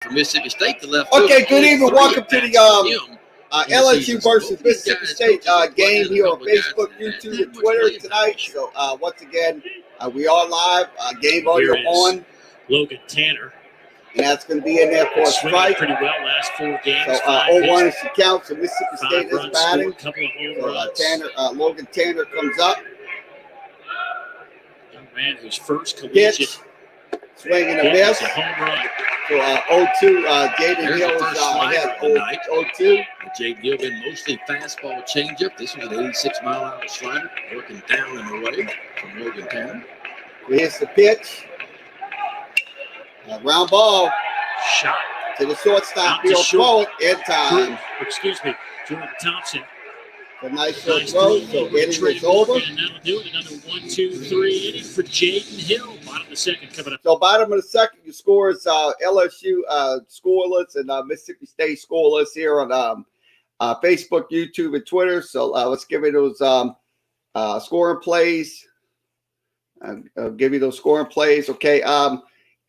For Mississippi State, the left. Okay, good evening. Welcome to the LSU versus Mississippi State game here on Facebook, YouTube, and Twitter tonight. So once again, we are live. Game audio on. Logan Tanner. And that's going to be in there for a strike. Pretty well last 4 games. So 0-1 is the count. So Mississippi State is batting. Couple of home runs. Logan Tanner comes up. Young man whose first collegiate swing and a miss. A home run. So 0-2, Jaden Hill has 0-2. Jaden Hill been mostly fastball changeup. This was an 86-mile-an-hour slider, working down and away from Logan Tanner. Here's the pitch. Round ball. Shot. To the shortstop. He'll throw it in time. Jordan Thompson. A nice throw. So inning is over. And that'll do it. Another 1-2-3 inning for Jaden Hill. Bottom of the second coming up. So bottom of the second, your scores LSU scoreless and Mississippi State scoreless here on Facebook, YouTube, and Twitter. So let's give you those scoring plays. I'll give you those scoring plays. Okay.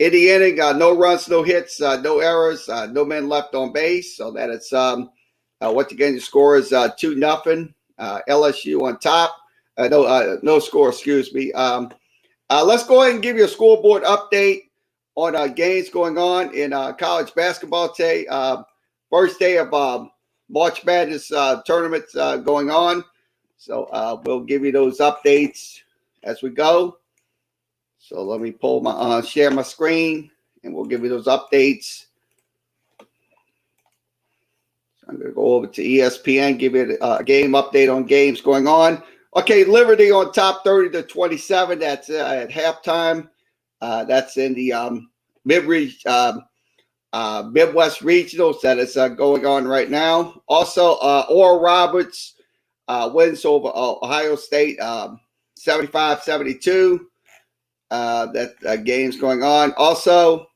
In the inning, no runs, no hits, no errors, no men left on base. So that it's once again, the score is 2-0. LSU on top. No score, excuse me. Let's go ahead and give you a scoreboard update on games going on in college basketball today. First day of March Madness tournaments going on. So we'll give you those updates as we go. So let me pull my share my screen, and we'll give you those updates. So I'm going to go over to ESPN, give you a game update on games going on. Okay, Liberty on top 30-27. That's at halftime. That's in the Midwest Regionals that is going on right now. Also, Oral Roberts wins over Ohio State 75-72. That game's going on. Also,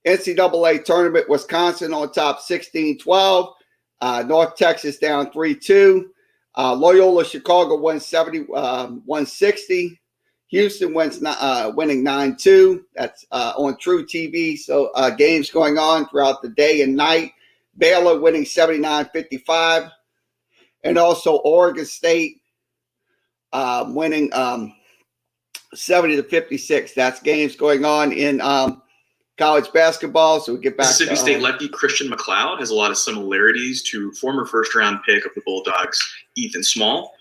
NCAA tournament, Wisconsin on top 16-12. North Texas down 3-2. Loyola Chicago wins 160. Houston wins winning 9-2. That's on True TV. So games going on throughout the day and night. Baylor winning 79-55. And also Oregon State winning 70-56. That's games going on in college basketball. So we get back Mississippi State lefty Christian McLeod has a lot of similarities to former first-round pick of the Bulldogs, Ethan Small.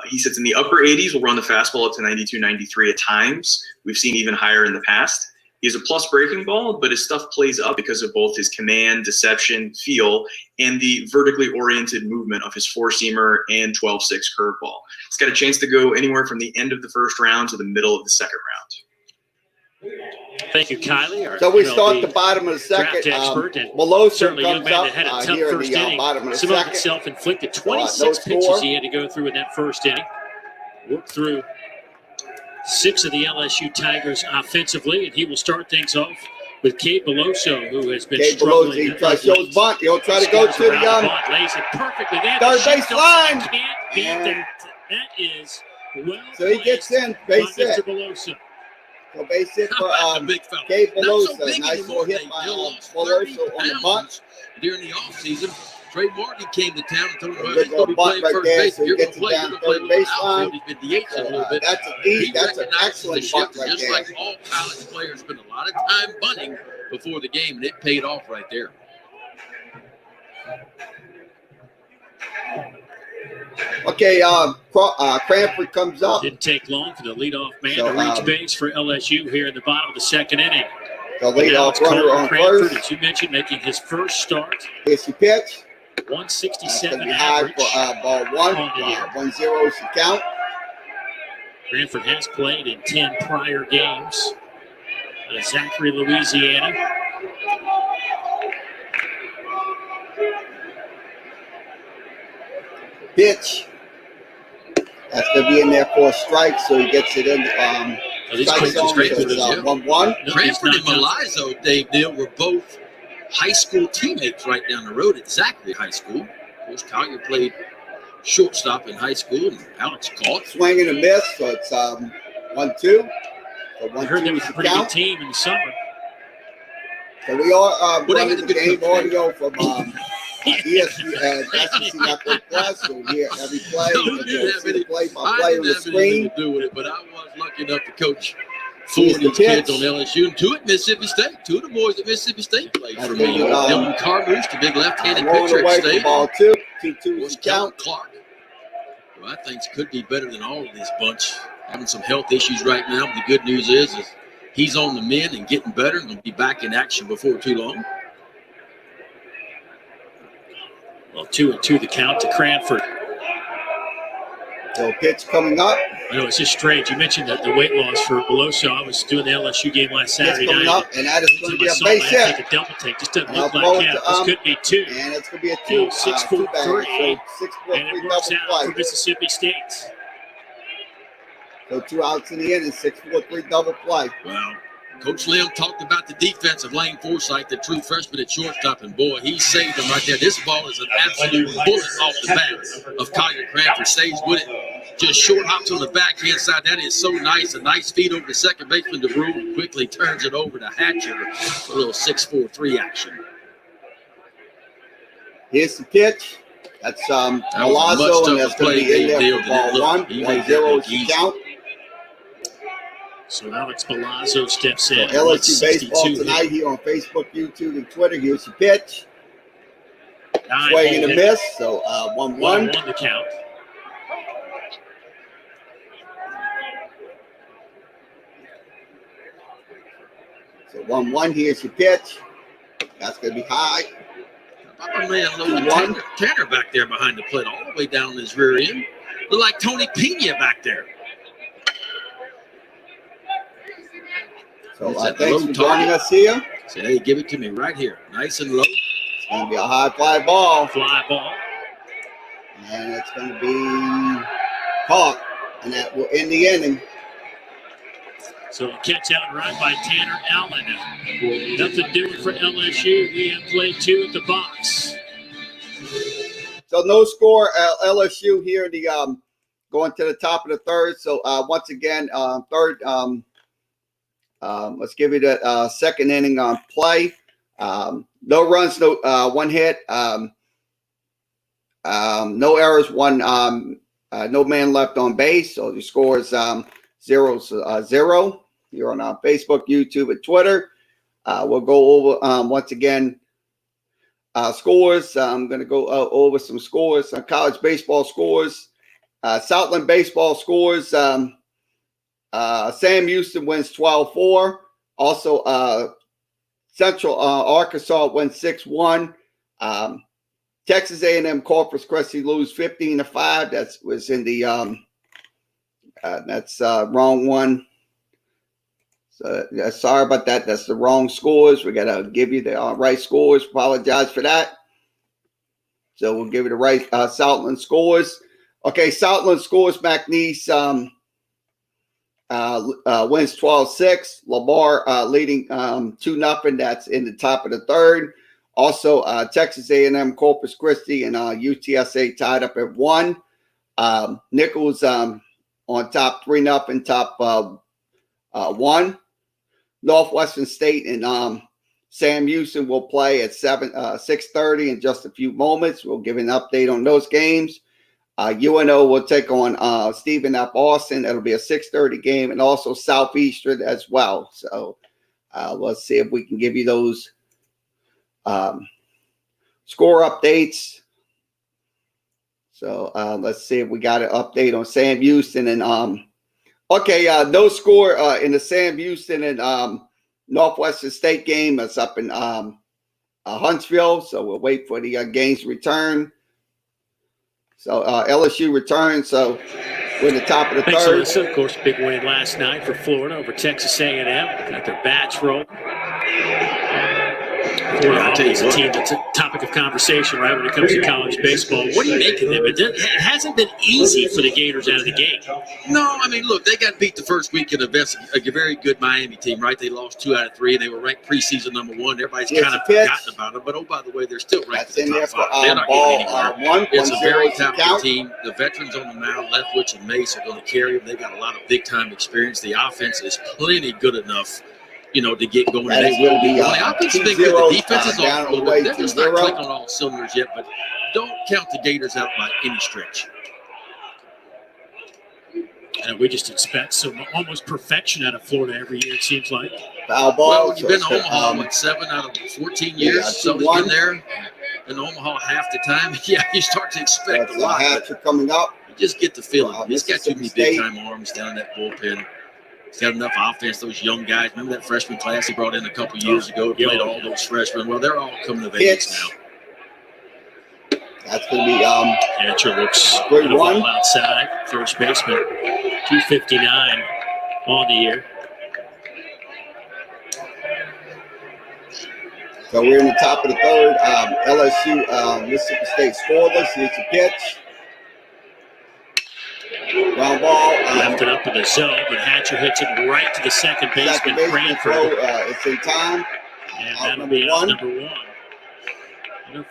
He sits in the upper 80s, will run the fastball up to 92, 93 at times. We've seen even higher in the past. He has a plus breaking ball, but his stuff plays up because of both his command, deception, feel, and the vertically oriented movement of his four-seamer and 12-6 curveball. He's got a chance to go anywhere from the end of the first round to the middle of the second round. Thank you, Kylie. So we start the bottom of the second. Melosa comes up here in the bottom of the Some of second. it self-inflicted. 26 pitches he had to go through in that first inning. Worked through 6 of the LSU Tigers offensively, and he will start things off with Cade Beloso, who has been struggling. He tries to show his bunt. He'll try to go to the lays it perfectly. third base line. Can't beat that. That is well. So he gets in, base hit. Mr. Beloso. So base hit for Cade Beloso. Nice little hit by Beloso on the bunt. During the offseason, Trey Martin came to town and told him, he's going to play first base. So he gets it down third baseline. That's an excellent bunt right just there. Like all college players spend a lot of time bunting before the game, and it paid off right there. Okay, Cranford comes up. Didn't take long for the leadoff man to reach base for LSU here in the bottom of the second inning. The leadoff runner on Cranford, first. as you mentioned, making his first start. Here's the pitch. 167 high average. for ball one. 1-0 is the count. Cranford has played in 10 prior games. Zachary, Louisiana. Pitch. That's going to be in there for a strike, so he gets it in. Strike zone, so it's 1-1. Cranford and Milizzo, Dave Neal, were both high school teammates right down the road at Zachary High School. Of course, Collier played shortstop in high school, and Alex caught. Swing and a miss, so it's 1-2. So I heard there was a pretty good team in the summer. So we are Well, they running had a the good game coach, audio from ESPN, SEC Network Plus. So we hear every play. No, You I can didn't see the play by I play on didn't the have anything screen. to do with it, but I was lucky enough to coach Here's 4 of the these kids pitch. on LSU and 2 at Mississippi State. 2 of the boys at Mississippi State played That's for gonna me. be, Dylan Carmoose, the big left-handed Rolling pitcher away at for State. ball 2. 2-2 Of course, is the Kellen count. Clark, who I think could be better than all of this bunch. Having some health issues right now, but the good news is he's on the mend and getting better and will be back in action before too long. Well, 2-2 the count to Cranford. So pitch coming up. I know it's just strange. You mentioned the weight loss for Beloso. I was doing the LSU game last Saturday Pitch coming night. up, and that is going to be a I base had to hit. take a double take. Just doesn't And look I'll like throw it him. to, This could be 2. And it's going to be a 2 6'4", bag. 3. So 6'4", And 3 it works double out for play. Mississippi State. So 2 outs in the inning, 6'4", 3 double play. Well, Coach Lim talked about the defense of Lane Forsythe, the true freshman at shortstop, and boy, he saved them right there. This ball is an absolute bullet off the bat of Collier Cranford. Stays with it. Just short hops on the backhand side. That is so nice. A nice feed over to second baseman DeBrew. Quickly turns it over to Hatcher. A little 6-4-3 action. Here's the pitch. That's was a Milazzo, much and tougher that's going to play be in than there Dale for ball did it look. 1. He 1-0 made that look is the easy. count. So Alex Milazzo steps in. So LSU baseball 162 tonight here on Facebook, YouTube, and Twitter. Here's the pitch. Nine Swing and a hit. miss. So 1-1. 1-1 the count. So 1-1. Here's your pitch. That's going to be high. How about my man Logan 2-1. Tanner back there behind the plate, all the way down his rear end. Look like Tony Pena back there. So Is that thanks low for target? joining us here. Say, hey, give it to me right here. Nice and low. It's going to be a high fly ball. Fly ball. And it's going to be caught. And that will end the inning. So a catch out and run by Tanner Allen. Nothing doing for LSU. We have played 2 at the box. So no score. LSU here in the going to the top of the third. So once again, third. Let's give you the second inning on play. No runs, no 1 hit, no errors, 1 no man left on base. So the score is 0-0 here on Facebook, YouTube, and Twitter. We'll go over once again scores. I'm going to go over some scores, college baseball scores, Southland baseball scores. Sam Houston wins 12-4. Also, Central Arkansas wins 6-1. Texas A&M Corpus Christi lose 15-5. That was in the that's wrong one. So sorry about that. That's the wrong scores. We got to give you the right scores. Apologize for that. So we'll give you the right Southland scores. Okay, Southland scores. McNeese wins 12-6. Lamar leading 2-0. That's in the top of the third. Also, Texas A&M, Corpus Christi, and UTSA tied up at 1. Nichols on top 3-0, top 1. Northwestern State and Sam Houston will play at 6:30 in just a few moments. We'll give an update on those games. UNO will take on Stephen F. Austin. That'll be a 6:30 game, and also Southeastern as well. So let's see if we can give you those score updates. So let's see if we got an update on Sam Houston and no score in the Sam Houston and Northwestern State game. That's up in Huntsville. So we'll wait for the games to return. So LSU returns. So we're in the top of the Thanks, third. Alyssa. Of course, big win last night for Florida over Texas A&M. Got their bats rolling. Florida always a team that's a topic of conversation, right, when it comes to college baseball. What do you make of them? It hasn't been easy for the Gators out of the gate. No, I mean, look, they got beat the first week in a very good Miami team, right? They lost 2 out of 3, and they were ranked preseason number 1. Everybody's kind of forgotten about them. But, oh, by the way, they're still ranked in the top 5. They're not getting anywhere. It's a very talented team. The veterans on the mound, Leftwich and Mace, are going to carry them. They got a lot of big-time experience. The offense is plenty good enough to get going. That They is will gonna be. be, Well, the offense has been good. 2-0, The defense is down off a on the little way, bit. They're just not 2-0. clicking on all cylinders yet, but don't count the Gators out by any stretch. And we just expect some almost perfection out of Florida every year, it seems like. Foul ball. Well, when you've been to so, Omaha, like 7 out of 14 years, somebody's 2-1. been there. In Omaha half the time, yeah, you start to expect That's a lot. hat trick coming up. You just get the feeling. He's got too Mississippi many State. big-time arms down in that bullpen. He's got enough offense. Those young guys. Remember that freshman class he brought in a couple years ago? Played all those freshmen. Well, they're all coming of age Hits. now. That's going to be Catcher looks Great at a ball one. outside. First baseman, 259 on the year. so we're in the top of the third. LSU, Mississippi State scoreless. Here's a pitch. Ground ball. Left it up in the zone, but Hatcher hits it right to the second Second baseman, baseman throw. Cranford. It's in time. And Out that'll number be one. out number one.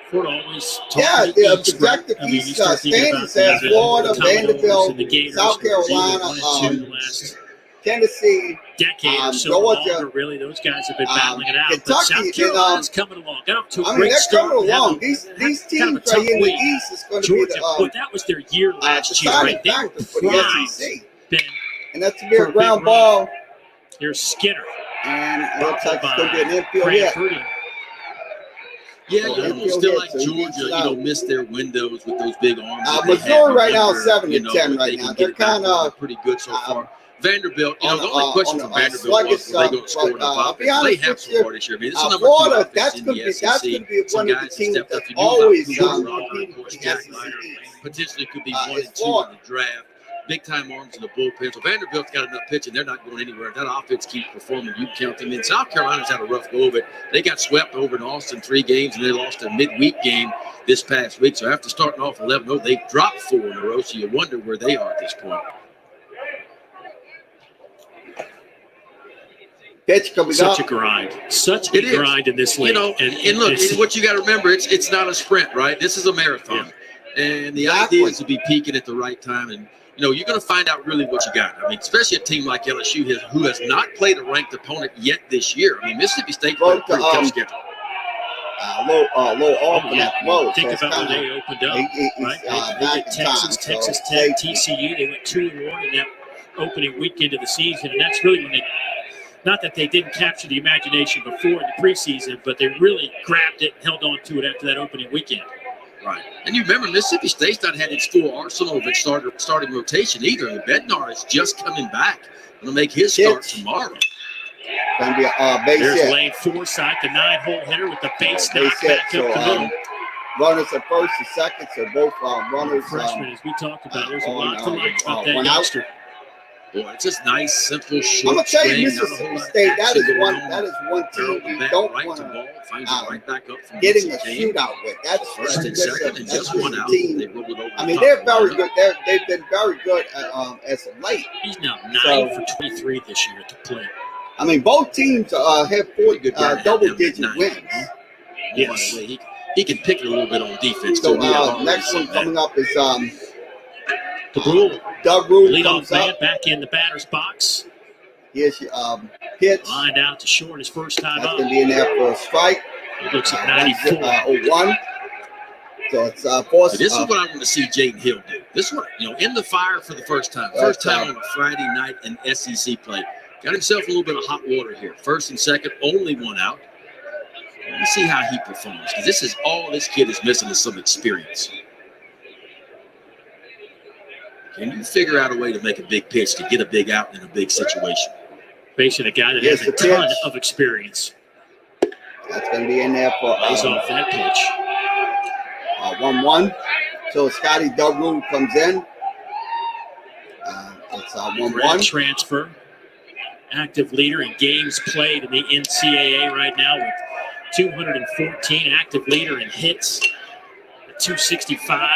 Florida always Yeah, talks the East, projected right? I mean, you East start thinking about standings has the Florida, Commodores Vanderbilt, and the Gators, South who was either Carolina, 1 and 2 the last Tennessee, decade or so Georgia, longer. Really, those guys have been battling it out. But Kentucky, South and, Carolina's coming along. Got up to a I mean, great they're start. coming Had along. a- These kind teams of a right tough here in the week. East is going to Georgia, be but that was their year last year, deciding right? They were factor for the primed. SEC. Ben, And that's to be For a a ground big ball. here's Skinner. And it looks like it's By going to be an infield hit. Cranford. Yeah, So you infield almost feel hit, like so he beats Georgia, it out. missed their windows with those big arms. that they Missouri have. You right now wonder, 7 and 10 if right they now. can They're get it back kinda, on. They're pretty good so far. Vanderbilt, the only question for Vanderbilt sluggish, was, were they going to score but, enough I'll be offense? They honest have with so you, far this year. I mean, this is number Florida, 2 offense that's in going the to be SEC. one of the Some guys have teams stepped up. that's You knew about always Cooper Rod, competing of course, with Jack the Leiter SEC. potentially could be It's 1 and 2 Florida. in the draft. Big-time arms in the bullpen. So Vanderbilt's got enough pitching. They're not going anywhere. That offense keeps performing. You count them in. South Carolina's had a rough go of it. They got swept over in Austin 3 games, and they lost a midweek game this past week. So after starting off 11-0, they've dropped 4 in a row. So you wonder where they are at this point. Pitch coming Such a up. grind. Such It a is. grind in this league. And look, it's- what you got to remember, it's not a sprint, right? This is a marathon. And the Exactly. idea is to be peaking at the right time. And, you're going to find out really what you got. I mean, especially a team like LSU who has not played a ranked opponent yet this year. I mean, Mississippi State played a pretty tough schedule. Low off Oh, on yeah. that throw. Think So it's about when kinda- they opened up. he's Right? They back get in Texas, time. Texas So Tech, safety. TCU. They went 2-1 in that opening weekend of the season, and that's really when they. Not that they didn't capture the imagination before in the preseason, but they really grabbed it and held on to it after that opening weekend. Right. And you remember, Mississippi State's not had its full arsenal of its starting rotation either. And Bednar is just coming back. Going to make his start Pitch. tomorrow. Going to be a base There's hit. Lane Forsythe, the 9-hole hitter with the base Base knock hit. back So up the middle. runners at first and second. So both runners. Freshman, as we talked about, there's a on, lot to like about that one out. youngster. Boy, it's just nice, simple, short I'm gonna tell swing, you, not a whole Mississippi lot of State. That action is going one. on. That is one Barrel team the you bat don't right want to to ball, finds it right back up from getting a whence it came. shootout with. That's First and that's a- second, and that's just just one a out. team. They rolled it over I the mean, top they're of the very lineup. good. They've been very good as of late. He's now 9 So- for 23 this year at the plate. I mean, both teams have Pretty good guy to have double-digit them at wins. 9. Yes. By the way, he can pick it a little bit on defense. So too. We have already next seen one that. coming up is The Brule, Doug Rule leadoff comes man, up. back in the batter's box. Here's your pitch. Lined out to short his first time That's up. going to be in there for a strike. He looks at 94. 1. So it's So forced. this is what I want to see Jaden Hill do. This one, in the fire for the first time. First time on a Friday night in SEC play. Got himself a little bit of hot water here. First and second, only one out. Let me see how he performs, because this is all this kid is missing is some experience. Can you figure out a way to make a big pitch, to get a big out in a big situation? Facing a guy that Yes, has a the ton pitch. of experience. That's going to be in there for Lays off that pitch. 1-1. So Scotty Doug Rule comes in. It's Grad 1-1. transfer. Active leader in games played in the NCAA right now with 214. Active leader in hits at 265.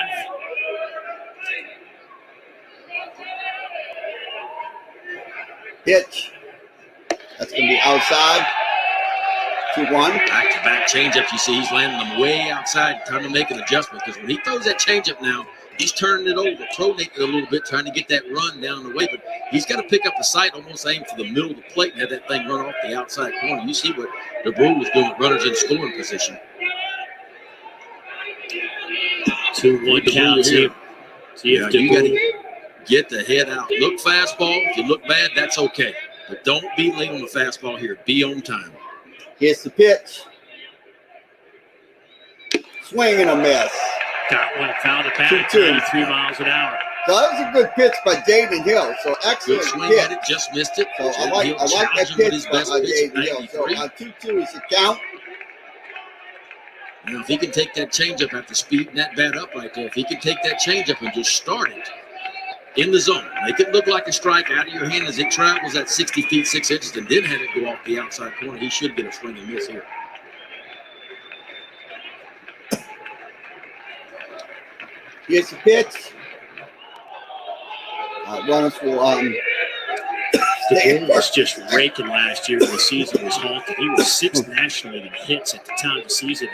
Pitch. That's going to be outside. 2-1. Back-to-back changeup. You see he's landing them way outside. Time to make an adjustment, because when he throws that changeup now, He's turning it over, pronating it a little bit, trying to get that run down the way. But he's got to pick up the sight, almost aim for the middle of the plate and have that thing run off the outside corner. You see what DeBrew was doing with runners in scoring position. 2-1 count here. Yeah, you got to get the head out. Look fastball. If you look bad, that's okay. But don't be late on the fastball here. Be on time. Here's the pitch. Swing and a miss. Got one, fouled it back, 2-2. 83 miles an hour. So that was a good pitch by Jaden Hill. So Good excellent swing pitch. at it, just missed it. So I like that pitch by Jaden Hill. So 2-2 is the count. Now, if he can take that changeup after speeding that bat up right there, if he can take that changeup and just start it in the zone, make it look like a strike out of your hand as it travels at 60 feet 6 inches, and then have it go off the outside corner, he should get a swing and miss here. Here's the pitch. Runners will The Bull was just raking last year when the season was halted. He was 6th nationally in hits at the time of the season.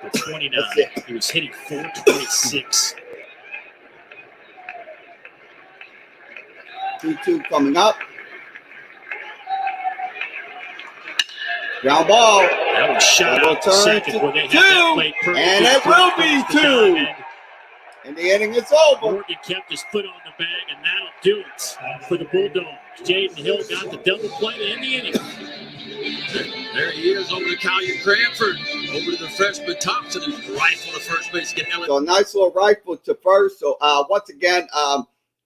At 29, he was hitting .426. 2-2 coming up. Ground ball. That was shot Double out to turn second to where they had 2, that plate perfectly. and it will be across the 2. diamond. And the inning is over. Morgan kept his foot on the bag, and that'll do it for the Bulldogs. Jaden Hill got the double play to end the inning. There he is over to Collier Cranford, over to the freshman Thompson, who's rifle to first base. So a nice little rifle to first. So once again,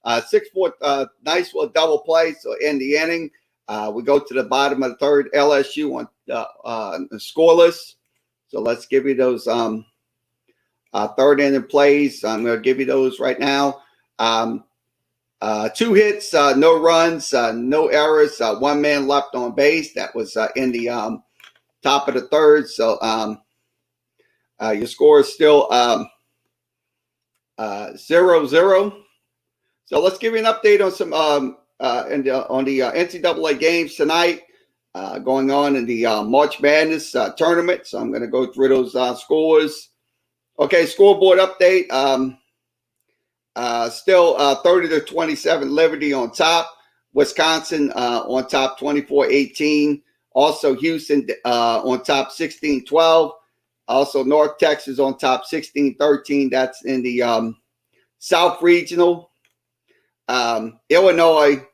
6-4, nice little double play. So in the inning, we go to the bottom of the third. LSU on scoreless. So let's give you those third inning plays. I'm going to give you those right now. 2 hits, no runs, no errors, 1 man left on base. That was in the top of the third. So your score is still 0-0. So let's give you an update on some on the NCAA games tonight going on in the March Madness tournament. So I'm going to go through those scores. Okay, scoreboard update. Still 30-27 Liberty on top. Wisconsin on top 24-18. Also Houston on top 16-12. Also North Texas on top 16-13. That's in the South Regional. Illinois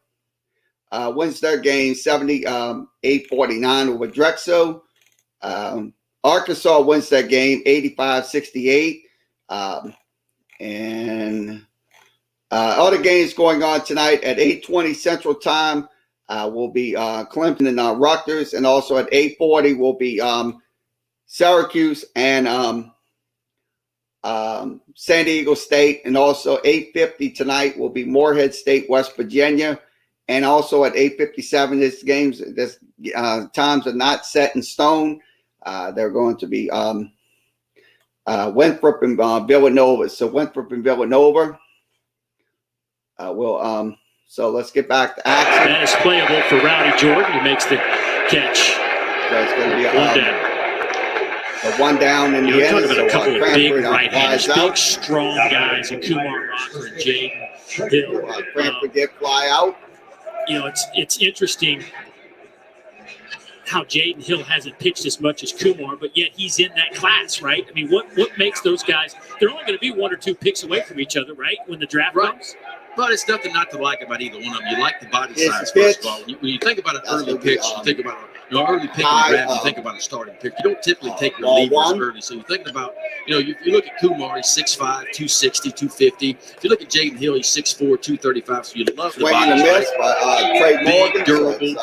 wins their game 78-49 over Drexel. Arkansas wins that game 85-68. And other games going on tonight at 8:20 Central Time will be Clemson and Rutgers. And also at 8:40 will be Syracuse and San Diego State. And also 8:50 tonight will be Morehead State, West Virginia. And also at 8:57, this times are not set in stone. They're going to be Winthrop and Villanova. So Winthrop and Villanova will. So let's get back to action. That is playable for Rowdy Jordan. He makes the catch. So it's going to be one down. a 1 down in the You're end. talking about a couple of big Cranford right-handers, flies big, out. strong guys, and Kumar Rocker and Jaden Hill. Cranford did fly out. It's interesting how Jaden Hill hasn't pitched as much as Kumar, but yet he's in that class, right? I mean, what makes those guys? They're only going to be 1 or 2 picks away from each other, right? When the draft comes. But it's nothing not to like about either one of them. You like the body It's size, the first pitch. of all. When you think about an That's early gonna be, pitch, you think about early pick in high, the draft, you think about a starting pitch. You don't typically take ball relievers one. early. So you think about, you look at Kumar, he's 6'5", 260, 250. If you look at Jaden Hill, he's 6'4", 235. So you love the Swing body and a miss size. by Trey Big, Morgan. durable. So it's,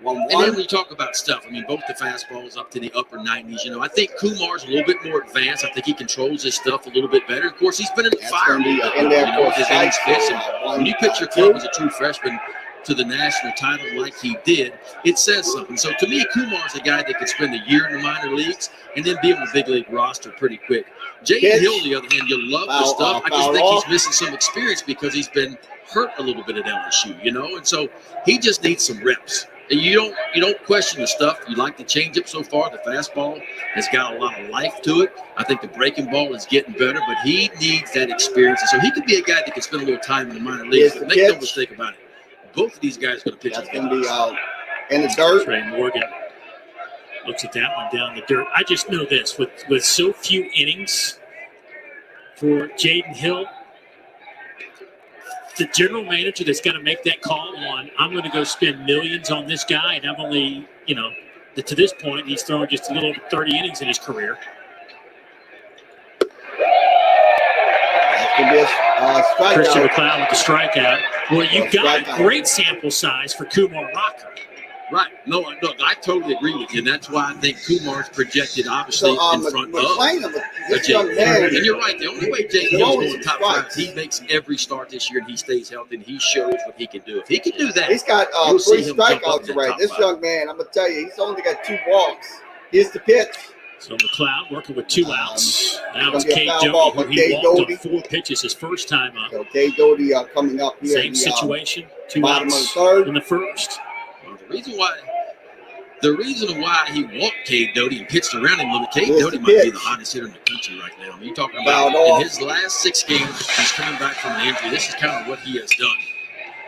1-1. And then when you talk about stuff, I mean, both the fastballs up to the upper 90s. I think Kumar's a little bit more advanced. I think he controls his stuff a little bit better. Of course, he's been in the That's fire. gonna be in there for with his innings pitched. And one, when you pitch your club as a true freshman to the national title like he did, it says something. So to me, Kumar's a guy that could spend a year in the minor leagues and then be on the big league roster pretty quick. Jaden Pitch. Hill, on the other hand, you love the Foul, stuff. I just foul think off. he's missing some experience because he's been hurt a little bit at LSU, and so he just needs some reps. And you don't question the stuff. You like the changeup so far. The fastball has got a lot of life to it. I think the breaking ball is getting better, but he needs that experience. And so he could be a guy that can spend a little time in the minor leagues. But make no mistake about it. Both of these guys are going to pitch. That's going to be in the dirt. Trey Morgan looks at that one down the dirt. I just know this, with so few innings for Jaden Hill, the general manager that's got to make that call on, I'm going to go spend millions on this guy, and I've only, to this point, he's thrown just a little over 30 innings in his career. That's going to be a strikeout. Christian McLeod with the strikeout. Well, you got a great sample size for Kumar Rocker. Right. No, I totally agree with you. And that's why I think Kumar's projected, obviously, in front of this young man. And you're right. The only way Jaden Hill's going top five, he makes every start this year and he stays healthy and he shows what he can do. If he can do that, he's got 3 strikeouts already. This young man, I'm going to tell you, he's only got 2 walks. Here's the pitch. So McLeod working with 2 outs. Now it's Cade Doty, who he walked on 4 pitches his first time up. So Cade Doty coming up here. Same situation. 2 bottom outs of the third. in the first. Well, the reason why he walked Cade Doty and pitched around him, Cade Doty might be the hottest hitter in the country right now. I mean, you're talking about in his last 6 games, he's coming back from an injury. This is kind of what he has done.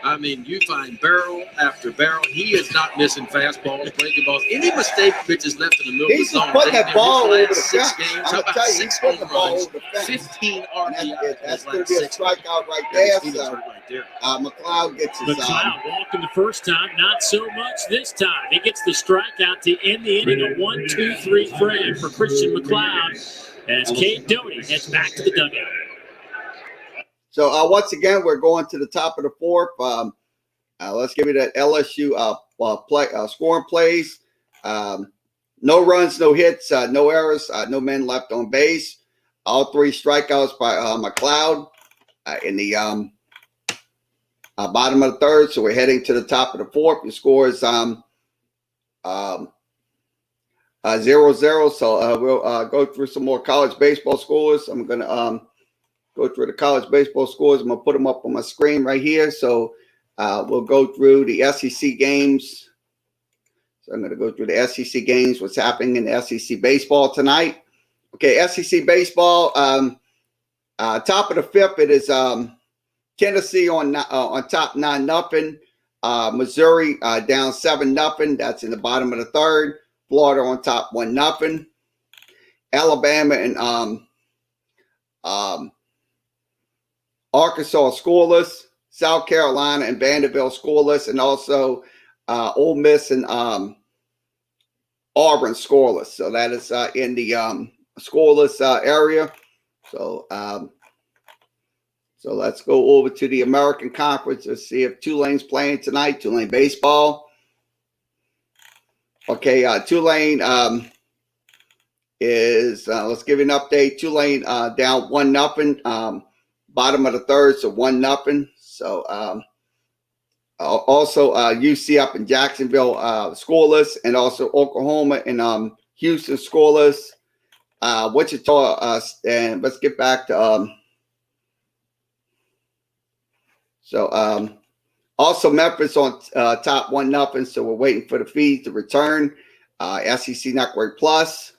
I mean, you find barrel after barrel. He is not missing fastballs, breaking balls. Any mistake pitches left in the middle of the zone. He's putting that ball over the 6 fence. games, I'm how about tell you, 6 he's putting the home ball runs, over the fence. 15 RBI. That's going to be a strikeout right there. So McLeod gets his. McLeod walking the first time, not so much this time. He gets the strikeout to end the inning. A 1-2-3 frame for Christian McLeod as Cade Doty heads back to the dugout. So once again, we're going to the top of the 4th. Let's give it an LSU scoring plays. No runs, no hits, no errors, no men left on base. All 3 strikeouts by McLeod in the bottom of the 3rd. So we're heading to the top of the 4th. The score is 0-0. So we'll go through some more college baseball scores. I'm going to go through the college baseball scores. I'm going to put them up on my screen right here. So we'll go through the SEC games. So I'm going to go through the SEC games, what's happening in the SEC baseball tonight. Okay, SEC baseball, top of the 5th, it is Tennessee on top 9-0. Missouri down 7-0. That's in the bottom of the 3rd. Florida on top 1-0. Alabama and Arkansas scoreless. South Carolina and Vanderbilt scoreless, and also Ole Miss and Auburn scoreless. So that is in the scoreless area. So so let's go over to the American Conference. Let's see if Tulane's playing tonight. Tulane baseball. Okay, Tulane is let's give you an update. Tulane down 1-0. Bottom of the 3rd, so 1-0. So also UC up in Jacksonville scoreless, and also Oklahoma and Houston scoreless. Wichita and let's get back to also Memphis on top 1-0. So we're waiting for the feeds to return. SEC Network Plus.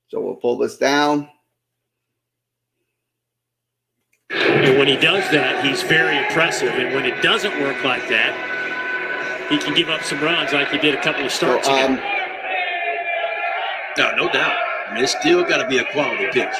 So we'll pull this down. And when he does that, he's very impressive. And when it doesn't work like that, he can give up some runs like he did a couple of starts ago. No doubt. I mean, it's still got to be a quality pitch.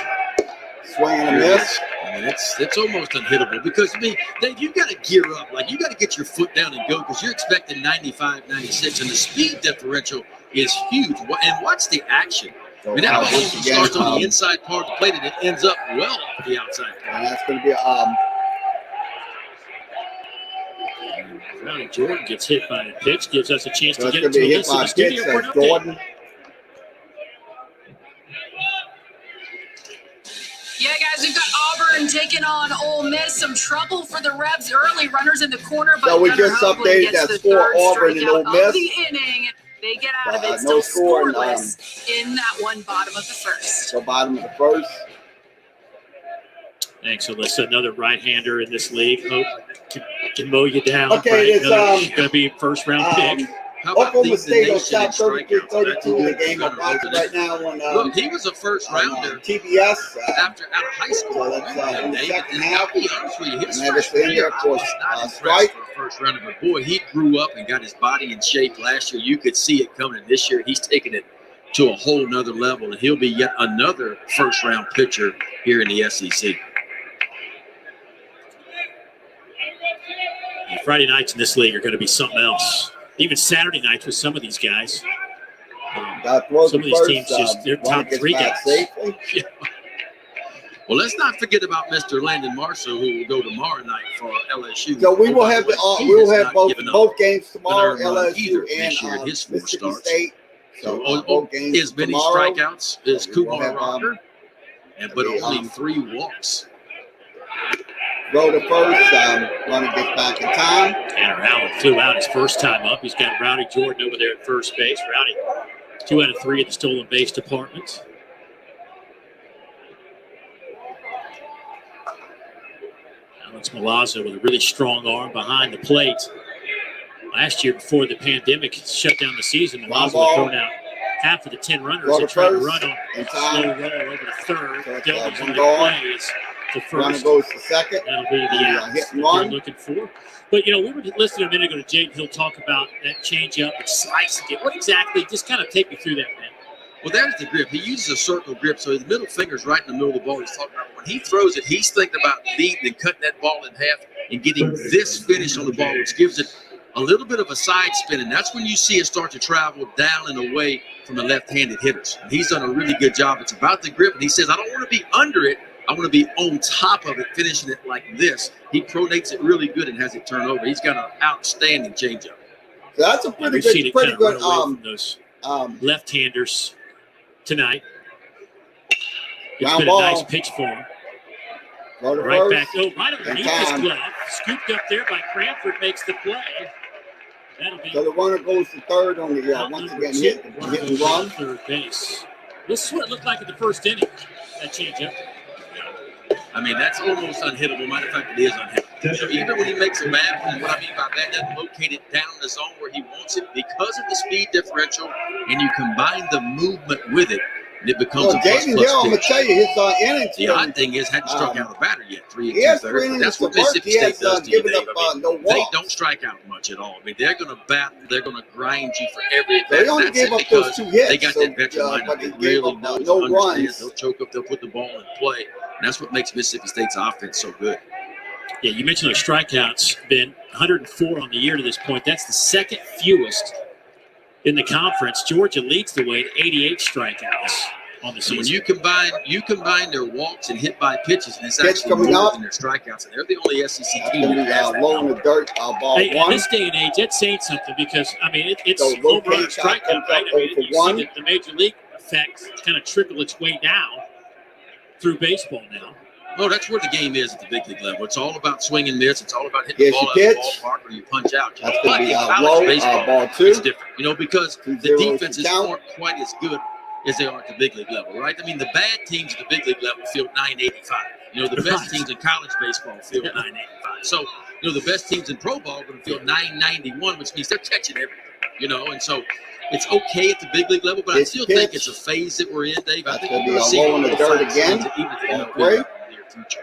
Swing and a miss. I mean, it's almost unhittable because, I mean, Dave, you got to gear up. Like, you got to get your foot down and go because you're expecting 95, 96, and the speed differential is huge. And watch the action. I mean, that ball starts on the inside part of the plate and it ends up well off the outside part. And that's going to be Ronnie Jordan gets hit by a pitch, gives us a chance so to get into the list of the studio for an update. Jordan. Yeah, guys, we've got Auburn taking on Ole Miss. Some trouble for the Rebs early. Runners in the corner, but so we just updated that score, Auburn and Ole Miss. The inning. They get out of it still scoreless in that one bottom of the 1st. So bottom of the 1st. Thanks, Alyssa. Another right-hander in this league. Hope can mow you down. Okay, right? it's going to be first-round pick. How about Oklahoma leading the State on nation in top 33-32 strikeouts? in the game. I'm watching right now on Look, he was a first rounder TBS. after out of high school. So that's in the second half. I'll be honest with you, his And that is freshman in year, there, of I course, was not impressed strike. for a first rounder. But boy, he grew up and got his body in shape last year. You could see it coming. And this year, he's taking it to a whole nother level, and he'll be yet another first-round pitcher here in the SEC. And Friday nights in this league are going to be something else. Even Saturday nights with some of these guys. Some of these teams just they're top three guys. Yeah. Well, let's not forget about Mr. Landon Marshall, who will go tomorrow night for LSU. So we will have both games tomorrow, an earned run either LSU this year in and his 4 Mississippi starts. State. So both games as many tomorrow. strikeouts as We will Kumar have, Rocker, but the, only 3 walks. Go to first. Runner gets back in time. Tanner Allen flew out his first time up. He's got Rowdy Jordan over there at first base. Rowdy, 2 out of 3 in the stolen base department. Alex Milazzo with a really strong arm behind the plate. Last year, before the pandemic shut down the season, Milazzo had thrown out half of the 10 runners that tried to run on a slow roll over to third. So it's, Dillon's one on ball. the play is the Runner first. goes to second. That'll be the hit out and that they're run. looking for. But, we were listening a minute ago to Jake Hill talk about that changeup and slicing it. What exactly? Just kind of take me through that, man. Well, there's the grip. He uses a circle grip, so his middle finger's right in the middle of the ball. He's talking about when he throws it, he's thinking about leading and cutting that ball in half and getting this finish on the ball, which gives it a little bit of a side spin. And that's when you see it start to travel down and away from the left-handed hitters. And he's done a really good job. It's about the grip. And he says, I don't want to be under it. I want to be on top of it, finishing it like this. He pronates it really good and has it turn over. He's got an outstanding changeup. So that's a pretty We've seen it good, kind of run away from those left-handers tonight. It's Ground been a ball. nice pitch for him. go to Right first. back. Oh, right underneath his time. glove. Scooped up there by Cranford, makes the play. That'll be So the runner goes to third on the out once number again 2. hit Runner and goes run. to third base. This is what it looked like in the first inning. That changeup. I mean, that's almost unhittable. Matter of fact, it is unhittable. So even when he makes a bad, and what I mean by that, doesn't locate it down the zone where he wants it because of the speed differential, and you combine the movement with it, and it becomes Well, a plus Jaden Hill, I'm gonna pitch. tell you, his innings. The odd thing is, hadn't struck out the batter yet. 3 He has 2/3. 3 innings That's to what work. Mississippi He has State does to you, given Dave. up I mean, no they walks. don't strike out much at all. I mean, they're going to battle. They're going to grind you for every at They bat. only That's gave it up because those 2 hits. they got so, that veteran but lineup they that gave really up knows no and understands. runs. They'll choke up. They'll put the ball in play. And that's what makes Mississippi State's offense so good. Yeah, you mentioned those strikeouts, Ben. 104 on the year to this point. That's the second fewest in the conference. Georgia leads the way at 88 strikeouts on the So when season. you combine their walks and hit by pitches, and it's Pitch actually coming more up. than their strikeouts, and they're the only SEC That's team gonna that be has that low in number. the dirt. Ball Hey, in 1. this day and age, that's saying something because, I mean, it's So home run locate shot strikeout, comes right? up I mean, 0 for you 1. see the major league effect kind of trickle its way down through baseball now. No, that's where the game is at the big league level. It's all about swing and miss. It's all about hitting Here's the ball your out of the pitch. ballpark or you punch out. That's But going to be in college low. baseball, Ball 2. it's different, because 2-0 the defenses count. aren't quite as good as they are at the big league level, right? I mean, the bad teams at the big league level field 985. The best Right. teams in college baseball field 985. So, the best teams in pro ball are going to field 991, which means they're catching everything, and so it's okay at the big league level, but I This still pitch. think it's a phase that we're in, Dave. I That's think gonna we're be going to a see low in the more dirt fights again. even if they don't Great. in the near future.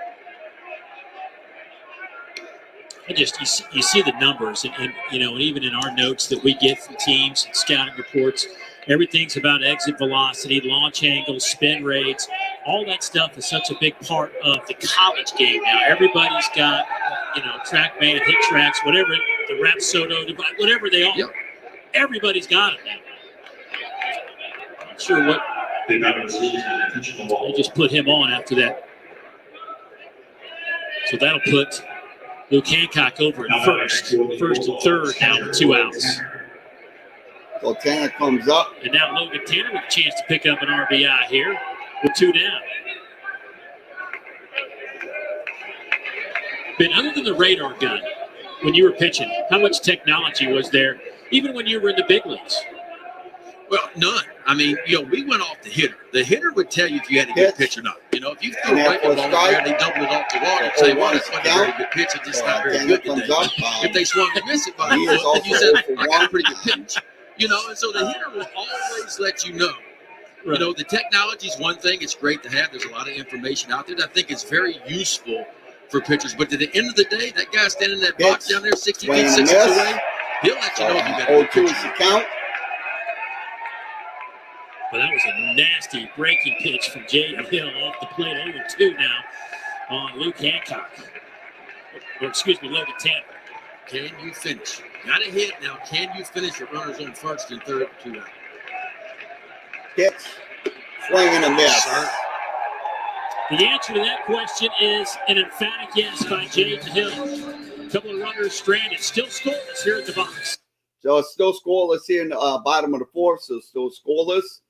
You see the numbers, and even in our notes that we get from teams and scouting reports, everything's about exit velocity, launch angles, spin rates. All that stuff is such a big part of the college game now. Everybody's got, TrackMan, hit tracks, whatever, the Rapsodo device, whatever they are. Yep. Everybody's got it now. Not sure what they just put him on after that. So that'll put Luke Hancock over at first and third now with 2 outs. So Tanner comes up. And now Logan Tanner with a chance to pick up an RBI here with 2 down. But other than the radar gun, when you were pitching, how much technology was there, even when you were in the big leagues? Well, none. I mean, we went off the hitter. The hitter would tell you if you had a good pitch or not. If you threw And a that breaking was ball there strike. and they doubled it off the wall, you'd say, well, So that's not a very good pitch. It's just not very Tanner good comes today. up. If they swung and missed it by He a is foot, then you also said, 0 for I got a 1. pretty good pitch. You know, and so the hitter will always let you know. Right. You know, the technology is one thing. It's great to have. There's a lot of information out there that I think is very useful for pitchers. But at the end of the day, that guy standing in that box down there 60 feet, 6 inches away, he'll let you know if you got a good 0-2 pitcher. is the count. But that was a nasty breaking pitch from Jaden Hill off the plate. 0-2 now on Luke Hancock. Or excuse me, Logan Tampa. Can you finish? Got a hit. Now, can you finish with runners on first and third, 2 out? Pitch. Swing and a miss. The answer to that question is an emphatic yes by Jaden Hill. A couple of runners stranded. Still scoreless here at the box. So it's still scoreless here in the bottom of the fourth. So still scoreless.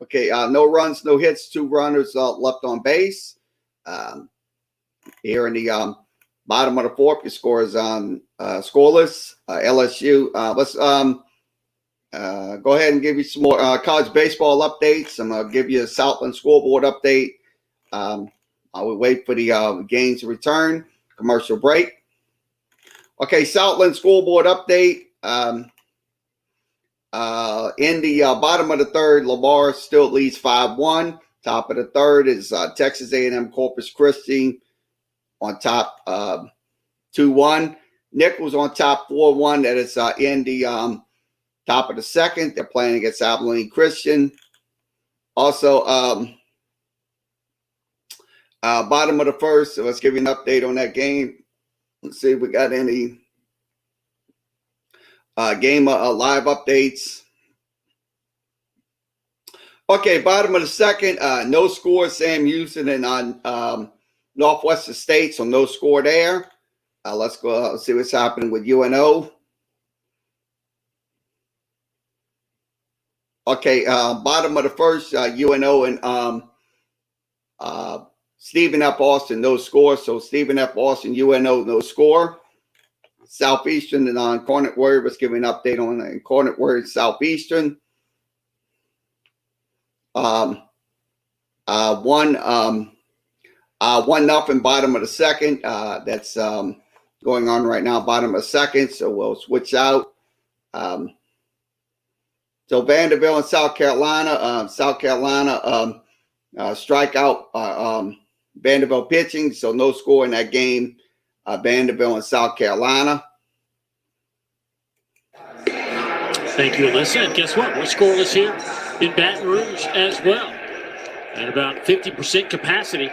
Okay, no runs, no hits, 2 runners left on base. Here in the bottom of the fourth, your score is scoreless. LSU. Let's go ahead and give you some more college baseball updates. I'm going to give you a Southland scoreboard update. I will wait for the games to return. Commercial break. Okay, Southland scoreboard update. In the bottom of the third, Lamar still leads 5-1. Top of the third is Texas A&M Corpus Christi on top 2-1. Nichols on top 4-1. That is in the top of the second. They're playing against Abilene Christian. Also, bottom of the first. So let's give you an update on that game. Let's see if we got any game live updates. Okay, bottom of the second, no score. Sam Houston and Northwestern State, so no score there. Let's go see what's happening with UNO. Okay, bottom of the first, UNO and Stephen F. Austin, no score. So Stephen F. Austin, UNO, no score. Southeastern and Cornet Word was giving an update on Cornet Word Southeastern. One nothing bottom of the second. That's going on right now, bottom of the second. So we'll switch out. So Vanderbilt and South Carolina. Strikeout. Vanderbilt pitching, so no score in that game. Vanderbilt and South Carolina. Thank you, Alyssa. And guess what? We're scoreless here in Baton Rouge as well. At about 50% capacity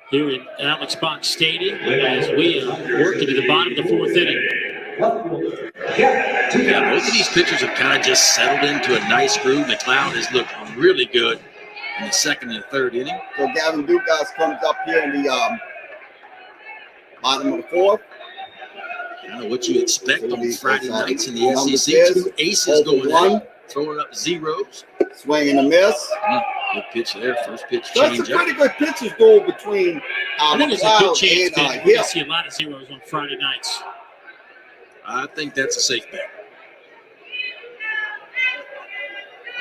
here in Alex Box Stadium as we work into the bottom of the fourth inning. Yeah, both of these pitchers have kind of just settled into a nice groove. McLeod has looked really good in the second and third inning. So Gavin Dugas comes up here in the bottom of the fourth. Kind of what you expect on Friday nights in the number SEC. six, 2 aces going one. throwing up zeros. Swing and a miss. Good pitch there. First pitch So that's change a up. pretty good pitches goal between I think it's a good McLeod chance and that we're going Hill. to see a lot of zeros on Friday nights. I think that's a safe bet.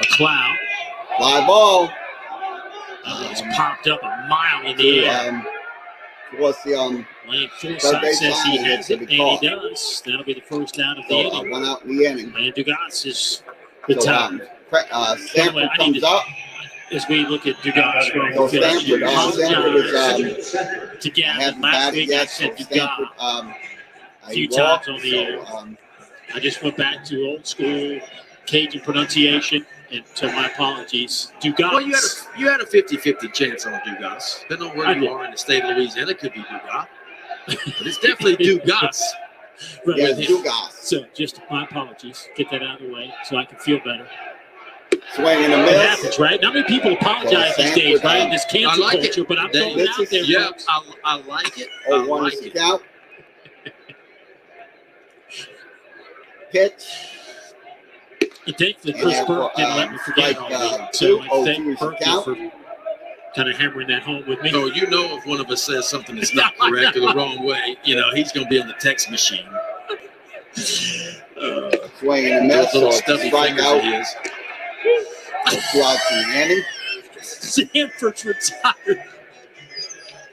McLeod Fly ball. has popped up a mile in the air. Towards the Lane third Forsythe base says he line, has it's it, and gonna he be caught. does. That'll be the first out of the So inning. one out in the inning. And Dugas is So retired. Stanford I need comes to- up. As we look at Dugas from So Stanford apologize is to Gavin. hasn't Last batted week I yet. said So Dugas. Stanford a few he times walked, on the so, air. I just went back to old school Cajun pronunciation, and so my apologies. Dugas. Well, you had a 50-50 chance on Dugas. Depending on where I you did. are in the state of Louisiana, it could be Dugas. But it's definitely Dugas. Right. Yeah, with him. Dugas. So just my apologies. Get that out of the way so I can feel better. Swing and a It miss. happens, right? Not many people apologize these days, right? In this cancel I like it. culture, but I'm throwing They- it out there. Yeah, folks. I like it. I 0-1 like is the it. count. Pitch. And thankfully, And Chris then Burke for, didn't let me forget strike, all that. two, So I 0-2 thank is the Burke count. for kind of hammering that home with me. So you know if one of us says something that's not correct or the wrong way, he's going to be on the text machine. Swing and a miss. Those little So stubby strike fingers out. of his. 2 outs in the inning. Sanford's retired.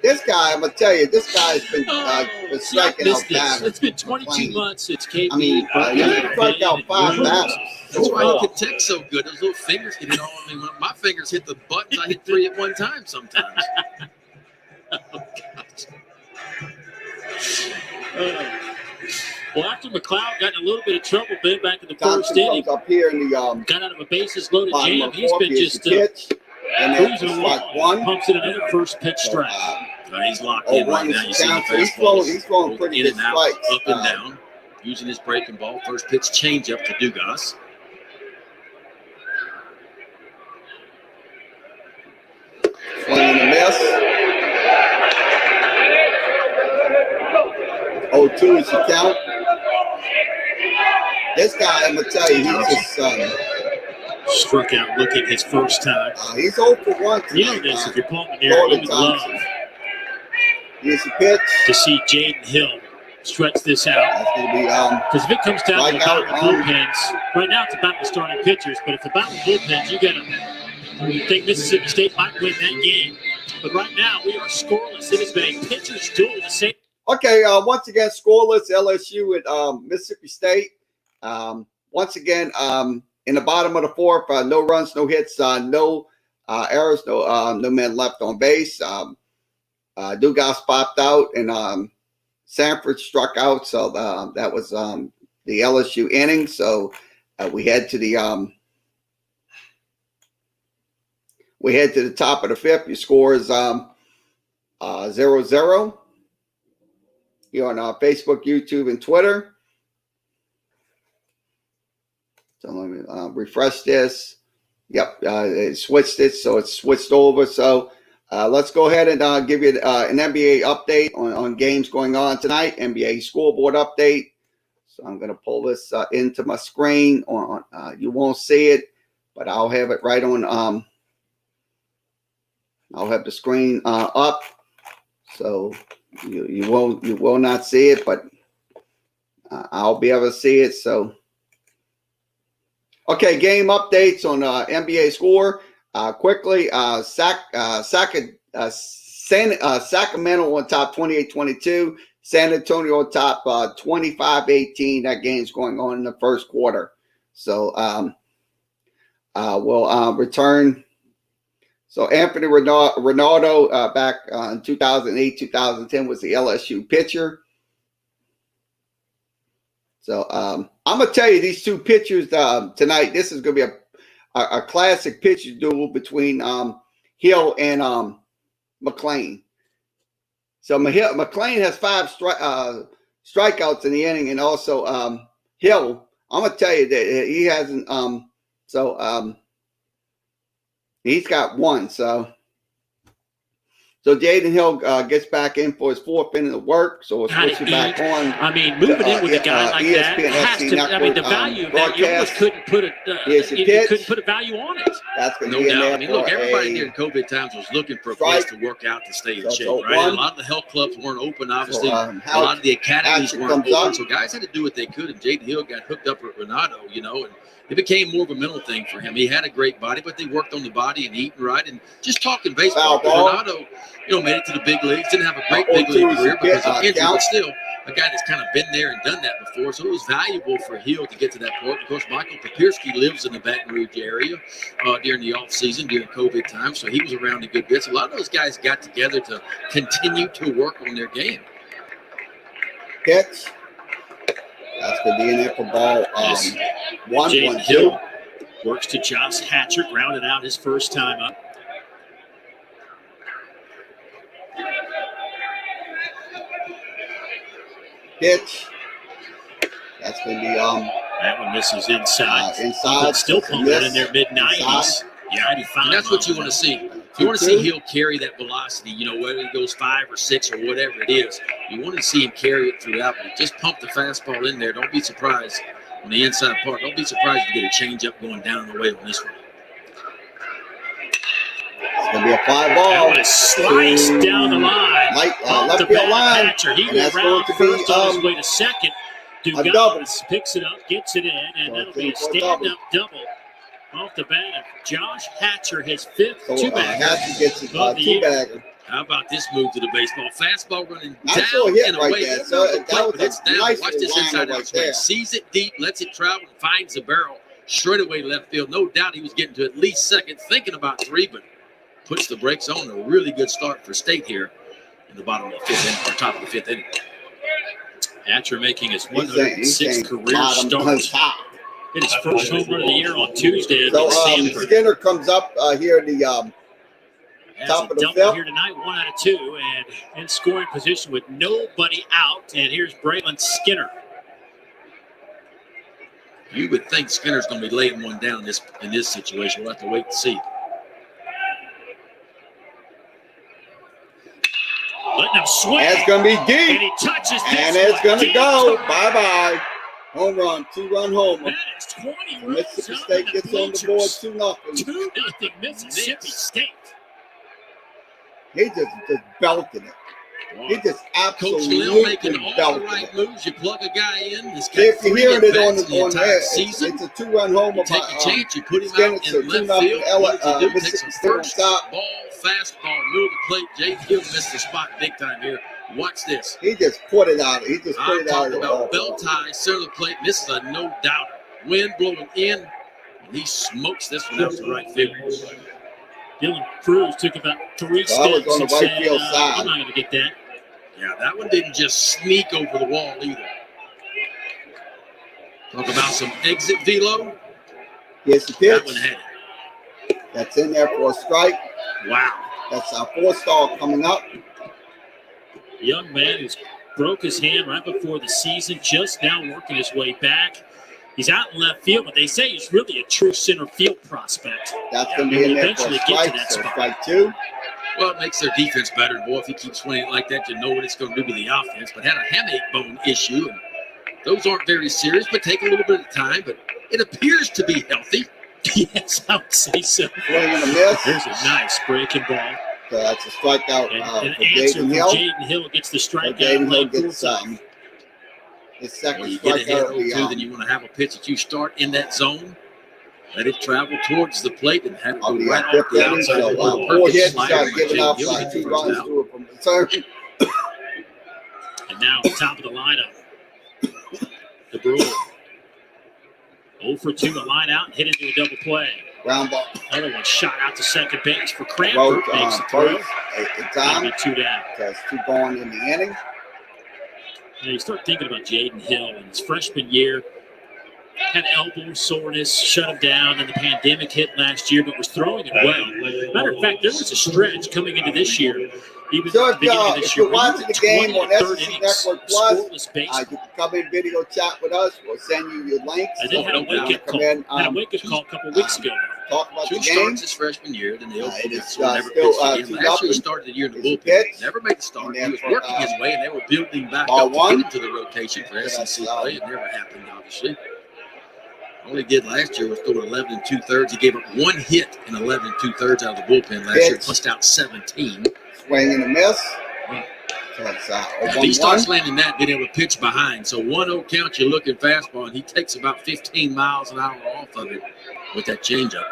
This guy, I'm gonna tell you, this guy's been See, I striking out missed this. bad. It's been 22 months since KB. I mean, he struck out 5 batters. That's why he can text so good. Those little fingers can hit all. I mean, when my fingers hit the buttons, I hit 3 at one time sometimes. Well, after McLeod got in a little bit of trouble, Ben, back in the Thompson first inning, comes up here in the got out of a bases loaded bottom jam. of He's fourth. been Here's just the pitch, and then cruising strike along. 1. Pumps in another first pitch So, strike. He's locked in right now. You see the fastball. He's throwing pretty in good and out, strikes. up and down, using his breaking ball. First pitch change up to Dugas. Swing and a miss. 0-2 is the count. This guy, I'm gonna tell you, he's just Struck out looking his first time. he's 0 for 1 You know tonight. this, if you're pumping there, you would love Here's the pitch. to see Jaden Hill stretch this out. That's gonna be Because if it comes down to the Strike battle out, with bullpens, right now it's about the starting pitchers, but if the battle with bullpens, you think Mississippi State might win that game. But right now, we are scoreless. It has been a pitcher's duel to say. Okay, once again, scoreless LSU at Mississippi State. Once again, in the bottom of the fourth, no runs, no hits, no errors, no men left on base. Dugas popped out, and Sanford struck out. So that was the LSU inning. So we head to the top of the fifth. Your score is 0-0. Here on Facebook, YouTube, and Twitter. So let me refresh this. Yep, it switched it, so it's switched over. So let's go ahead and give you an NBA update on games going on tonight. NBA scoreboard update. So I'm going to pull this into my screen. You won't see it, but I'll have it right on. I'll have the screen up, so you will not see it, but I'll be able to see it. So. Okay, game updates on NBA score. Quickly, Sacramento on top 28-22. San Antonio on top 25-18. That game's going on in the first quarter. So we'll return. So Anthony Ronaldo back in 2008-2010 was the LSU pitcher. So I'm gonna tell you these two pitchers tonight. This is gonna be a classic pitcher duel between Hill and McLean. So McLean has 5 strikeouts in the inning, and also Hill. I'm gonna tell you that he hasn't. He's got 1. So Jaden Hill gets back in for his 4th inning of work. So we'll switch it back on. I mean, moving in with a guy like that has to. I mean, the value of that, you almost couldn't put a value on it. That's going to No be in doubt. there I mean, look, for everybody a during COVID times was looking for a place to work out to stay in shape, right? And a lot of the health clubs weren't open, obviously. A lot of the academies weren't open, so guys had to do what they could. And Jaden Hill got hooked up with Ronaldo, and it became more of a mental thing for him. He had a great body, but they worked on the body and eating right and just talking baseball. Ronaldo, made it to the big leagues. Didn't have a great big league career because of injury, but still a guy that's kind of been there and done that before. So it was valuable for Hill to get to that point. Of course, Michael Papirski lives in the Baton Rouge area during the off season, during COVID time. So he was around a good bit. So a lot of those guys got together to continue to work on their game. Pitch. That's going to be in there for ball 1-1-2. Hill works to Josh Hatcher, grounded out his first time up. Pitch. That's going to be that one misses inside. Inside. Still pumping it in their mid-90s. Yeah, 95. And that's what you want to see. You want to see Hill carry that velocity, whether he goes 5 or 6 or whatever it is. You want to see him carry it throughout. But just pump the fastball in there. Don't be surprised on the inside part. Don't be surprised if you get a changeup going down the way on this one. It's going to be a fly ball. That one is sliced down the line. Left field line. Hatcher. He went round first on his way to second. Dugas picks it up, gets it in, and that'll be a stand-up double off the bat of Josh Hatcher, his 5th two-bagger. Hatcher gets his 2-bagger. How about this move to the baseball? Fastball running I down saw a hit and right away. there. That So was that was it's a down. nice Watch this liner inside right out swing. there. Sees it deep, lets it travel, and finds the barrel straight away left field. No doubt he was getting to at least second, thinking about three, but puts the brakes on. A really good start for State here in the bottom of the fifth inning, or top of the fifth inning. Hatcher making his He's saying 106th career bottom on start. top. Hit his first home run of the year on Tuesday So against Stanford. Skinner comes up here in the Has top a of the double fifth. here tonight, 1 out of 2, and in scoring position with nobody out. And here's Braylon Skinner. You would think Skinner's going to be laying one down in this situation. We'll have to wait and see. Letting him swing. It's going to be And deep. he touches this And it's one. going to Deep go. to Bye-bye. Home run. 2-run homer. That is 20 runs Mississippi out State of gets the on the board bleachers. 2-0. 2-0 Mississippi State. He just belted it. He just Coach Lil absolutely making all the belted right it. moves. You plug a guy in. He's got If you're 3 hearing it at-bats in the on entire there, season. it's a 2-run homer You take by a chance, you put him Skinner, out so in left 2-0 field. What does he do? Takes Mississippi a State on first top. ball, fastball, middle of the plate. Jay Hill missed the spot big time here. Watch this. He just put it out. He just put I'm it out of talking the about ball. belt tie, center of the plate. This is a no-doubter. Wind blowing in, and he smokes this one out to right field. Dylan Cruz took about 3 So I was steps on the and right said, field side. I'm not going to get that. Yeah, that one didn't just sneak over the wall either. Talk about some exit velo. Here's the That one pitch. had it. That's in there for a strike. Wow. That's our 4-star coming up. Young man who's broke his hand right before the season, just now working his way back. He's out in left field, but they say he's really a true center field prospect. That's going to be in there for a Eventually get to strike. that So spot. strike 2. Well, it makes their defense better. Boy, if he keeps swinging it like that, you know what it's going to do to the offense. But had a hamate bone issue, and those aren't very serious, but take a little bit of time. But it appears to be healthy. Yes, I would say so. Swing and a miss. There's a nice breaking ball. So that's a strikeout And an for answer Jaden for Hill. Jaden Hill gets the So strikeout. Jaden Hill playing gets full-time. his second When you get ahead strikeout. 0-2, then you want to have a pitch that you start in that zone. Let it travel towards the plate and have it go I'll be right at off the inning. outside. So Perfect 4 hits, slider by giving Jaden up Hill to get the 2 first runs out. to it from the third. And now top of the lineup. The Brewer. 0 for 2 to line out and hit into a double play. Ground ball. Another one shot out to second base for Road Cranford. Makes the throw. first. It's That'll on. be 2 down. That's 2 going in the inning. You know, you start thinking about Jaden Hill in his freshman year. Had elbow soreness, shut him down, and the pandemic hit last year, but was throwing it well. Matter of fact, there was a stretch coming into this year. Even So at the beginning of if this you're year, we were watching the game 20 on to 3rd SEC innings, Network Plus, scoreless baseball. you can come in video chat with us. We'll send you your links. And then had a wake-up Come call. in, Had a wake-up call a couple weeks ago. talk about 2 the game. starts his freshman year, then the It is, so never still, pitched again. 2 Last year he nothing. started the year in the It's a bullpen. pitch. Never made the start. And He then was for, working his way, and they were building back ball up to 1. get into the rotation for So SEC that's, play. It never happened, obviously. All he did last year was throw 11 2/3. He gave up 1 hit in 11 2/3 out of the bullpen last year. Pitch. Pushed out 17. Swing and a miss. So it's If he 1-1. starts landing that, being able to pitch behind. So 1-0 count, you're looking fastball, and he takes about 15 miles an hour off of it with that changeup.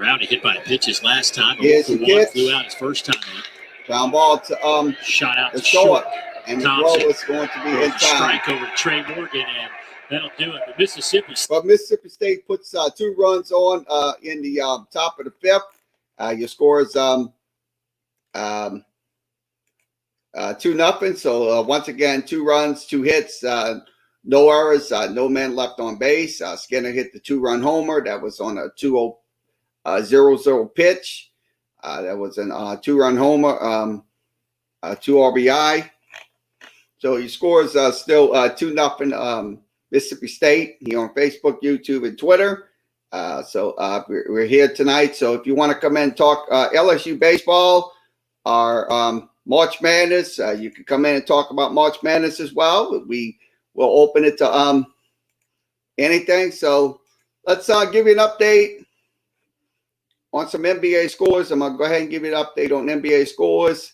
Rowdy hit by pitches last time. Here's the 0 for 1, pitch. flew out his first time. Ground ball to Shot out the to short. short. And the Thompson. throw is going to be in time. Strike over to Trey Morgan, and that'll do it. But Mississippi But Mississippi State puts 2 runs on in the top of the 5th. Your score is 2-0. So once again, 2 runs, 2 hits, no errors, no men left on base. Skinner hit the 2-run homer. That was on a 2-0 pitch. That was a 2-run homer, 2 RBI. So your score is still 2-0 Mississippi State here on Facebook, YouTube, and Twitter. So we're here tonight. So if you want to come in and talk LSU baseball or March Madness, you can come in and talk about March Madness as well. We will open it to anything. So let's give you an update on some NBA scores. I'm gonna go ahead and give you an update on NBA scores.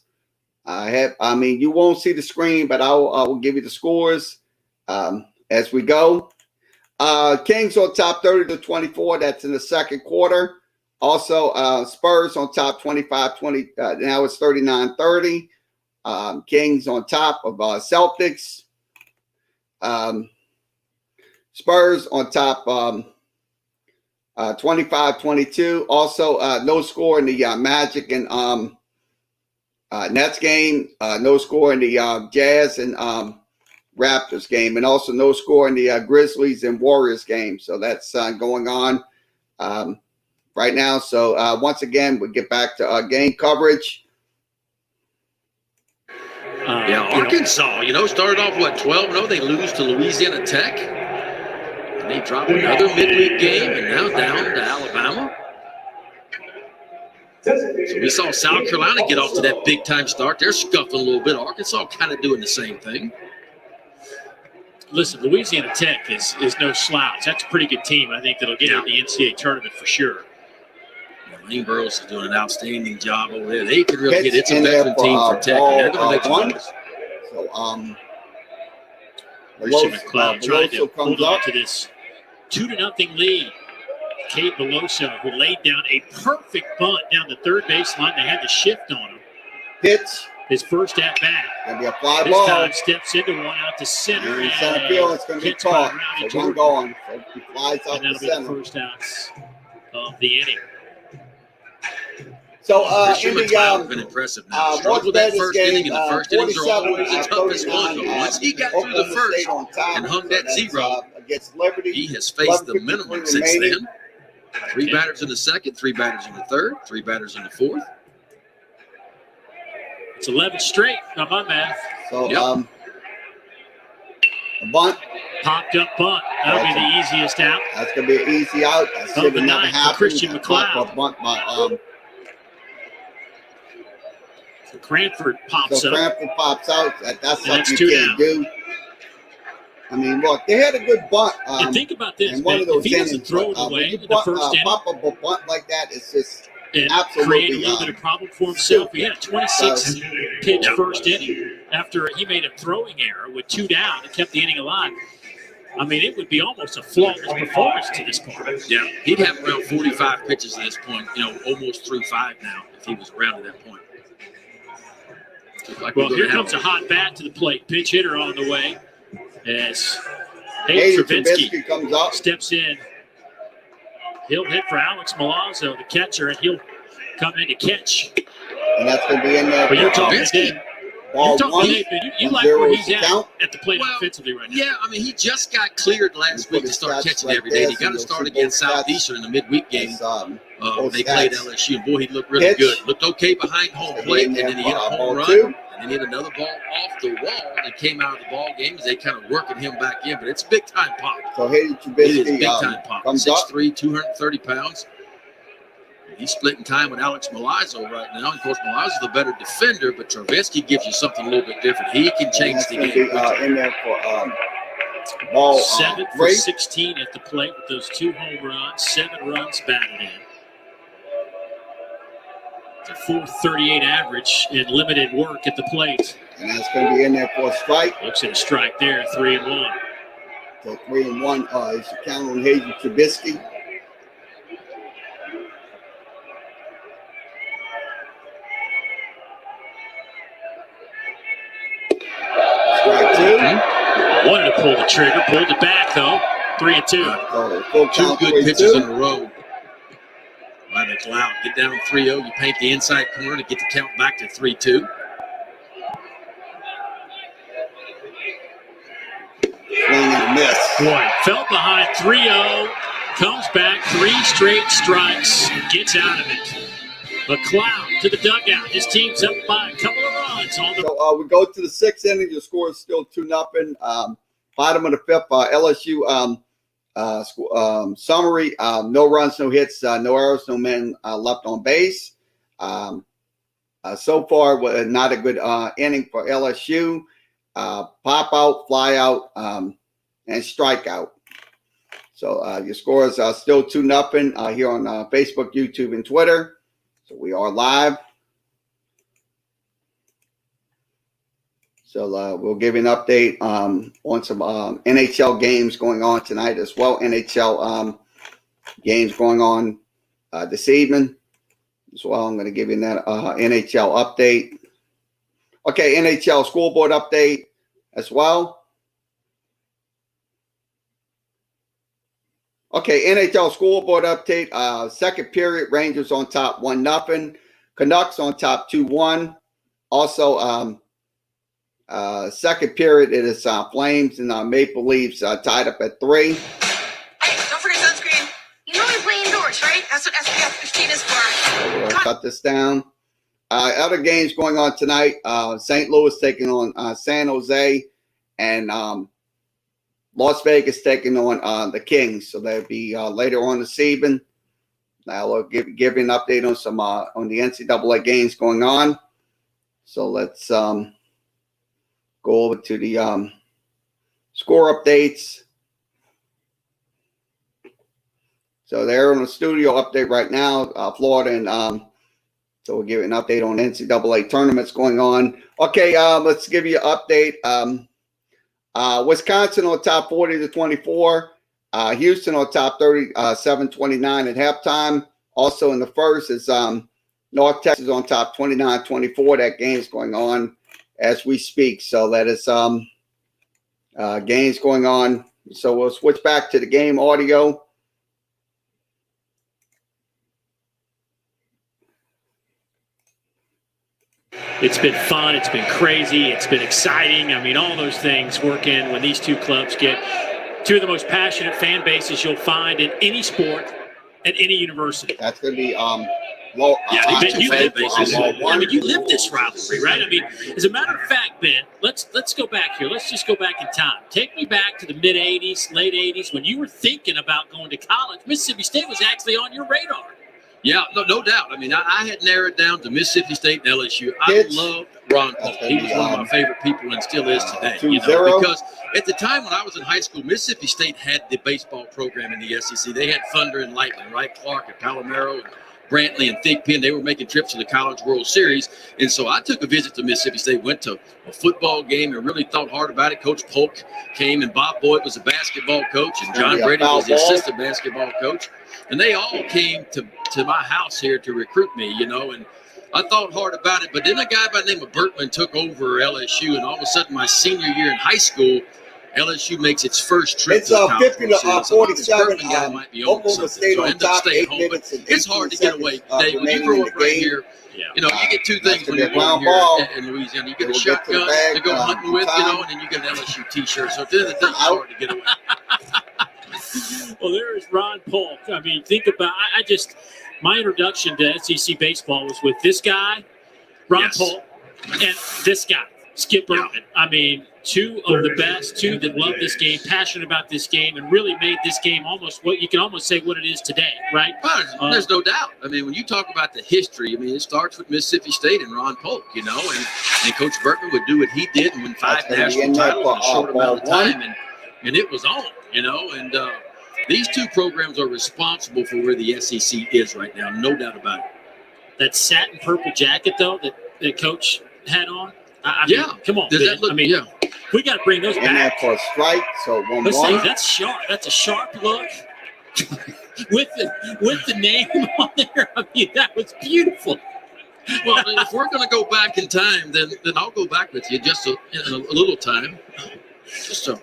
You won't see the screen, but I will give you the scores as we go. Kings on top 30-24. That's in the second quarter. Also, Spurs on top 25-20. Now it's 39-30. Kings on top of Celtics. Spurs on top 25-22. Also, no score in the Magic and Nets game. No score in the Jazz and Raptors game. And also no score in the Grizzlies and Warriors game. So that's going on right now. So once again, we get back to game coverage. Arkansas, started off, 12-0. They lose to Louisiana Tech. And they drop another midweek game and now down to Alabama. So we saw South Carolina get off to that big-time start. They're scuffling a little bit. Arkansas kind of doing the same thing. Listen, Louisiana Tech is no slouch. That's a pretty good team. I think that'll get in the NCAA tournament for sure. Lane Burroughs is doing an outstanding job over there. They could really get it's a veteran team for Tech. They're going to make noise. So, Christian McCloud trying to hold on to this 2-0 lead. Cade Beloso, who laid down a perfect bunt down the third baseline. They had to shift on him. Pitch. His first at bat. Gonna be a fly this ball. Time steps into one out to center. And center field, it's going to be caught. So one going. So he flies out and that'll to be center. the first outs of the inning. So Christian McCloud has been impressive now. Struggled that first inning, and the first innings are always the toughest one. But once he got through the first and hung that zero, against Liberty, he has faced the minimum since then. 3 batters in the second, 3 batters in the third, 3 batters in the fourth. It's 11 straight on my math. So, a bunt. Popped up bunt. That'll be the easiest out. That's going to be an easy out. That should have never happened. Christian McCloud. Bunt by, so Cranford pops up. So Cranford pops out. That's something two you can't do. I mean, look, they had a good bunt. And think about this, in one of those if he doesn't innings, throw it away in the first inning, pop up a bunt like that, it's just and absolutely create a little bit of problem for himself. He had a 26-pitch first inning after he made a throwing error with 2 down and kept the inning alive. I mean, it would be almost a flawless performance to this point. Yeah, he'd have around 45 pitches at this point, almost through 5 now if he was around at that point. Well, here comes a hot bat to the plate. Pitch hitter on the way as Hayden Travinsky comes up. Steps in. He'll hit for Alex Milazzo, the catcher, and he'll come in to catch. And that's going to be in there. But you're talking today. Ball one. You like where he's at the plate offensively right now. Yeah, I mean, he just got cleared last week to start catching every day. He got to start against Southeastern in the midweek game. They played LSU. And boy, he looked really good. Looked okay behind home plate, and then he hit a home run. And he hit another ball off the wall and came out of the ball game as they kind of working him back in. But it's big time pop. So Hayden It Trubisky is big time pop. comes up. 6'3", 230 pounds. He's splitting time with Alex Milazzo right now. Of course, Milazzo's the better defender, but Travinsky gives you something a little bit different. He can change the game. In there for ball 7 for 16 at the plate with those 2 home runs, 7 runs batted in. It's a .438 average in limited work at the plate. And that's going to be in there for a strike. Looks at a strike there, 3-1. So 3-1 is count on Hayden Trubisky. Strike 2. Wanted to pull the trigger, pulled it back though. 3-2. So full 2 count, good 3-2. pitches in a row. By McLeod. Get down 3-0. You paint the inside corner to get the count back to 3-2. Swing and a miss. Boy, fell behind 3-0, comes back 3 straight strikes, gets out of it. McLeod to the dugout. His team's up by a couple of runs on the. So we go to the 6th inning. The score is still 2-0. Bottom of the 5th, LSU summary: no runs, no hits, no errors, no men left on base. So far, not a good inning for LSU. Pop out, fly out, and strike out. So your scores are still 2-0 here on Facebook, YouTube, and Twitter. So we are live. So we'll give you an update on some NHL games going on tonight as well. NHL games going on this evening as well. I'm going to give you that NHL update. Okay, NHL scoreboard update as well. Okay, NHL scoreboard update. Second period, Rangers on top 1-0. Canucks on top 2-1. Also, second period, it is Flames and Maple Leafs tied up at 3. Hey, don't forget sunscreen. You know we play indoors, right? That's what SPF 15 is for. We'll cut this down. Other games going on tonight. St. Louis taking on San Jose, and Las Vegas taking on the Kings. So that'll be later on this evening. Now we'll give you an update on some on the NCAA games going on. So let's go over to the score updates. So they're on the studio update right now, Florida, and so we'll give you an update on NCAA tournaments going on. Okay, let's give you an update. Wisconsin on top 40-24. Houston on top 37-29 at halftime. Also in the first is North Texas on top 29-24. That game's going on as we speak. So that is games going on. So we'll switch back to the game audio. It's been fun. It's been crazy. It's been exciting. I mean, all those things work in when these two clubs get two of the most passionate fan bases you'll find in any sport at any university. That's going to be Ben, you live this. I mean, you live this rivalry, right? I mean, as a matter of fact, Ben, let's go back here. Let's just go back in time. Take me back to the mid '80s, late '80s, when you were thinking about going to college. Mississippi State was actually on your radar. Yeah, no doubt. I mean, I had narrowed down to Mississippi State and LSU. I loved Ron Polk. He was one of my favorite people and still is today. Because at the time when I was in high school, Mississippi State had the baseball program in the SEC. They had Thunder and Lightning, right? Clark and Palomero and Brantley and Thigpen. They were making trips to the College World Series. And so I took a visit to Mississippi State, went to a football game and really thought hard about it. Coach Polk came, and Bob Boyd was the basketball coach, and John Brady was the assistant basketball coach. And they all came to my house here to recruit me, and I thought hard about it. But then a guy by the name of Berkman took over LSU, and all of a sudden my senior year in high school, LSU makes its first trip. It's 50-47. Oklahoma State on top, 8 minutes and 18 it's hard to get away. Dave, when you grow up right here, you get two things when you're born here in Louisiana. You get a shotgun to go hunting with, and then you get an LSU T-shirt. So at the end of the day, it's hard to get away. Well, there's Ron Polk. I mean, think about my introduction to SEC baseball was with this guy, Ron Polk, and this guy, Skip Bertman. I mean, two of the best, two that love this game, passionate about this game, and really made this game almost what you can almost say what it is today, right? Well, there's no doubt. I mean, when you talk about the history, I mean, it starts with Mississippi State and Ron Polk, and Coach Bertman would do what he did and win 5 national titles in a short amount of time, and it was on, and these two programs are responsible for where the SEC is right now, no doubt about it. That satin purple jacket, though, that Coach had on. I mean, come on. Does that look? We got to bring those back. And that for a strike, so 1-1. That's sharp. That's a sharp look with the name on there. I mean, that was beautiful. Well, if we're going to go back in time, then I'll go back with you just in a little time, just a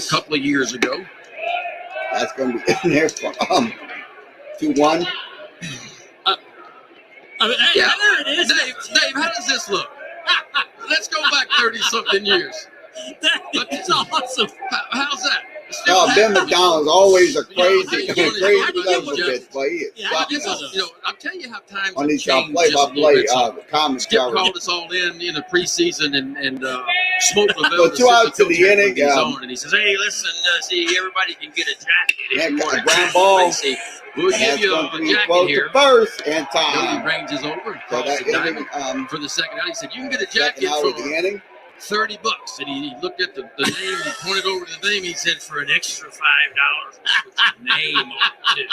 couple of years ago. That's going to be in there for 2-1. There it is. Dave, how does this look? Let's go back 30-something years. That is awesome. How's that? Ben McDonald's always a crazy bitch, but he is. I'll tell you how times on these play-by-play commentary. Skip called us all in the preseason and Smoke Lavelle. So 2 out to the inning. And he says, "Hey, listen, see, everybody can get a jacket. If you want a ground ball. We'll give you a jacket here." First and time. Billy ranges over and So calls that the diamond for the second out. He said, "You can get a jacket for the inning. $30." And he looked at the name, he pointed over to the name, he said, "For an extra $5, name on it too."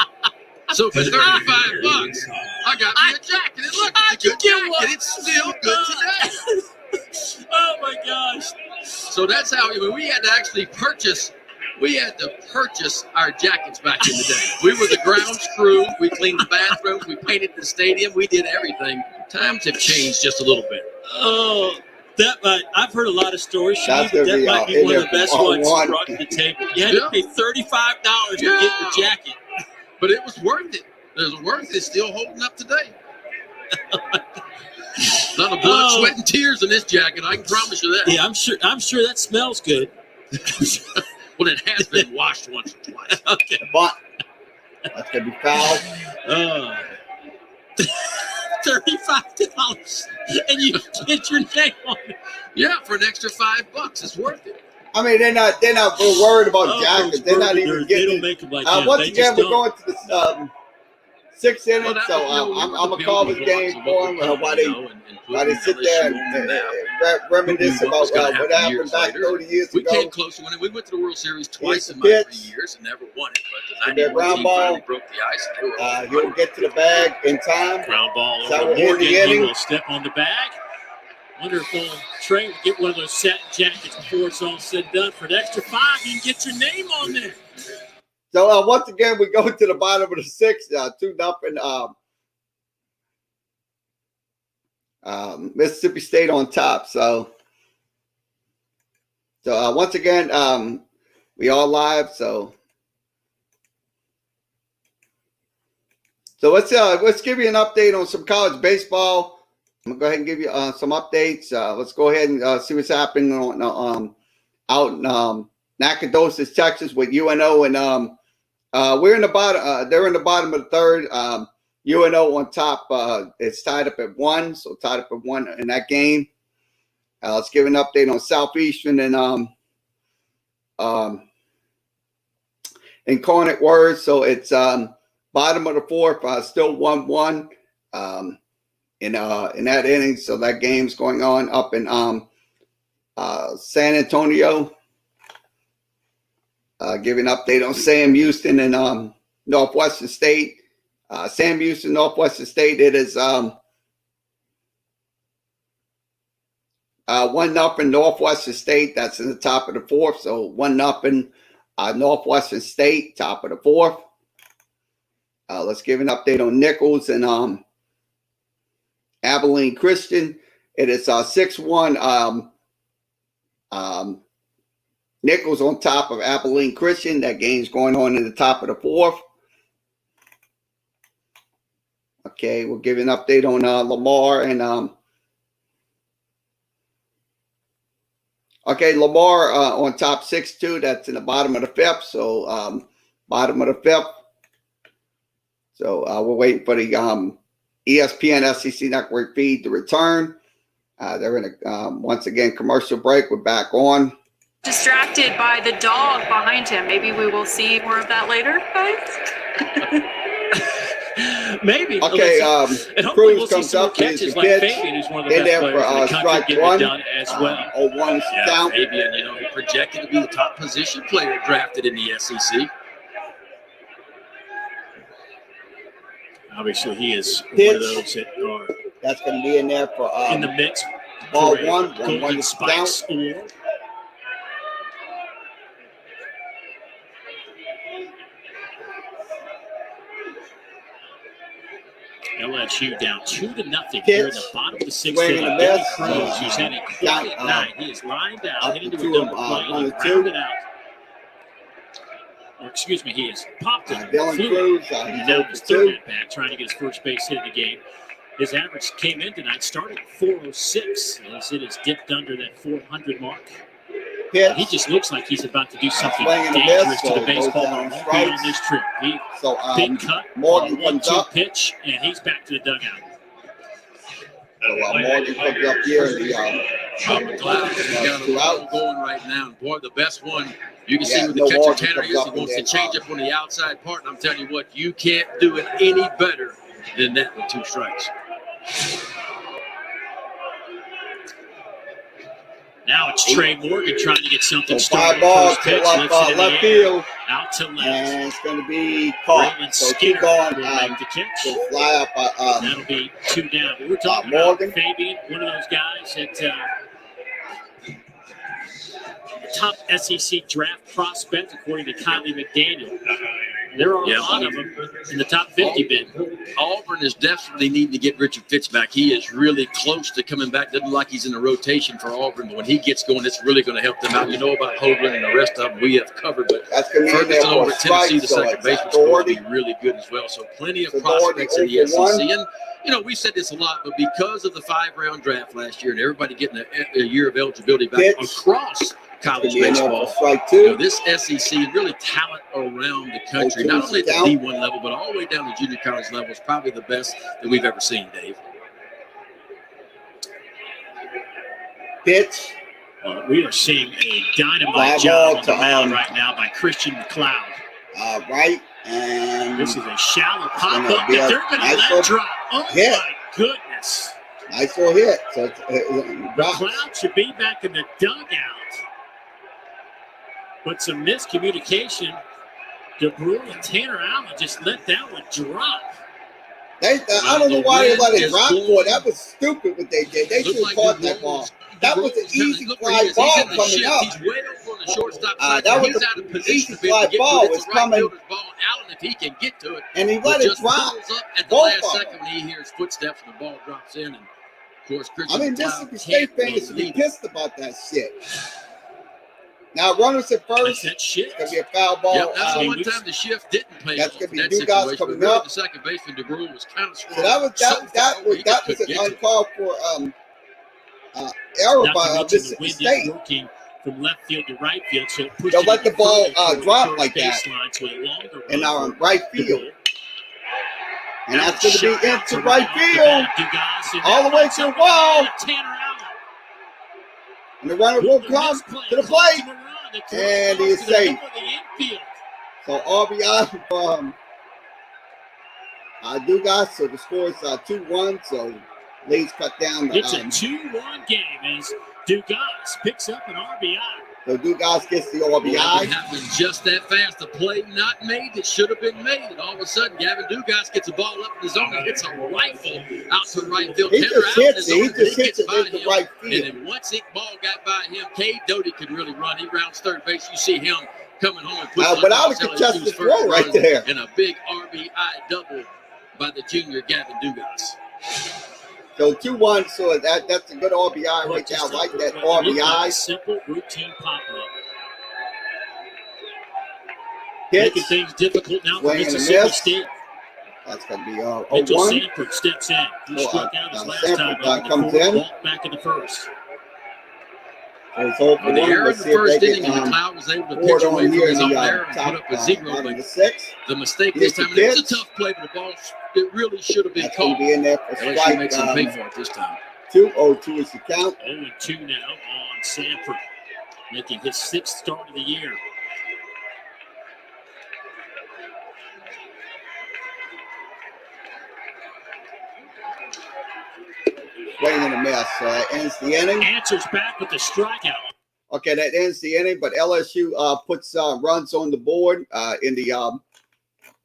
So for $35, I got me a jacket. And look, it's a good jacket. It's still good today. Oh my gosh. So that's how we had to actually purchase We had to purchase our jackets back in the day. We were the grounds crew. We cleaned the bathrooms. We painted the stadium. We did everything. Times have changed just a little bit. Oh, I've heard a lot of stories. That's That gonna be, might be one of the best ones one. brought to the table. You had to pay $35 to get your jacket. But it was worth it. There's worth it. Still holding up today. Not a blood, sweat, and tears in this jacket. I can promise you that. Yeah, I'm sure that smells good. Well, it has been washed once or twice. Okay. But that's gonna be foul. $35, and you get your name on it. Yeah, for an extra $5, it's worth it. I mean, they're not worried about jackets. They're not even They getting. don't make them like that. Once They again, just we're don't. going to the sixth inning, Well, that so was, I'm gonna call this game for them while they sit there and reminisce about what happened back 30 years We ago. came close to winning. We went to the World Series twice Here's in the my pitch. 3 years and never won it. But And the that 91 ground team ball, finally broke the ice. And they were all He'll get to the bag in time. Ground ball So over we're in the Morgan. He inning. will step on the bag. Wonder if Trey will get one of those satin jackets before it's all said and done. For an extra $5, you can get your name on there. So once again, we go to the bottom of the sixth, 2-0. Mississippi State on top. So once again, we all live. So let's give you an update on some college baseball. I'm gonna go ahead and give you some updates. Let's go ahead and see what's happening on out in Nacogdoches, Texas, with UNO, and we're in the bottom. They're in the bottom of the third. UNO on top. It's tied up at 1, so tied up at 1 in that game. Let's give an update on Southeastern and Incarnate Word. So it's bottom of the fourth, still 1-1 in that inning. So that game's going on up in San Antonio. Give an update on Sam Houston and Northwestern State. Sam Houston, Northwestern State. It is 1-0 Northwestern State. That's in the top of the fourth. So 1-0 Northwestern State, top of the fourth. Let's give an update on Nichols and Abilene Christian. It is 6-1. Nichols on top of Abilene Christian. That game's going on in the top of the fourth. Okay, we'll give you an update on Lamar and Lamar on top 6-2. That's in the bottom of the fifth. So bottom of the fifth. So we're waiting for the ESPN SEC Network feed to return. They're in a once again commercial break. We're back on. Distracted by the dog behind him. Maybe we will see more of that later, guys. Maybe. Okay, and hopefully Cruz we'll see comes some more up. Here's catches the like pitch. Fabian, who's one of the In best there players in the for country, strike getting one. it done as well. 0-1 is the count. Fabian, he projected to be the top position player drafted in the SEC. Obviously, he is one Pitch. of those that are That's going to be in there for in the mix. ball for a 1. Golden 1-1 is the count. Spikes award. LSU down 2-0 here in the bottom of the sixth Swing inning. and a Billy miss. Cruz, who's had a quiet Down, night. He is lined out, up heading to to a two, double play, and on he the two. grounded out. Or excuse me, he has popped it. Dylan Flew. Cruz, He's he's now over his 2. third at bat, trying to get his first base hit of the game. His average came in tonight, started at 406, as it has dipped under that 400 mark. Pitch. He just looks like he's about to do something Swing and a dangerous miss, to so the it goes baseball, down but won't be on strikes. this trip. He So big cut, Morgan comes 1-2 up. pitch, and he's back to the dugout. So Morgan comes up here in the I'm glad he's got a 2 ball outs. going right now. And boy, the best one you can see Yeah, with the no catcher Morgan Tanner comes is. up He and wants to then, change up on the outside part. And I'm telling you what, you can't do it any better than that with 2 strikes. Now it's Trey Morgan trying to get something So 5 started. balls First to pitch, lifts it in the left air, field, out to left. and it's going to be caught. Braylon So Skinner keep going. will make the catch. So fly up. That'll be 2 down. But we're talking Morgan. about Fabian, one of those guys that top SEC draft prospect, according to Kylie McDaniel. There are a lot of them in the top 50, Ben. Auburn is definitely needing to get Richard Fitz back. He is really close to coming back. Doesn't look like he's in a rotation for Auburn, but when he gets going, it's really going to help them out. You know about Hoagland and the rest of them we have covered, but Ferguson over at Tennessee, the second baseman, is going to be really good as well. So plenty of prospects in the SEC. And, you know, we said this a lot, but because of the 5-round draft last year and everybody getting a year of eligibility back across college baseball, you know, this SEC and really talent around the country, not only at the D1 level, but all the way down to junior college level, is probably the best that we've ever seen, Dave. Pitch. We are seeing a dynamite job on the mound right now by Christian McLeod. Right. And this is a shallow pop-up that they're going to let drop. Oh, hit. My goodness. Nice little hit. So McLeod should be back in the dugout. But some miscommunication. DeBrew and Tanner Allen just let that one drop. I don't know why they let it drop for it. That was stupid what they did. They should have caught that ball. That was an easy fly ball coming up. He's way over on the shortstop side. That was he's out of position easy fly ball was coming. Ball. Allen, if he can get to it, and he let it drop up at the last second when he hears footsteps and the ball drops in. And of course, Christian Mississippi State fans should be pissed about that shit. Now, runners at first. It's going to be a foul ball. Yep, that's the one time the shift didn't pay that's off. That's going to be Dugas coming up. The second baseman, DeBrew, was kind of strong. So that was an uncalled for error by Mississippi State. Working from left field to right field, so they'll let the ball drop like that in our right field. And that's going to be into right field, all the way to the wall. And the runner will come to the plate. And he is safe. So RBI from Dugas. So the score is 2-1. So leads cut down. It's a 2-1 game as Dugas picks up an RBI. So Dugas gets the RBI. It happened just that fast. The play not made that should have been made. And all of a sudden, Gavin Dugas gets a ball up in the zone and hits a rifle out to right field. He just hits it into right field. And then once the ball got by him, Cade Doty could really run. He rounds third base. You see him coming home and puts but I would contest the throw right there. And a big RBI double by the junior Gavin Dugas. So 2-1, so that's a good RBI right there. I like that RBI. Simple routine pop-up. Making things difficult now for Mississippi State. That's going to be Mitchell 1. Sanford steps in. He struck out his last Sanford, time. comes in. Back in the first. So it's over the error in the first inning, McLeod was able to pitch away from his own error and put up a 0. But the mistake this time, and it was a tough play, but the ball, it really should have been called. Be in there for LSU makes him pay for it this time. 2-0-2 is the count. 0-2 now on Sanford, making his 6th start of the year. Swing and a miss. Ends the inning. Answers back with the strikeout. Okay, that ends the inning, but LSU puts runs on the board in the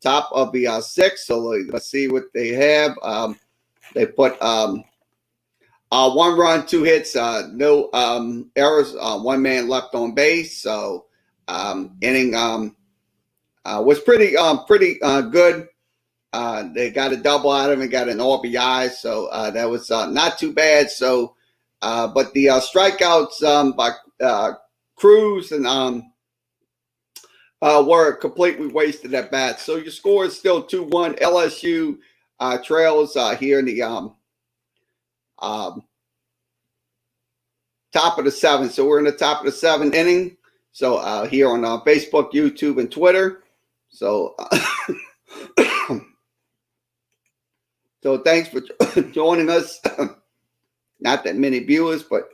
top of the 6th. So let's see what they have. They put 1 run, 2 hits, no errors, 1 man left on base. So inning was pretty good. They got a double out of him and got an RBI, so that was not too bad. So, but the strikeouts by Cruz and were completely wasted at bat. So your score is still 2-1. LSU trails here in the top of the 7th. So we're in the top of the 7th inning. So here on Facebook, YouTube, and Twitter. So. So thanks for joining us. Not that many viewers, but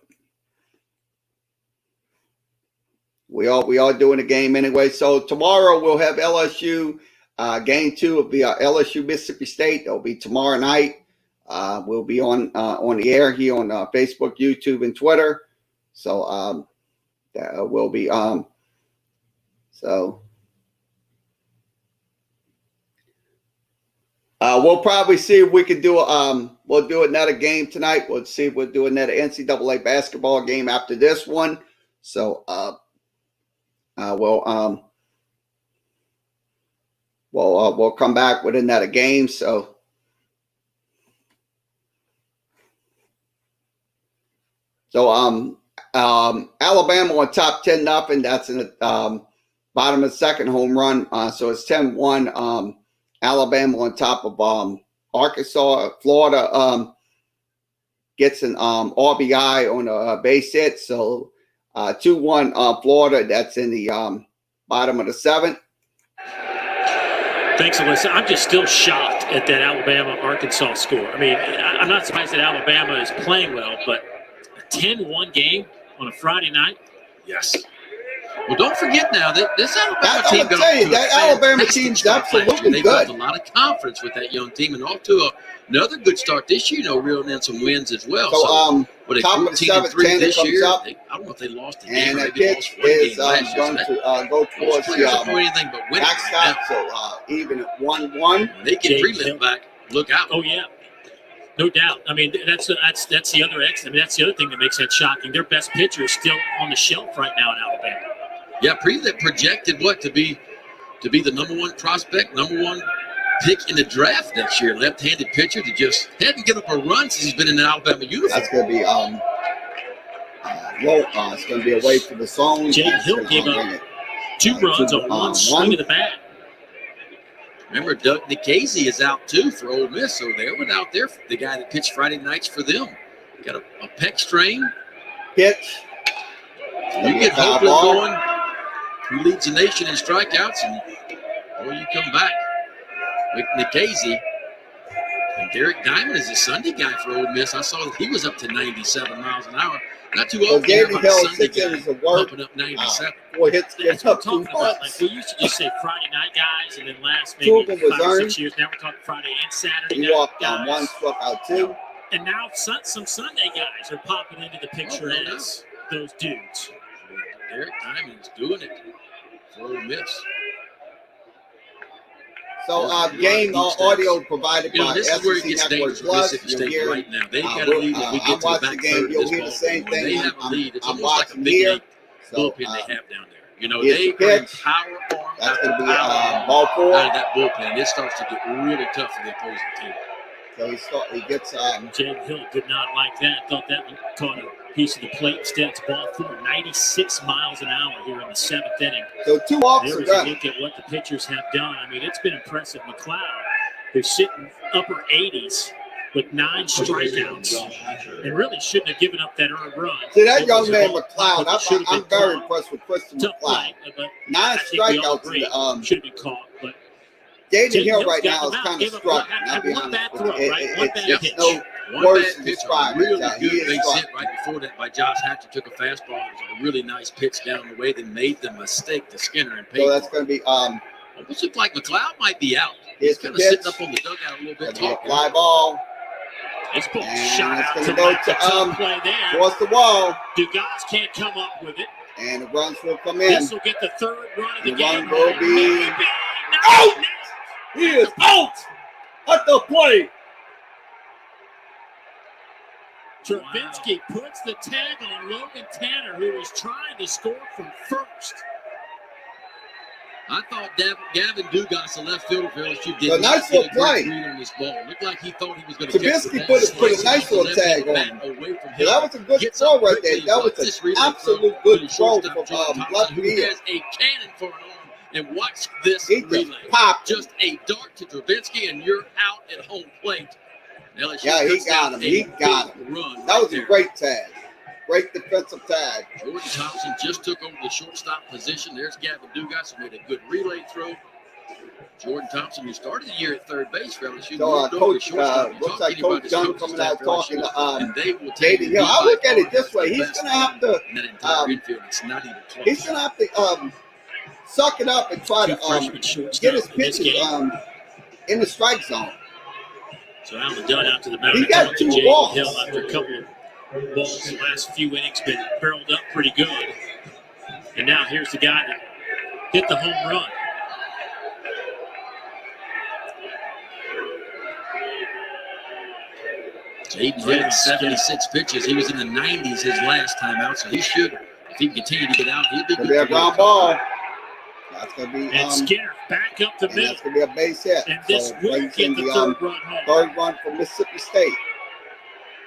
we are doing a game anyway. So tomorrow we'll have LSU game 2 of the LSU Mississippi State. It'll be tomorrow night. We'll be on the air here on Facebook, YouTube, and Twitter. So that will be so. We'll probably see if we can do we'll do another game tonight. We'll see if we'll do another NCAA basketball game after this one. So we'll come back with another game. So Alabama on top 10-0. That's in the bottom of the second home run. So it's 10-1. Alabama on top of Arkansas. Florida gets an RBI on a base hit. So 2-1 Florida. That's in the bottom of the seventh. Thanks, Alyssa. I'm just still shocked at that Alabama-Arkansas score. I mean, I'm not surprised that Alabama is playing well, but a 10-1 game on a Friday night? Yes. Well, don't forget now that this Alabama team got tell you, off to a that Alabama fantastic team's start last year. absolutely They good. built a lot of confidence with that young team and off to another good start this year, reeling in some wins as well. So, with a top of the 14-3 seventh, this comes year, up. I don't know if they lost a game And or that maybe pitch lost one is game last year. going to go towards Players don't the do anything but win backstop. right now. So even at 1-1. They get Jake Freeland Hill. back. Look out. Oh, yeah. No doubt. I mean, that's the other that's the other thing that makes that shocking. Their best pitcher is still on the shelf right now in Alabama. Yeah, Freeland projected to be the number one prospect, number one pick in the draft next year. Left-handed pitcher that just hadn't given up a run since he's been in an Alabama uniform. That's going to be low. It's going to be away from the zone. Jake Hill gave up 2 runs on one swing of the bat. Remember, Doug Nikhazy is out too for Ole Miss, so they're without the guy that pitched Friday nights for them. Got a pec strain. Pitch. You get Hopler going, who leads the nation in strikeouts, and you come back with Nikhazy. And Derek Diamond is a Sunday guy for Ole Miss. I saw that he was up to 97 miles an hour. Not too often. David Hill Sunday sits in as a work. pumping up 97. 4 hits That's gets what up we're 2 talking about. Like, points. we used to just say Friday night guys, and then last 2 maybe of them was 5 or 6 earned. years. Now we're talking Friday and Saturday He night walked guys. 1, struck out 2. And now some Sunday guys are popping into the picture Oh, no as those dudes. Derek Diamond is doing it for Ole Miss. So game audio provided by This is where it SEC gets Network dangerous for Plus. Mississippi You'll State hear right now. They've got a lead when we get to the watching back the game. third of You'll this hear the ball same game. When thing. they have a lead, it's I'm almost like a watching big here. league So, bullpen they have down there. here's They the bring pitch. power arm That's after going to be power ball 4. out of that bullpen. It starts to get really tough for the opposing team. So he gets Jake Hill did not like that. Thought that one caught a piece of the plate. Instead, it's ball 4, 96 miles an hour here in the 7th inning. so 2 walks There are is a done. look at what the pitchers have done. I mean, it's been impressive. McLeod, who's sitting upper 80s with 9 strikeouts, and really shouldn't have given up that earned run. See, that It young was a man ball McLeod, that should have I'm been very caught. impressed with Christian Tough McLeod. play, but 9 I think we all strikeouts. agree And, should have been caught. But Jaden Jake Hill Hill's right got now is them out. kind of Gave up struggling. one- I'll be one honest bad with throw, you. right? One bad It's pitch. no One worse bad to pitch, describe a really it. He good is base struggling. hit right before that by Josh Hatcher. Took a fastball. It was a really nice pitch down the way that made the mistake to Skinner and So that's Payton. going to be Almost looked like McLeod might be out. Here's He's the kind of pitch. sitting up on the dugout a little bit Gonna be a talking. fly ball It's pulled And shot it's out gonna to go right. to, The tough play there. towards the wall, Dugas can't come up with it. and the runs will come in. This will get the 3rd run of the The game. run will be No, out! no. He is out at the plate. Travinsky puts the tag on Logan Tanner, who was trying to score from first. I thought Gavin Dugas, the left fielder for LSU, did A not nice get a little play. good read on this ball. It looked like he thought he was going to catch the Trubisky ball. put a Sliced nice off the little tag left-handed on bat away from So him. that was a good Gets throw up right quickly, there. That was this an relay absolute throw good to the throw shortstop, from Jordan Thompson, left who field. has a cannon for an arm. And watch this He just relay. popped. Just a dart to Travinsky, and you're out at home plate. LSU Yeah, he cuts got out him. a He got big run That right was a there. great tag. Great defensive tag. Jordan Thompson just took over the shortstop position. There's Gavin Dugas, who made a good relay throw. Jordan Thompson, who started the year at third base for LSU, So, moved over to Coach, shortstop. You looks talk like to anybody Coach that's Dunn coaching coming staff out for talking LSU, to and they will take Jaden Hill. I look at it this way. the He's best going to have to in that entire infield. It's not even close. He's going to have to suck it up and try Two to freshman shortstops get his in this pitches game. in the strike zone. So Alan Dunn out to the mound. He got Talked to 2 Jaden walks. Hill after a couple of balls the last few innings, been barreled up pretty good. And now here's the guy that hit the home run. Jaden Hill had 76 pitches. He was in the 90s his last time out, so he should, if he can continue to get out, he'll be Gonna good be a to go. ground ball. That's gonna be And Skinner back up the and middle. that's gonna be a base hit. And this So will brings get in the the third run home. third run for Mississippi State.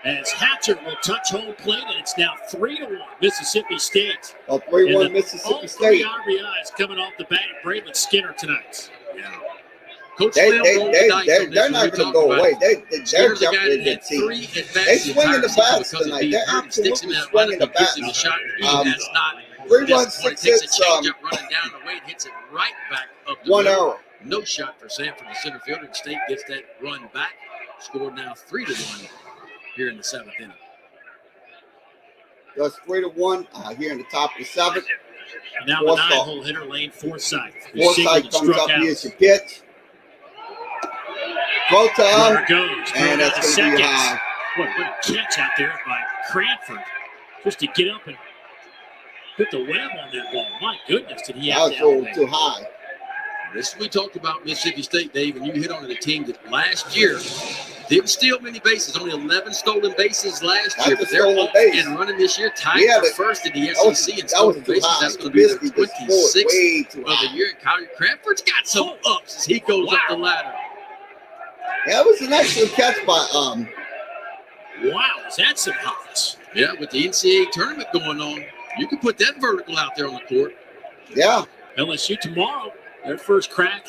As Hatcher will touch home plate, and it's now 3-1 Mississippi State. A 3-1 And Mississippi all State. 3 RBIs coming off the bat of Braylon Skinner tonight. Yeah. Coach Slim rolled the dice on this They're one. not We going to talked go about away. it. They're Skinner's the guy jumping that in the had team. 3 at They bats the swinging entire the season bats because of tonight. being They're hurt. He sticks him in absolutely that lineup swinging the and gives him bats. a shot. He has not. 3-1, This one 6 takes a hits, changeup running down the way and hits it right back up the 1 middle. error. No shot for Sam from the center fielder. And State gets that run back. Scored now 3-1 here in the 7th inning. Just 3-1 here in the top of the 7th. And now the Forsythe. 9-hole hitter, Lane Forsythe. who singled Forsythe and comes struck up. out. Here's your pitch. Throw to There him. it goes. Throw And down that's to going to be second. high. What a catch out there by Cranford. Just to get up and put the web on that ball. My goodness, did he That have was to a little elevate. too high. This is we talked about Mississippi State, Dave, and you hit on it, a team that last year didn't steal many bases, only 11 stolen bases last That's year, a but they're stolen off base. and running this year, tied Yeah, for but first in the That was, SEC in that was stolen too bases. high. That's going to be their Trubisky just threw it 26th way too of the high. year. And Kyrie Cranford's got some ups as he goes up the ladder. That was an excellent catch by Wow, is that some hops? Yeah, with the NCAA tournament going on, you can put that vertical out there on the court. yeah. LSU tomorrow, their first crack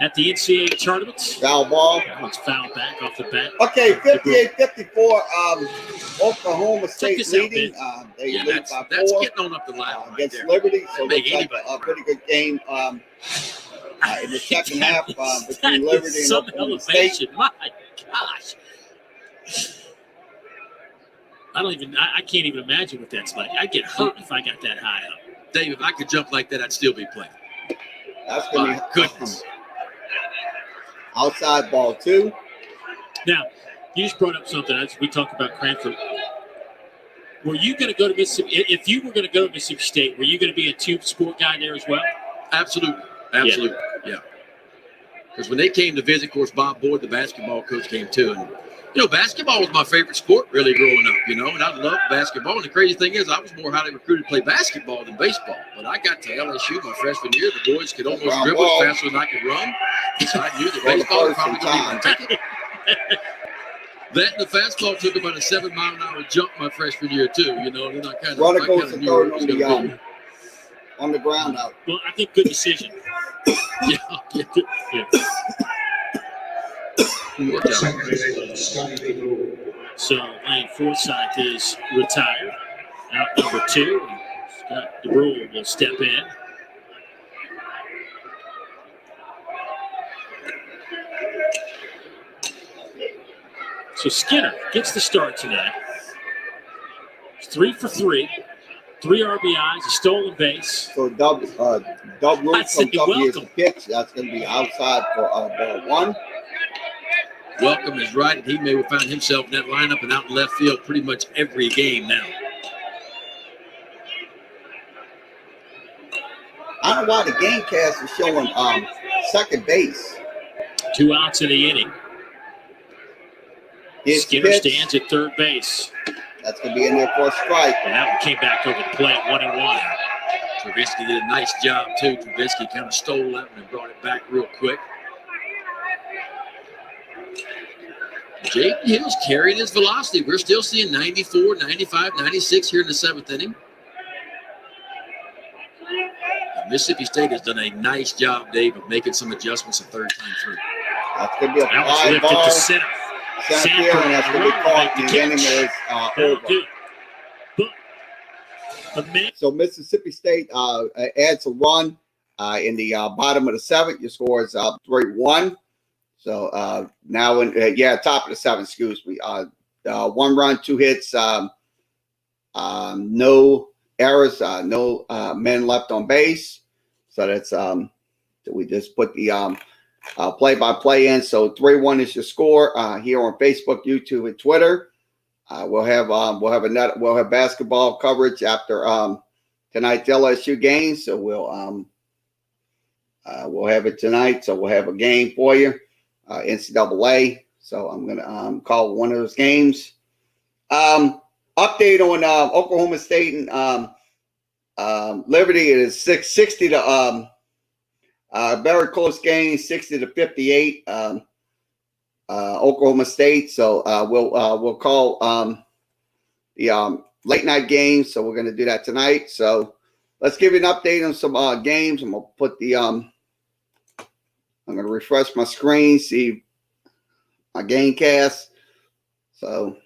at the NCAA tournament. Foul ball. That one's fouled back off the bat. Okay, 58-54. Oklahoma State this out, leading. Ben. They Yeah, lead that's by 4 getting on up the ladder right against there. Liberty. So Make looks like anybody a proud. pretty good game in the second half That between is Liberty and some Oklahoma State. elevation. My gosh. I can't even imagine what that's like. I'd get hurt if I got that high up. Dave, if I could jump like that, I'd still be playing. That's going My to be goodness. outside ball 2. Now, you just brought up something as we talked about Cranford. Were you going to go to Mississippi? If you were going to go to Mississippi State, were you going to be a tube sport guy there as well? Absolutely. Absolutely. Yeah. Because when they came to visit, of course, Bob Boyd, the basketball coach, came too. And, you know, basketball was my favorite sport really growing up, you know, and I loved basketball. And the crazy thing is I was more highly recruited to play basketball than baseball. But I got to LSU my freshman year. The boys could almost Ground dribble ball. faster than I could run. So I knew that Well, the baseball was first probably going time. to take it. That and the fastball took about a 7-mile-an-hour jump my freshman year, too, you know, and then I kind of Runner goes to knew third it was on going the to be. on the ground out. Well, I think good decision. Yeah. Yeah. Worked out. So Lane Forsythe is retired. Out number 2. Scott DeBrule will step in. So Skinner gets the start tonight. He's 3 for 3. 3 RBIs, a stolen base. So Dub Roof I'd comes say up here's welcome. the pitch. That's going to be outside for ball 1. Welcome is right. He may have found himself in that lineup and out in left field pretty much every game now. I don't know why the game cast is showing second base. 2 outs in the inning. Here's the Skinner pitch. stands at third base. That's going to be in there for a strike. And that one came back over the plate, 1-1. Trubisky did a nice job, too. Trubisky kind of stole that one and brought it back real quick. Jayden Hill's carrying his velocity. We're still seeing 94, 95, 96 here in the 7th inning. And Mississippi State has done a nice job, Dave, of making some adjustments the third time through. That's going to be a That was fly lifted ball. to center. Center field, and that's going to be caught. Make The the inning catch. is That'll over. do. But the man, So Mississippi State adds a run in the bottom of the 7th. Your score is 3-1. So now, top of the 7th, excuse me. 1 run, 2 hits, no errors, no men left on base. So that's we just put the play-by-play in. So 3-1 is your score here on Facebook, YouTube, and Twitter. We'll have basketball coverage after tonight's LSU game. So we'll have it tonight. So we'll have a game for you, NCAA. So I'm gonna call one of those games. update on Oklahoma State and Liberty. It is 60 to very close game, 60 to 58. Oklahoma State. So we'll call the late night games. So we're going to do that tonight. So let's give you an update on some games. I'm going to put the I'm going to refresh my screen, see my game cast. So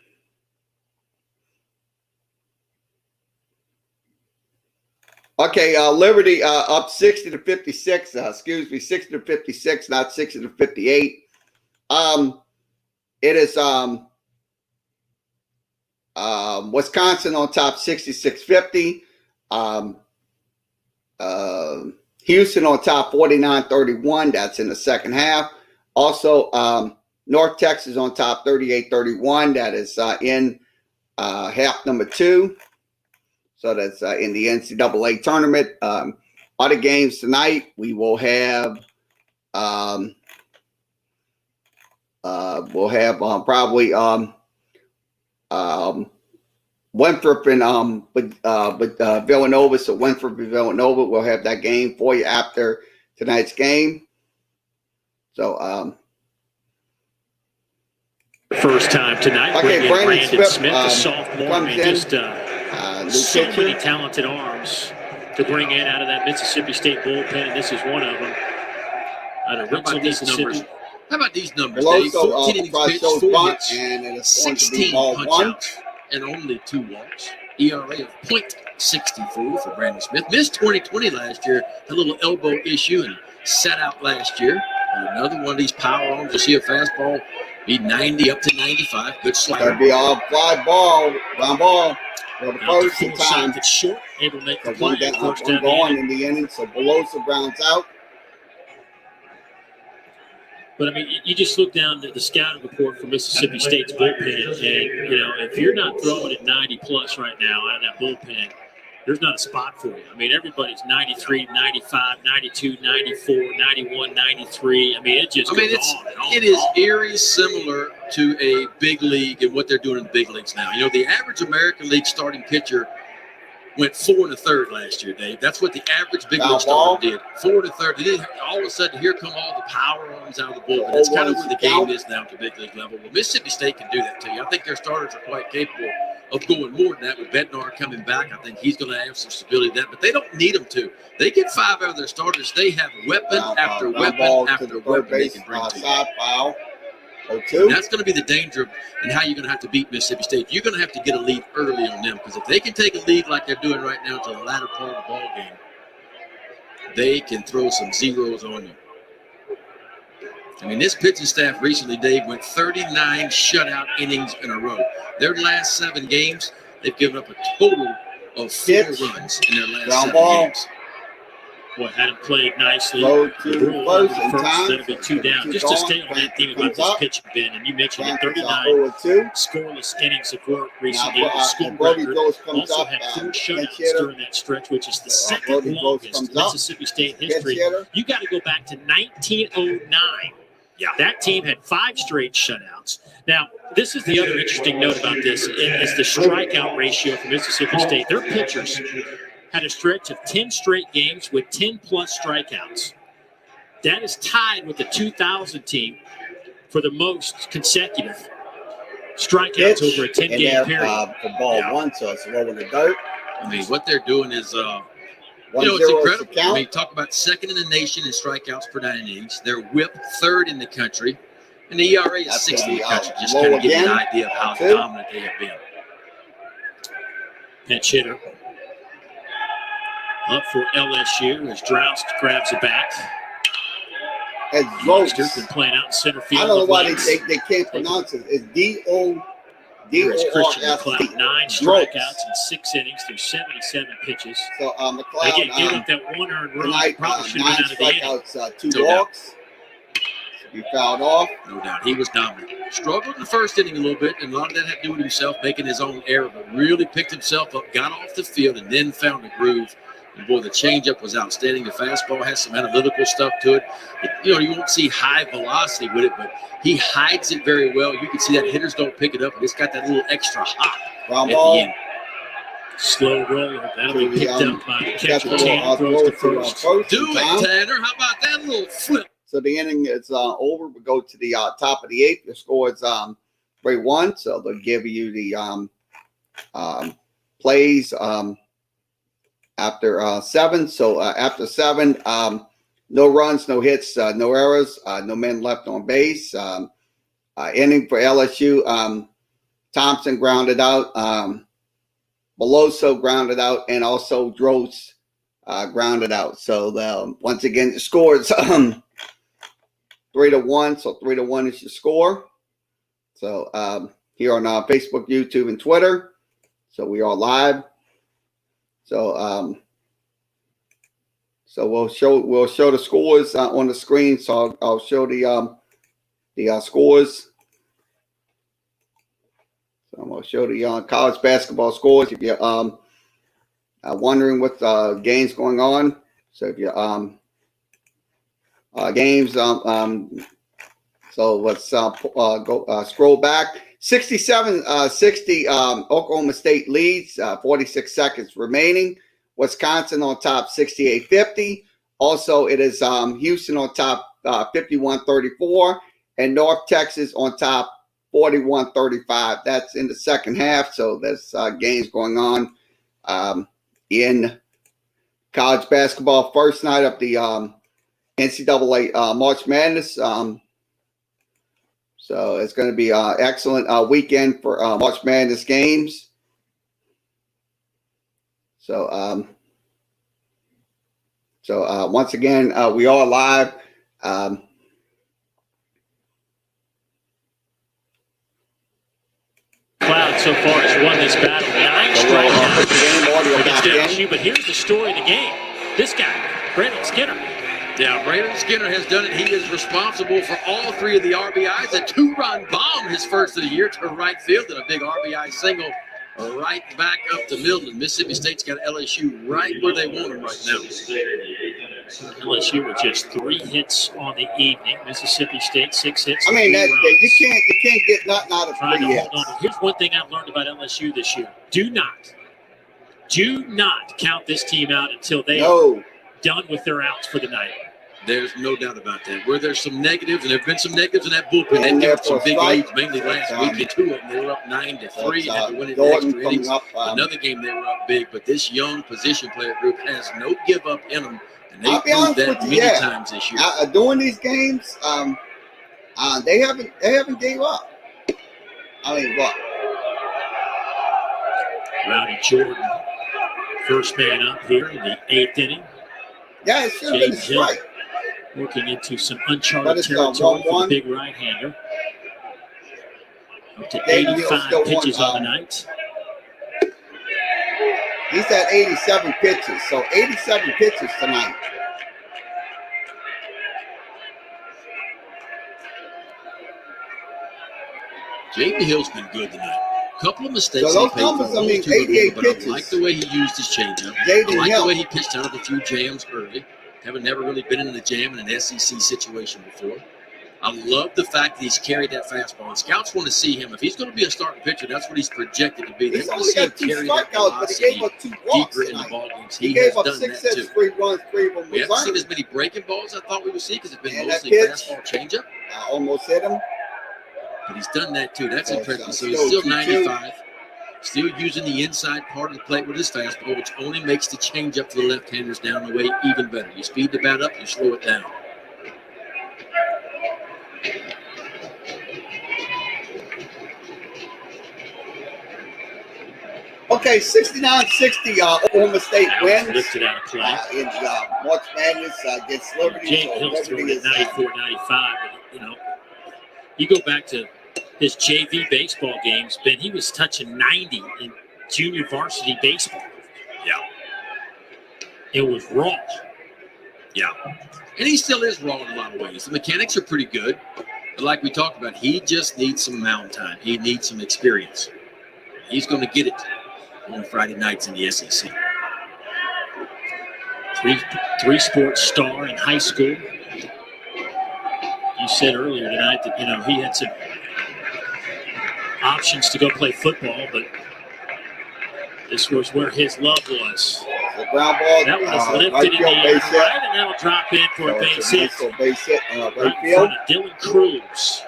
okay, Liberty up 60 to 56. 60 to 56, not 60 to 58. It is Wisconsin on top 66-50. Houston on top 49-31. That's in the second half. Also, North Texas on top 38-31. That is in half number 2. So that's in the NCAA tournament. Other games tonight, we will have probably Winthrop and Villanova. So Winthrop and Villanova, we'll have that game for you after tonight's game. So first time tonight. Okay, Brandon Smith, the sophomore, comes in. just so many talented arms to bring in out of that Mississippi State bullpen, and this is one of them. Out of Richland, Mississippi. How about these numbers, Dave? 14 innings pitched, 4 hits, and it is 16 punch-outs, and only 2 walks. ERA of .64 for Brandon Smith. Missed 2020 last year, a little elbow issue, and sat out last year. And another one of these power arms. You see a fastball be 90 up to 95. Good slider. That'd be all fly ball, ground ball. For the Out first to full time, side, it's short, able to make the one play. First down going the in the inning. So Belosa grounds out. But, I mean, you just look down at the scouting report for Mississippi State's bullpen, and, you know, if you're not throwing at 90-plus right now out of that bullpen, there's not a spot for you. I mean, everybody's 93, 95, 92, 94, 91, 93. I mean, it just goes on and on. It is eerie similar to a big league and what they're doing in the big leagues now. You know, the average American League starting pitcher went 4 1/3 last year, Dave. That's what the average big league starter did. 4 1/3. And then all of a sudden, here come all the power arms out of the bullpen. That's kind of where the game is now at the big league level. Well, Mississippi State can do that to you. I think their starters are quite capable of going more than that. With Bednar coming back, I think he's going to have some stability to that. But they don't need them to. They get 5 out of their starters. They have weapon after weapon after weapon they can bring to you. Foul. And that's going to be the danger and how you're going to have to beat Mississippi State. You're going to have to get a lead early on them, because if they can take a lead like they're doing right now to the latter part of the ball game, they can throw some zeros on you. I mean, this pitching staff recently, Dave, went 39 shutout innings in a row. Their last 7 games, they've given up a total of 4 runs in their last 7 games. Boy, hadn't played nicely. Low to first in First, time. that'll be 2 down. Just to stay on that theme about this pitching, Ben, and you mentioned it, 39 0-2. scoreless innings of work recently. Now, School Brody record. Gross comes Also up, had 4 pinch shutouts hitter. during that stretch, which is the second Brody Gross longest comes in up. Mississippi State Pinch history. hitter. You got to go back to 1909. Yeah, that team had 5 straight shutouts. Now, this is the other interesting note about this is the strikeout ratio for Mississippi State. Their pitchers had a stretch of 10 straight games with 10-plus strikeouts. That is tied with the 2000 team for the most consecutive strikeouts over a 10-game period. For ball 1, so it's low in the dirt. I mean, what they're doing is, you know, 1-0 it's incredible. to count. I mean, talk about second in the nation in strikeouts per 9 innings. They're whip 3rd in the country. And the ERA is That's 6th in the gonna be country. Just low kind of give you an again. idea of how 2. dominant they have been. Pinch hitter up for LSU as Droust grabs it back. It's Gross. Youngster's been playing out in center field. I don't know of why late. they can't pronounce it. It's Here's Christian D-O-R-S-T. McLeod, 9 Gross. strikeouts in 6 innings through 77 pitches. So McLeod, Again, gave up that 1 earned run. tonight, Probably should 9 have been out of the inning. strikeouts, 2 No doubt. walks. He fouled off. No doubt. He was dominant. Struggled in the first inning a little bit, and a lot of that had to do with himself making his own error, but really picked himself up, got off the field, and then found a groove And boy, the changeup was outstanding. The fastball has some analytical stuff to it. You won't see high velocity with it, but he hides it very well. You can see that hitters don't pick it up. It's got that little extra hop Ground at ball. the end. Slow roller. That'll be picked up by the catcher. That's Tanner throws to first. Do it, Tanner. How about that little flip? So the inning is over. We go to the top of the 8th. The score is 3-1. So they'll give you the plays after 7. So after 7, no runs, no hits, no errors, no men left on base. Inning for LSU. Thompson grounded out. Beloso grounded out, and also Droz grounded out. So once again, the score is 3-1. So 3-1 is your score. So here on Facebook, YouTube, and Twitter. So we are live. So we'll show the scores on the screen. So I'll show the scores. So I'm going to show the college basketball scores. If you're wondering what games going on, so if you're games, so let's go scroll back. 67-60, Oklahoma State leads, 46 seconds remaining. Wisconsin on top, 68-50. Also, it is Houston on top, 51-34, and North Texas on top, 41-35. That's in the second half. So there's games going on in college basketball. First night of the NCAA March Madness. So it's going to be an excellent weekend for March Madness games. So once again, we are live. Cloud so far has won this battle. 9 strikeouts against LSU. But here's the story of the game. This guy, Braylon Skinner. Yeah, Braylon Skinner has done it. He is responsible for all 3 of the RBIs. A 2-run bomb his first of the year to right field and a big RBI single right back up to Midland. Mississippi State's got LSU right where they want them right now. LSU with just 3 hits on the evening. Mississippi State 6 hits. I mean, that you can't get nothing out of 3 hits. Here's one thing I've learned about LSU this year: do not count this team out until they are done with their outs for the night. There's no doubt about that. Where there's some negatives, and there have been some negatives in that bullpen. They've given some big leads, mainly last week in 2 of them. They were up 9-3 and had to win it in extra innings. Another game they were up big, but this young position player group has no give up in them, and they've proved that many times this year. During these games, they haven't gave up. I mean, what? Rowdy Jordan, first man up here in the 8th inning. Yeah, it should have been a strike. Working into some uncharted territory for the big right-hander. Up to 85 pitches on the night. He's at 87 pitches, so 87 pitches tonight. J.B. Hill's been good tonight. A couple of mistakes. So those numbers, 88 pitches. I like the way he used his changeup. I like the way he pitched out of a few jams early. Haven't never really been in the jam in an SEC situation before. I love the fact that he's carried that fastball. And scouts want to see him. If he's going to be a starting pitcher, that's what he's projected to be. He's only got 2 strikeouts, but he gave up 2 walks deeper in the ball games. He gave up 6 hits, 3 runs, 3 of them. We haven't seen as many breaking balls I thought we would see because it's been mostly fastball changeup. I almost hit him. But he's done that too. That's impressive. So he's still 95. Still using the inside part of the plate with his fastball, which only makes the changeup for the left-handers down the way even better. You speed the bat up, you slow it down. Okay, 69-60, Oklahoma State wins lifted out of play. in March Madness against Liberty. Jake Hill's throwing at 94-95. You know, you go back to his JV baseball games, Ben, he was touching 90 in junior varsity baseball. Yeah. It was raw. Yeah. And he still is raw in a lot of ways. The mechanics are pretty good. But like we talked about, he just needs some mound time. He needs some experience. He's going to get it on Friday nights in the SEC. Three-sport star in high school. You said earlier tonight that, he had some options to go play football, but this was where his love was. The ground ball. That one is lifted in the air, right, and that'll drop in for a base hit. Base hit Right right in field. front of Dylan Cruz.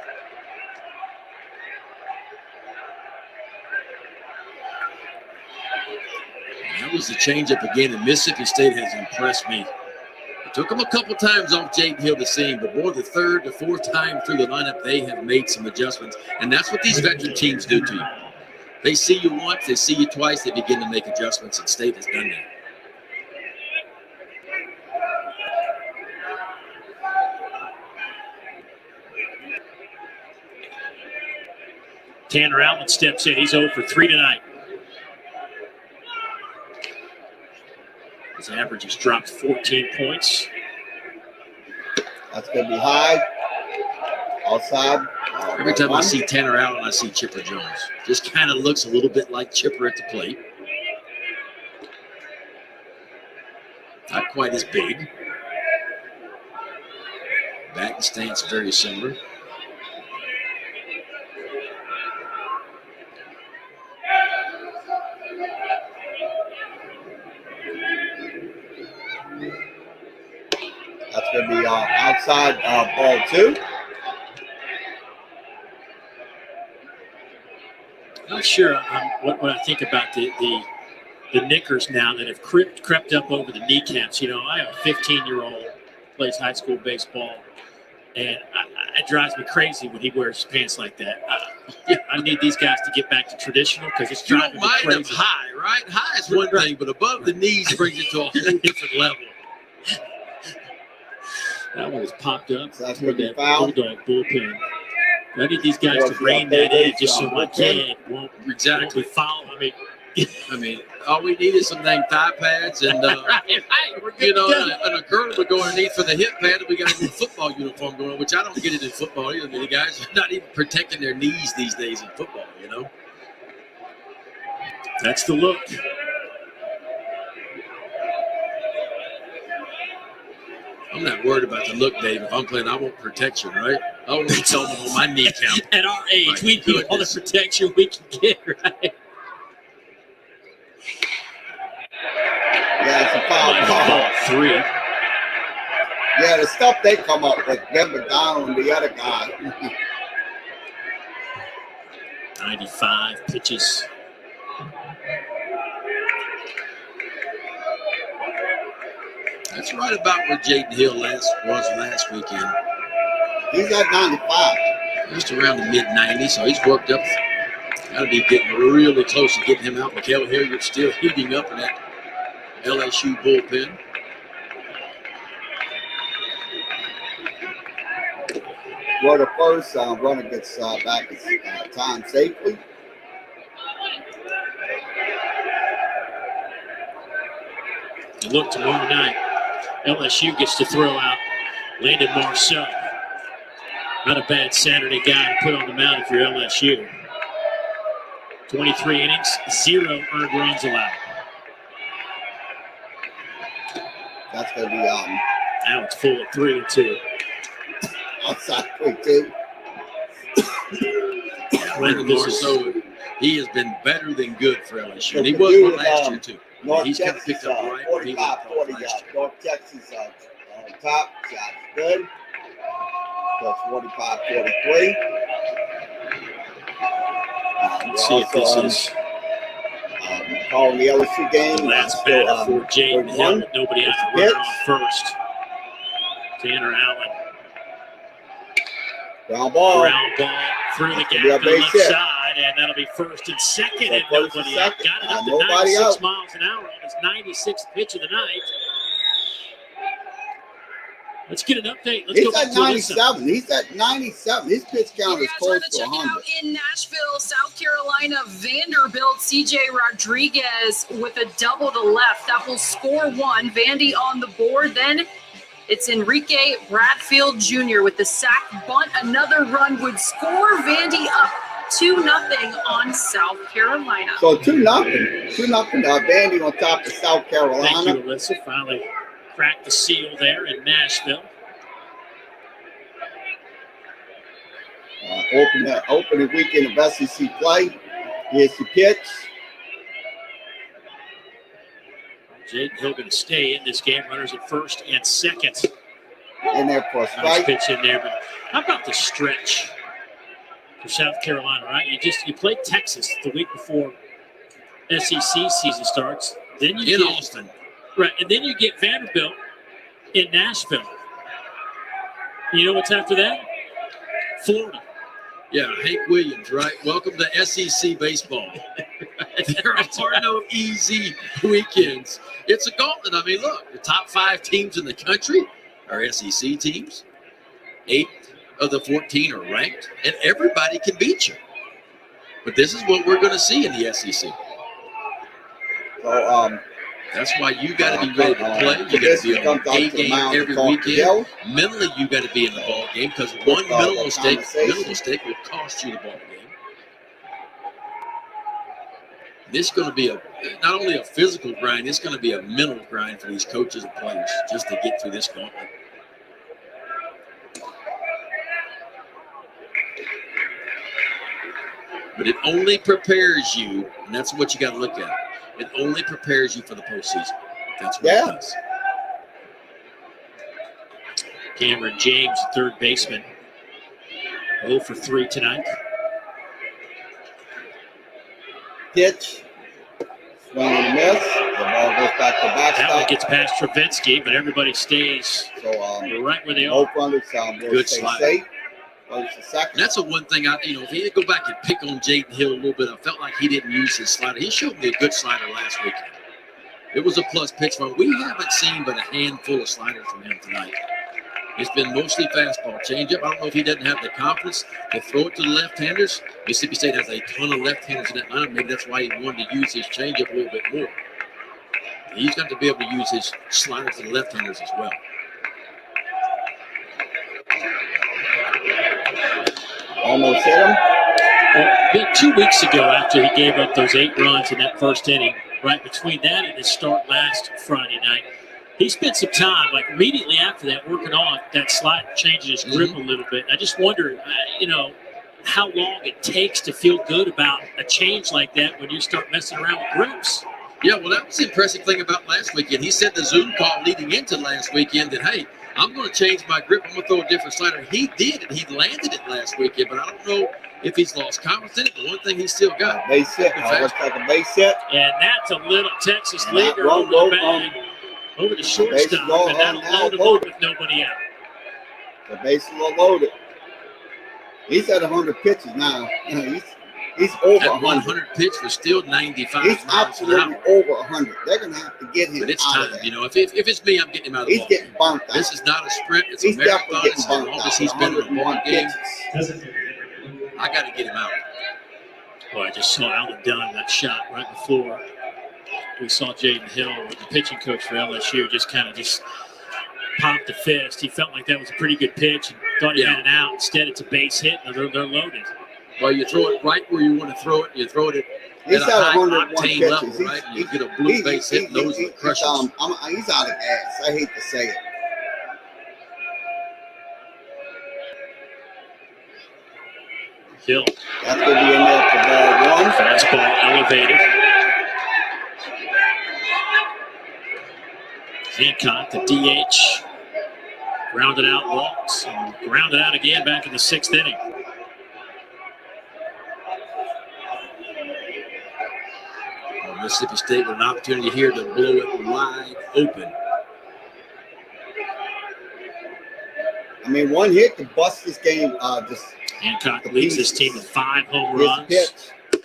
That was the changeup again, and Mississippi State has impressed me. It took them a couple times off Jaden Hill to see him, but boy, the third, the fourth time through the lineup, they have made some adjustments, and that's what these veteran teams do to you. They see you once, they see you twice, they begin to make adjustments, and State has done that. Tanner Allen steps in. He's 0 for 3 tonight. His average has dropped 14 points. That's going to be high. Outside. Every time I see Tanner Allen, I see Chipper Jones. Just kind of looks a little bit like Chipper at the plate. Not quite as big. Batting stance very similar. That's going to be outside ball 2. Not sure what I think about the knickers now that have crept up over the kneecaps. I have a 15-year-old plays high school baseball, and it drives me crazy when he wears pants like that. I need these guys to get back to traditional because it's You driving don't me mind them crazy. high, right? High is one thing, but above the knees brings it to a whole different level. That one has popped up So that's toward gonna be that foul. Bulldog bullpen. I need these guys Well, to rein yeah, that in they just so my bullpen. kid won't be Exactly. fouled. I mean, all we need is some dang thigh pads and, Right, we're good to go. and a girdle to go underneath for the hip pad, and we got a new football uniform going on, which I don't get it in football either. I mean, the guys are not even protecting their knees these days in football, That's the look. I'm not worried about the look, Dave. If I'm playing, I want protection, right? I want to tell them on my kneecap. At our age, My we need all the goodness. protection we can get, right? Yeah, it's a foul ball. Ball 3. Yeah, the stuff they come up with, Ben McDonald and the other guy. 95 pitches. That's right about where Jaden Hill was last weekend. He's at 95. Just around the mid-90s, so he's worked up. Got to be getting really close to getting him out. Mikael Hilliard's still heating up in that LSU bullpen. Well, the first runner gets back his time safely. And look, tomorrow night, LSU gets to throw out Landon Marceau. Not a bad Saturday guy to put on the mound if you're LSU. 23 innings, 0 earned runs allowed. That's going to be Now it's full at 3-2. outside 3-2. Landon This is- Marceau, he has been better than good for LSU. And he So was for one you, last year, too. North He's kind of Texas, picked up right where he 45 left off 40. last year. North Texas top shot good. Plus 45 43. Let's see if this is calling the LSU game. the last Still, batter for Jaden third Hill. one. But nobody has a Pitch. runner on first. Tanner Allen. Ground ball. Ground ball through the That's gap gonna to be the a left base hit. side, and that'll be first and second, So and first and nobody out. second. Got it up to Nobody 96 out. miles an hour on his 96th pitch of the night. Let's get an update. Let's go He's back at to this. 97. He's at 97. His pitch count is Yeah, close time to check it 100. out in Nashville, South Carolina. Vanderbilt, CJ Rodriguez with a double to left. That will score one. Vandy on the board. Then it's Enrique Bradfield Jr. with the sack bunt. Another run would score Vandy up 2-0 on South Carolina. So 2-0. 2-0. Vandy on top of South Thank you, Carolina. Alyssa. Finally cracked the seal there in Nashville. Opening weekend of SEC play. Here's the pitch. Jaden Hill going to stay in this game. Runners at first and second. In there for a Nice strike. pitch in there. But how about the stretch for South Carolina, right? You played Texas the week before SEC season starts. Then you In get, Austin. right, and then you get Vanderbilt in Nashville. You know what's after that? Florida. Yeah, Hank Williams, right? Welcome to SEC baseball. There are no easy weekends. It's a gauntlet. I mean, look, the top 5 teams in the country are SEC teams. 8 of the 14 are ranked, and everybody can beat you. But this is what we're going to see in the SEC. So, That's why you got to be ready to play. You got to be on a game every weekend. Mentally, you got to be in the ball game because one mental mistake will cost you the ball game. This is going to be not only a physical grind, it's going to be a mental grind for these coaches and players just to get through this gauntlet. But it only prepares you, and that's what you got to look at. It only prepares you for the postseason. That's what it does. Cameron James, third baseman. 0 for 3 tonight. Pitch. Swing and a miss. The ball goes back to That one backstop. gets past Travinsky, but everybody stays So, right where they no are. runners will Good stay slide. safe. Goes to second. And that's the one thing if you go back and pick on Jaden Hill a little bit, I felt like he didn't use his slider. He showed me a good slider last weekend. It was a plus pitch from him. We haven't seen but a handful of sliders from him tonight. It's been mostly fastball changeup. I don't know if he doesn't have the confidence to throw it to the left-handers. Mississippi State has a ton of left-handers in that lineup. Maybe that's why he wanted to use his changeup a little bit more. He's got to be able to use his slider to the left-handers as well. Almost hit him. Well, 2 weeks ago, after he gave up those 8 runs in that first inning, right between that and his start last Friday night, he spent some time, like immediately after that, working on that slider, changing his grip a little bit. I just wonder, how long it takes to feel good about a change like that when you start messing around with grips. Yeah, well, that was the impressive thing about last weekend. He said the Zoom call leading into last weekend that, hey, I'm going to change my grip. I'm going to throw a different slider. He did, and he landed it last weekend, but I don't know if he's lost confidence in it. But one thing he's still got. Base hit. Looks like a base hit. And that's a little Texas And that leaguer run over the goes bag, over the shortstop, goal and that'll on now, load him loaded. up with nobody out. The bases are loaded. He's at 100 pitches now. He's over That 100. 100 pitch was still 95 He's miles an absolutely hour. over 100. They're going to have to get him But it's out time. of there. If it's me, I'm getting him out of the He's ball getting game. burnt out. This is not a sprint. It's He's a definitely marathon. getting As burnt long out. as he's been in a ball 101 game, pitches. I got to get him out. Well, I just saw Allen Dunn, that shot right before we saw Jaden Hill, the pitching coach for LSU, just popped a fist. He felt like that was a pretty good pitch and thought he had an out. Instead, it's a base hit, and they're loaded. Well, you throw it right where you want to throw it. You throw it He's at a at high 101 octane pitches. level, right? You get a blue base hit, and those are the crushers. He's out of gas. I hate to say it. Hill, That's going to be in there for ball 1. fastball elevated. Hancock, the DH, grounded out, walks, and grounded out again back in the 6th inning. Mississippi State with an opportunity here to blow it wide open. I mean, one hit to bust this game. Hancock leads this team with 5 home This runs, pitch.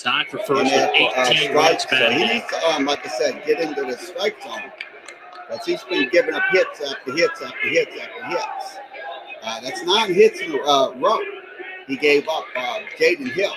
tied for And first with then 18 runs strikes. So batted he in. needs to, like I said, get into the strike zone. Because he's been giving up hits after hits after hits after hits. That's 9 hits in a row. He gave up Jaden Hill.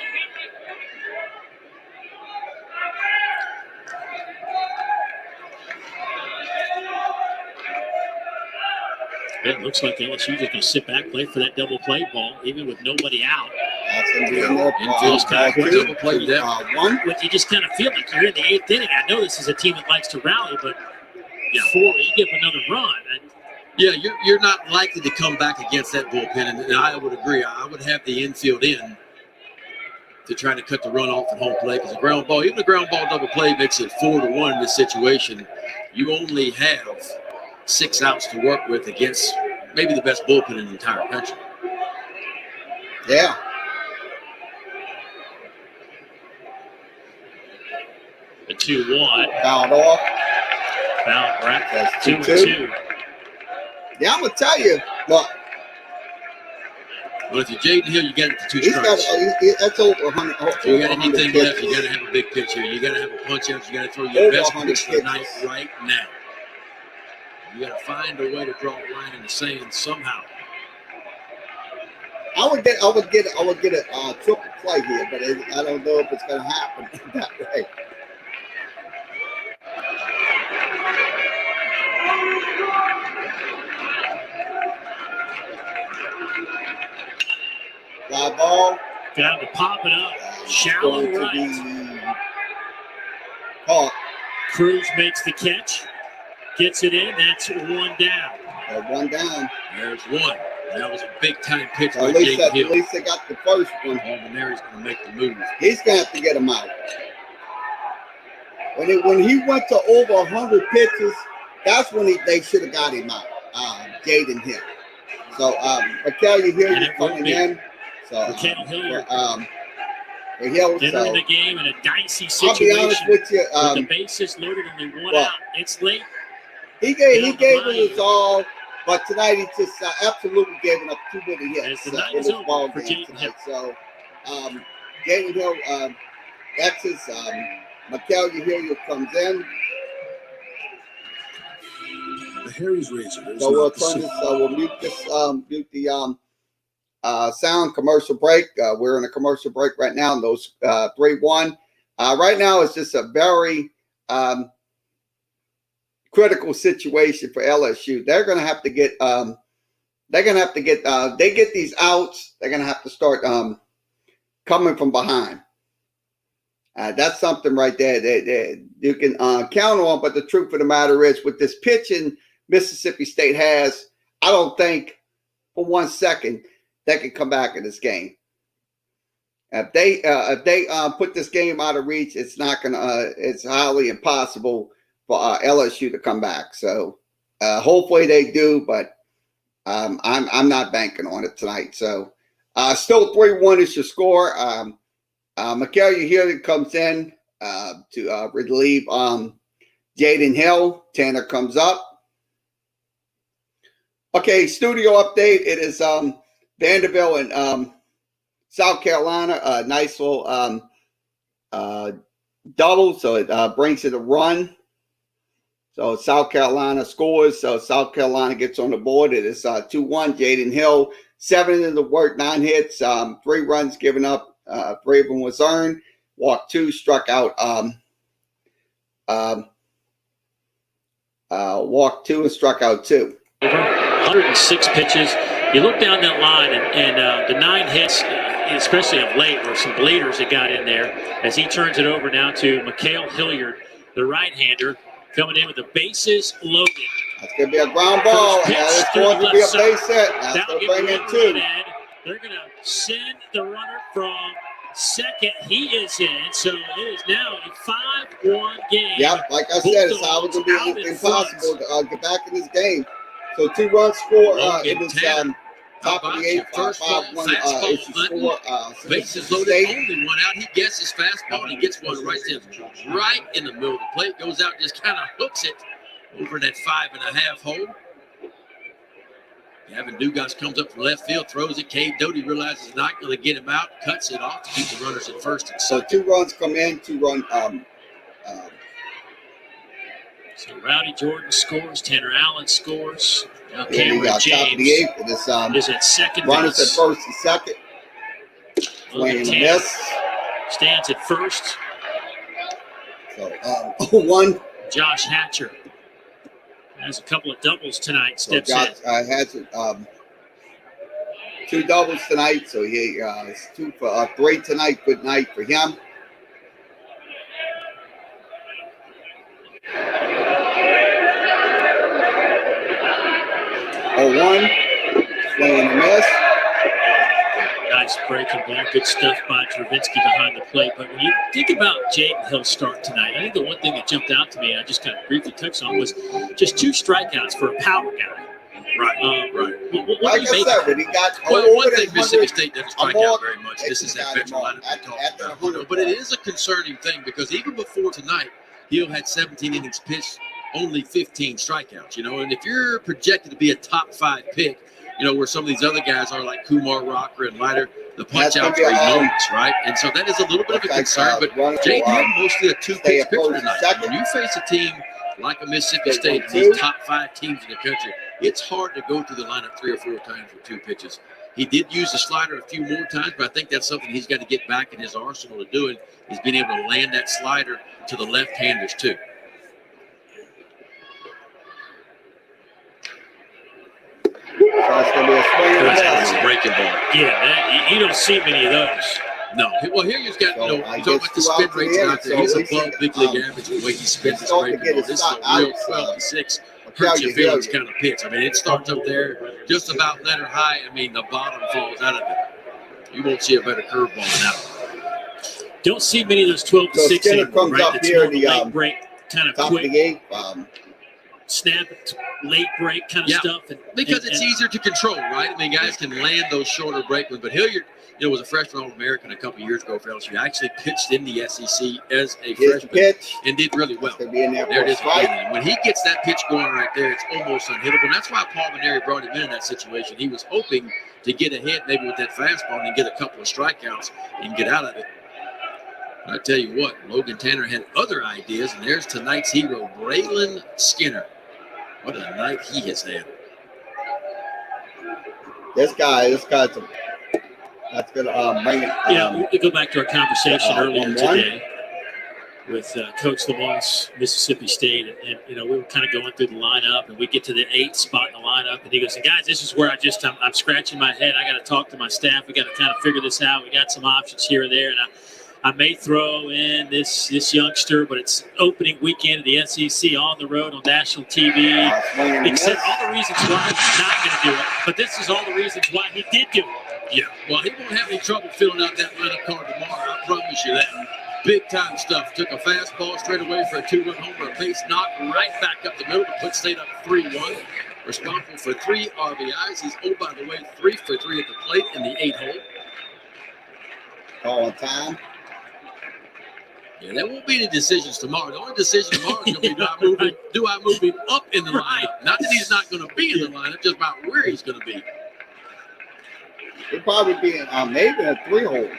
It looks like LSU just going to sit back, play for that double play ball, even with nobody out. That's going to be in there. Infield's got a quick double play with that. 1. But you just kind of feel like you're in the 8th inning. I know this is a team that likes to rally, but Yeah, 4. You give another run. Yeah, you're not likely to come back against that bullpen, and I would agree. I would have the infield in to try to cut the run off at home plate because a ground ball, even a ground ball double play, makes it 4-1 in this situation. You only have 6 outs to work with against maybe the best bullpen in the entire country. Yeah. The 2-1. Fouled off. Foul right. That's 2-2. Yeah, I'm gonna tell you. Look, But if you're Jaden Hill, you got it to 2 he's got strikes. that's over 100. So you got over 100 anything left, you pitches. got to have a big pitch here. You got to have a punch out. You got to throw your Over best 100 pitch of the night pitches. right now. You got to find a way to draw a line in the sand somehow. I would get a triple play here, but I don't know if it's gonna happen that way. Fly ball. Got to pop it up. Shallow Going to right. be caught. Cruz makes the catch. Gets it in. That's 1 down. One down. There's one. That was a big time pitch At by least, Jaden Hill. they got the first one. Alvineri's going to make the move. He's gonna have to get him out. When he went to over 100 pitches, that's when they should have got him out. Jaden Hill. So Raquel, you hear And you it would coming be. in. So Raquel Hilliard. for Hill. Entering So the game in a dicey I'll be honest situation. with you. With the bases loaded, only 1 well, out. It's late. He gave Yeah, it his all, but tonight he just absolutely gave up too many As hits the night in is this over ball for game Jaden tonight. So, Jaden Hill, that's his. Mikel Ujihio comes in. The Harry's razor is So we'll not the turn same. this. We'll mute this. Mute the sound commercial break. We're in a commercial break right now. And those 3-1. Right now it's just a very critical situation for LSU. They're going to have to get. They're going to have to get. They get these outs. They're going to have to start coming from behind. That's something right there that you can count on. But the truth of the matter is, with this pitching Mississippi State has, I don't think for 1 second they can come back in this game. If they put this game out of reach, it's not gonna. It's highly impossible for LSU to come back. So hopefully they do, but I'm not banking on it tonight. So still 3-1 is your score. Mikel Ujihio comes in to relieve Jaden Hill. Tanner comes up. Okay, studio update. It is Vanderbilt and South Carolina. A nice little double, so it brings it a run. So South Carolina scores. So South Carolina gets on the board. It is 2-1. Jaden Hill, 7 in the work, 9 hits, 3 runs given up. 3 of them was earned. Walked 2, struck out. Walked 2 and struck out 2. 106 pitches. You look down that line, and the 9 hits, especially of late, were some bleeders that got in there. As he turns it over now to Mikel Hilliard, the right-hander, coming in with the bases loaded. That's going to be a ground ball. First pitch That is through going the to be a left base side. hit. That's That'll going to get bring in one 2. run in. They're going to send the runner from second. He is in, so it is now a 5-1 game. Yep, like I said, it's always going Bulldogs to out be in impossible to get back in this game. So 2 runs score Logan in this Tanner. top of the 8th. First ball, 5-1 fastball, is your score. Bases Mississippi loaded, State. only 1 out. He gets his fastball, and he gets one right in the middle of the plate. Goes out, just kind of hooks it over that 5.5 hole. Gavin Dugas comes up from left field, throws it. Cade Doty realizes he's not going to get him out, cuts it off to keep the runners at first and So second. 2 runs come in, 2 run. So Rowdy Jordan scores, Tanner Allen scores. Now Yeah, we Cameron got top of the James 8th. It is is at second runners at base. first and second. Swing and a Tanner miss. stands at first. So 1. Josh Hatcher has a couple of doubles tonight. So Steps Josh in. has 2 doubles tonight. So he is 2 for 3 tonight. Good night for him. and a miss. Nice breaking ball. Good stuff by Travinsky behind the plate. But when you think about Jaden Hill's start tonight, I think the one thing that jumped out to me, I just kind of briefly touched on, was just 2 strikeouts for a power guy. Right, right. What Like do you I make said, when he got Well, over one that thing Mississippi 100, State doesn't I'm strike all- out very much. This is that veteran lineup we talked After about. the 100 But it is a concerning thing because even before tonight, Hill had 17 innings pitched, only 15 strikeouts. And if you're projected to be a top 5 pick, where some of these other guys are like Kumar Rocker and Leiter, the punch That's gonna outs be are a, enormous, right? And so that is a little bit of a concern. But Jaden Hill mostly a 2-pitch stay pitcher opposed tonight. second. When you face a team like a Mississippi Stay State, 1-2. these top 5 teams in the country, it's hard to go through the lineup 3 or 4 times with 2 pitches. He did use the slider a few more times, but I think that's something he's got to get back in his arsenal to do. Is being able to land that slider to the left-handers too. So it's going to be a swing and a That's miss. a breaking ball. Yeah, you don't see many of those. No. Well, here you've got, So, you I talk guess about the 2 spin outs in rates the out there. inning, He's so at least above big league average the way he spins his starting to breaking get ball. his This is a shot real outs, 12 to 6. I'll Hurts tell your you, feelings Bill, kind of pitch. I mean, it starts up there just about letter high. I mean, the bottom falls out of it. You won't see a better curveball than that one. Don't see many of those 12 to So 6 Skinner anymore, comes right? up That's here, more of a the, late break, kind of top of quick the 8th. snap, late break kind of Yeah, stuff. Because it's easier to control, right? I mean, guys can land those shorter break ones. But Hilliard, was a freshman All-American a couple of years ago for LSU. Actually pitched in the SEC as a Here's the freshman pitch. and did really well. It's going to be in there There for it a is strike. again. And when he gets that pitch going right there, it's almost unhittable. And that's why Paul Maneri brought him in that situation. He was hoping to get ahead maybe with that fastball and get a couple of strikeouts and get out of it. I tell you what, Logan Tanner had other ideas, and there's tonight's hero, Braylon Skinner. What a night he has had. This guy's that's going to bring it. we go back to our conversation earlier 1-1. today with Coach Lamont's Mississippi State, and we were kind of going through the lineup, and we get to the 8th spot in the lineup, and he goes, "Guys, this is where I'm scratching my head. I got to talk to my staff. We got to kind of figure this out. We got some options here and there, and I may throw in this youngster, but it's opening weekend of the SEC on the road on national TV." Swing and a He said miss. all the reasons why he's not going to do it, but this is all the reasons why he did do it. Yeah, well, he won't have any trouble filling out that lineup card tomorrow. I promise you that. Big time stuff. Took a fastball straight away for a 2-run homer, a base knock right back up the middle to put State up 3-1. Responsible for 3 RBIs. He's, by the way, 3 for 3 at the plate in the 8 hole. All on time. Yeah, there won't be any decisions tomorrow. The only decision tomorrow is going to be do I move him up in the lineup? Not that he's not going to be in the lineup, just about where he's going to be. He'll probably be in maybe a 3-hole.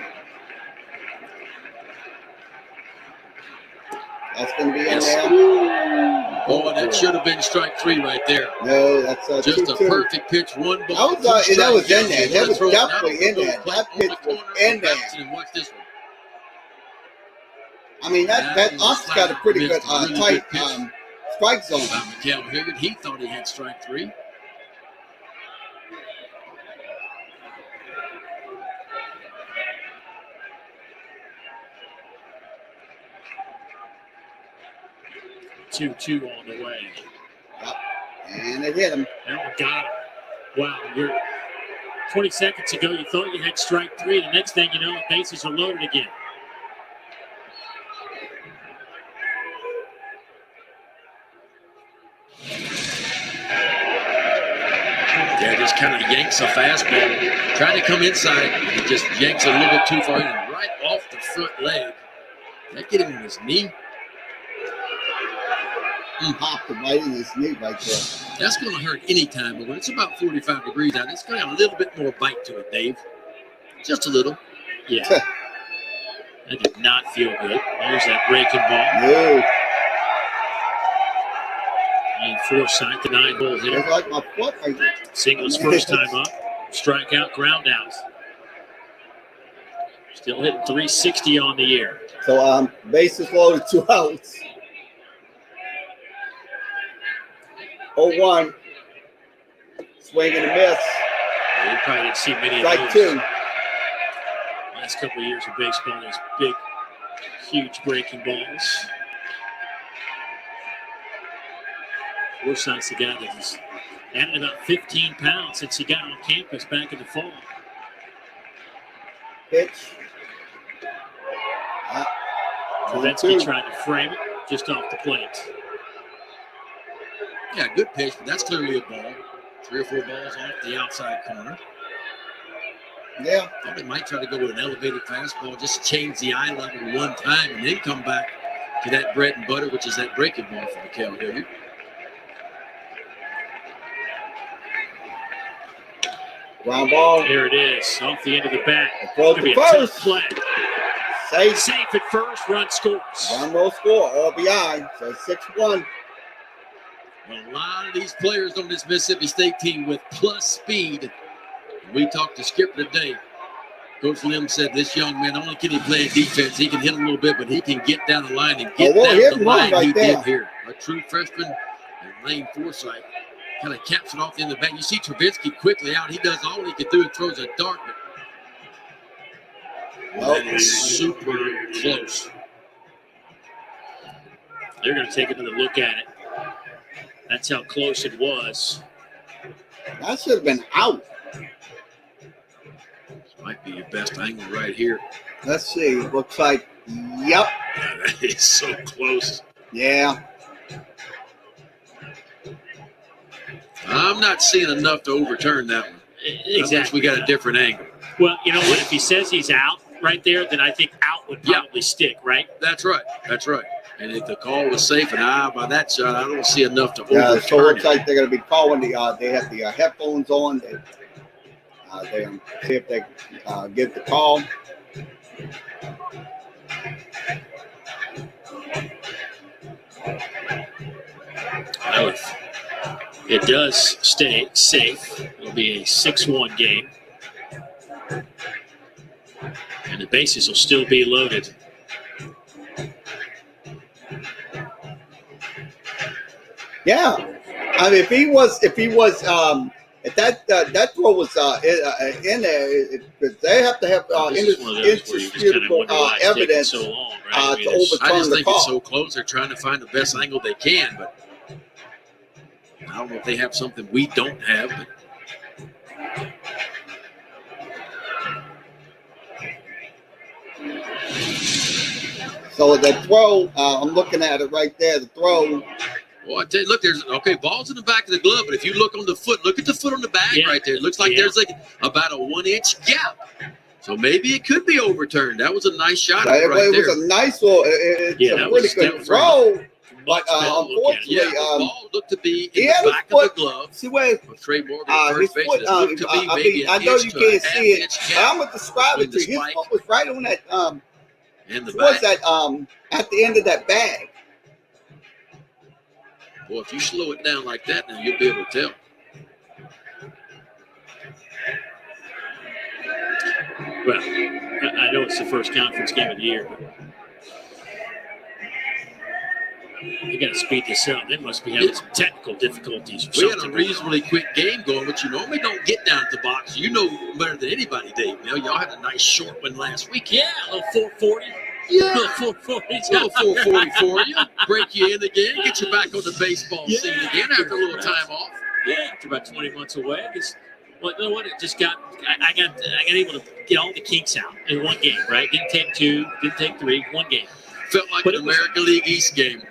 That's going to be in Yes. there. Oh, that should have been strike 3 right there. No, that's Just a 2-2. perfect pitch, 1 ball. That was, 2 that was strikes. in there. You That wanna was throw it out definitely the in there. middle, That plate pitch on the was corner, in there. bounce it and watch this one. I mean, that Ox got a pretty good Really tight good pitch. strike zone. By Mikael Hilliard, he thought he had strike 3. Two on the way. And it hit him. That one got him. Wow, you're 20 seconds ago you thought you had strike 3. The next thing you know, the bases are loaded again. Yeah, just kind of yanks a fastball. Trying to come inside. He just yanks a little bit too far in and right off the front leg. That get him in his knee. Popped him right in his knee right there. That's going to hurt any time, but when it's about 45 degrees out, it's going to have a little bit more bite to it, Dave. Just a little. Yeah. That did not feel good. There's that breaking ball. No, And Forsythe, the 9-hole hitter. it's like my foot right there. Singles first time up. Strikeout, ground out. Still hitting 360 on the year. So bases loaded, 2 outs. 0-1. Swing and a miss. Yeah, you probably didn't see many of Strike those. 2. Last couple of years of baseball, those big, huge breaking balls. Forsythe's the guy that has Added about 15 pounds since he got on campus back in the fall. Pitch. Trubetsky trying to frame it just off the plate. Yeah, good pitch, but that's clearly a ball. 3 or 4 balls off the outside corner. Yeah. Thought they might try to go with an elevated fastball, just change the eye level one time and then come back to that bread and butter, which is that breaking ball for Mikal Hilliard. Ground ball. There it is, off the end of the bat. Throw Gonna be to a tough first. play. Safe. Safe at first, run scores. One more score. RBI. So 6-1. A lot of these players on this Mississippi State team with plus speed. We talked to Skipper today. Coach Lim said this young man, not only can he play defense, he can hit a little bit, but he can get down the line and get we'll hit down the him line right he there. did here. A true freshman, and Lane Forsythe kind of caps it off in the back. You see Trubetsky quickly out. He does all he can do and throws a dart, but that is super close. They're going to take another look at it. That's how close it was. That should have been out. This might be your best angle right here. Let's see. Looks like, yep. Yeah, that is so close. Yeah. I'm not seeing enough to overturn that one. Exactly. We got a different angle. Well, you know what? If he says he's out right there, then I think out would probably stick, right? That's right. That's right. And if the call was safe and by that shot, I don't see enough to So it overturn looks it. like they're going to be calling they have the headphones on. They're going to see if they get the call. Well, if it does stay safe, it'll be a 6-1 game. And the bases will still be loaded. Yeah, I mean, if that throw was in there, they have to have This is one of those where you just kind of indisputable wonder why it's taking evidence so long, right? I mean, to it's- I overturn just the think call. it's so close. They're trying to find the best angle they can, but I don't know if they have something we don't have. But So the throw, I'm looking at it right there. The throw. well, I tell you, look, there's balls in the back of the glove, but if you look on the foot, look at the foot on the bag Yeah. right there. It looks like Yeah. there's like about a 1-inch gap. So maybe it could be overturned. That was a nice shot It right there. was a nice little. It's Yeah, a that pretty was good definitely- throw. Much better look at it. unfortunately, Yeah, the ball looked to be he in had the his back of the foot- glove See where of Trey Morgan, his first base. foot. It looked to be maybe I an know inch you to a can't half see it. inch I'm gap gonna describe it to between you. the His spike foot was right on that. and the Towards back. that at the end of that bag. Boy, if you slow it down like that, then you'll be able to tell. Well, I know it's the first conference game of the year, but you got to speed this up. They must be having some technical difficulties or We had a something. reasonably quick game going, but you normally don't get down to the box. You know better than anybody, Dave. You know, y'all had a nice short one last week. Yeah, a little 440. Yeah. A little 440. It's a little 440 for you. Break you in again. Get you back on the baseball scene Yeah. again after a little time off. Yeah, after about 20 months away. Well, you know what? It just I got able to get all the kinks out in one game, right? Didn't take 2, didn't take 3, one game. Felt like But an it was- American League East game.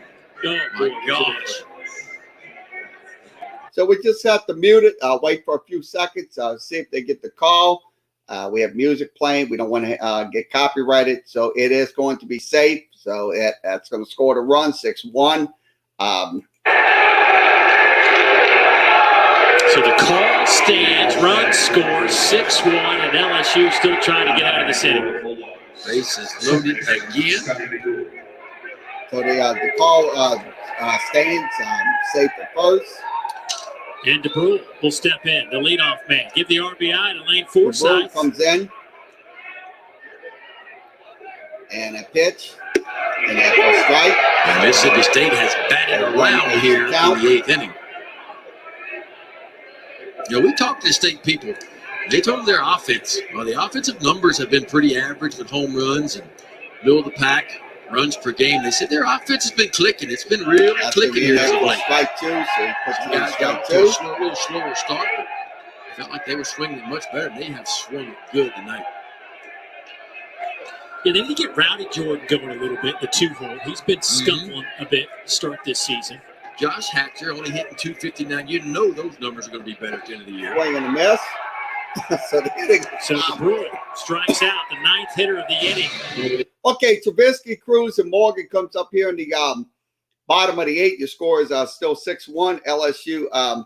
Oh, My boy, gosh. So we just have to mute it. Wait for a few seconds. See if they get the call. We have music playing. We don't want to get copyrighted, so it is going to be safe. So that's going to score the run 6-1. So the call stands, run scores 6-1, and LSU still trying to get out of this inning. Bases loaded again. So the call stands safe at first. And DeBrule will step in, the leadoff man. Give the RBI to Lane The ball Forsythe. comes in. And a pitch. And that's a strike. And Mississippi State has batted around here in the 8th inning. You know, we talked to the state people. They told them their offense. Well, the offensive numbers have been pretty average with home runs and middle of the pack runs per game. They said their offense has been clicking. It's been really clicking here as of late. Strike two, so he puts it in Guys strike got to a two. little slower start, but felt like they were swinging it much better. They have swung it good tonight. Yeah, they need to get Rowdy Jordan going a little bit, the 2-hole. He's been scuffling a bit to start this season. Josh Hatcher only hitting 259. You know those numbers are going to be better at the end of the year. Swing and a miss. So the hitting. So DeBruin strikes out, the 9th hitter of the inning. Okay, Trubisky, Cruz, and Morgan comes up here in the bottom of the 8. Your score is still 6-1. LSU